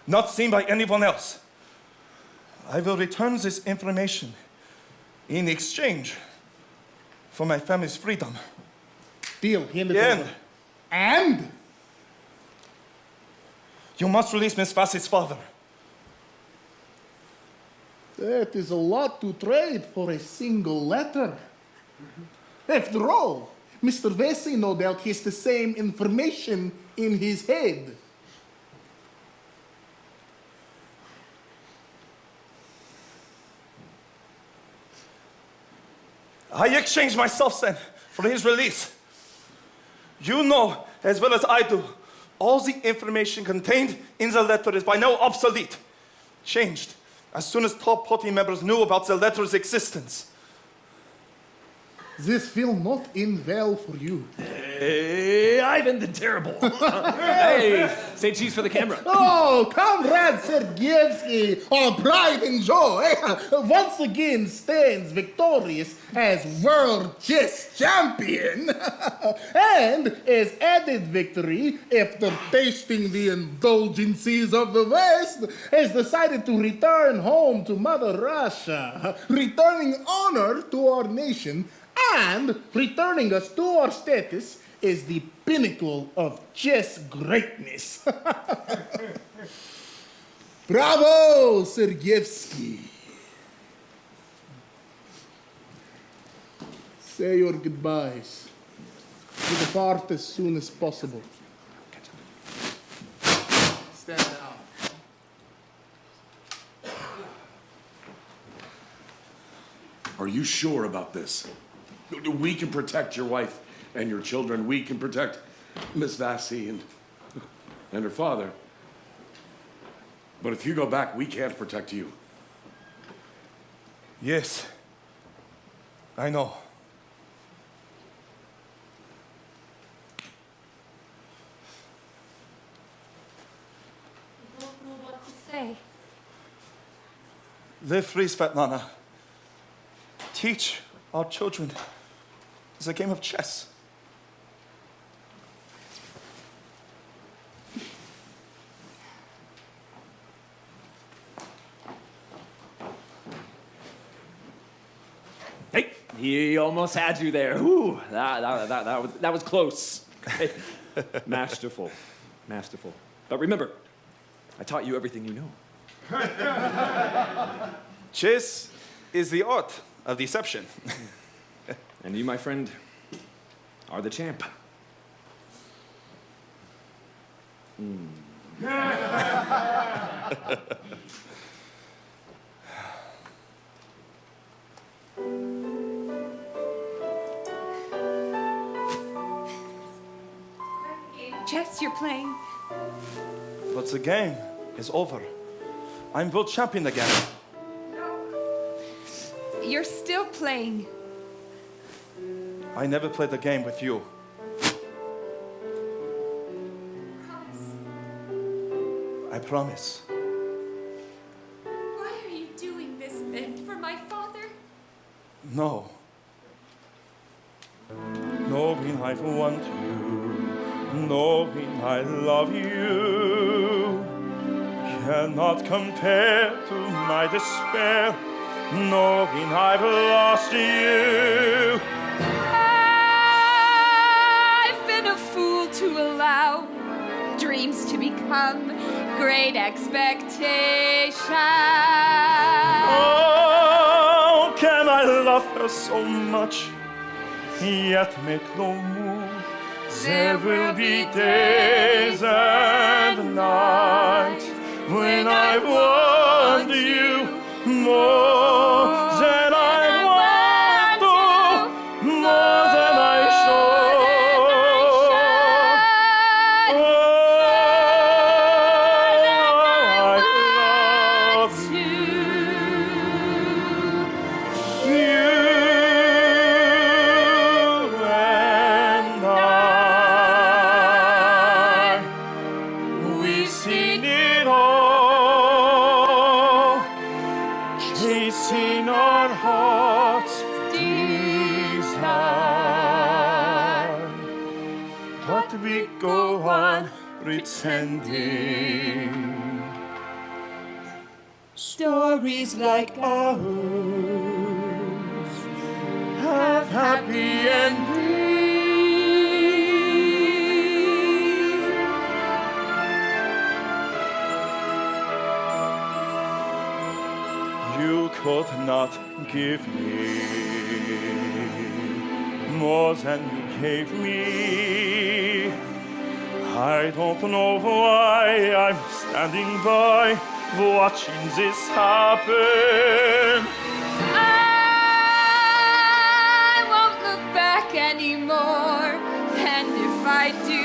not seen by anyone else. I will return this information in exchange for my family's freedom. Deal, hand it And over. And? you must release Miss Fassi's father. That is a lot to trade for a single letter. After all, Mr. Vesey no doubt has the same information in his head. I exchanged myself, then, for his release. You know, as well as I do, all the information contained in the letter is by now obsolete. Changed as soon as top party members knew about the letter's existence. This will not end well for you. Hey, Ivan the Terrible. Hey, say cheese for the camera. Oh, Comrade Sergeyevsky, our pride and joy, once again stands victorious as world chess champion. And as added victory, after tasting the indulgences of the West, has decided to return home to Mother Russia, returning honor to our nation and returning us to our status as the pinnacle of chess greatness. Bravo, Sergeyevsky. Say your goodbyes. To depart as soon as possible. Stand down. Are you sure about this? We can protect your wife and your children. We can protect Miss Vassy and her father. But if you go back, we can't protect you. Yes, I know. I don't know what to say. Live free, Svetlana. Teach our children it's a game of chess. Hey, he almost had you there. Ooh, that was close. Hey, masterful, masterful. But remember, I taught you everything you know. Chess is the art of deception. And you, my friend, are the champ. Chess you're playing. But the game is over. I'm world champion again. You're still playing. I never played the game with you. I promise. Why are you doing this then? For my father? No. Knowing I want you, knowing I love you, cannot compare to my despair, knowing I've lost you. I've been a fool to allow dreams to become great expectations. Oh, can I love her so much, yet make no move? There will be days and nights when I want you more than I want to, more than I should. Oh, I love you and I. We've seen it all, chasing our heart's desire. But we go on pretending stories like ours have happy endings. You could not give me more than you gave me. I don't know why I'm standing by, watching this happen. anymore. And if I do,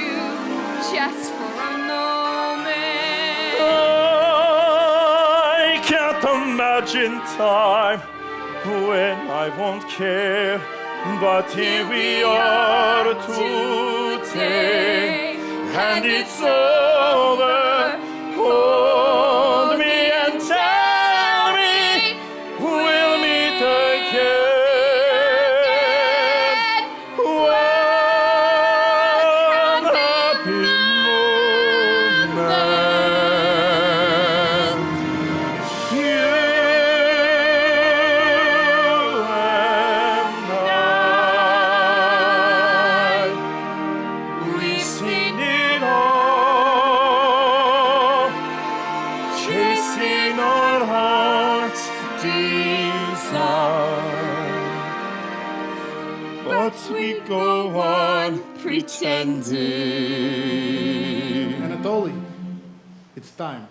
just for a moment. I can't imagine time when I won't care. But here we are today, and it's over. Hold me and tell me we'll meet again. One happy moment. You and I, we've seen it all, chasing our heart's desire. But we go on pretending. Anatoly, it's time.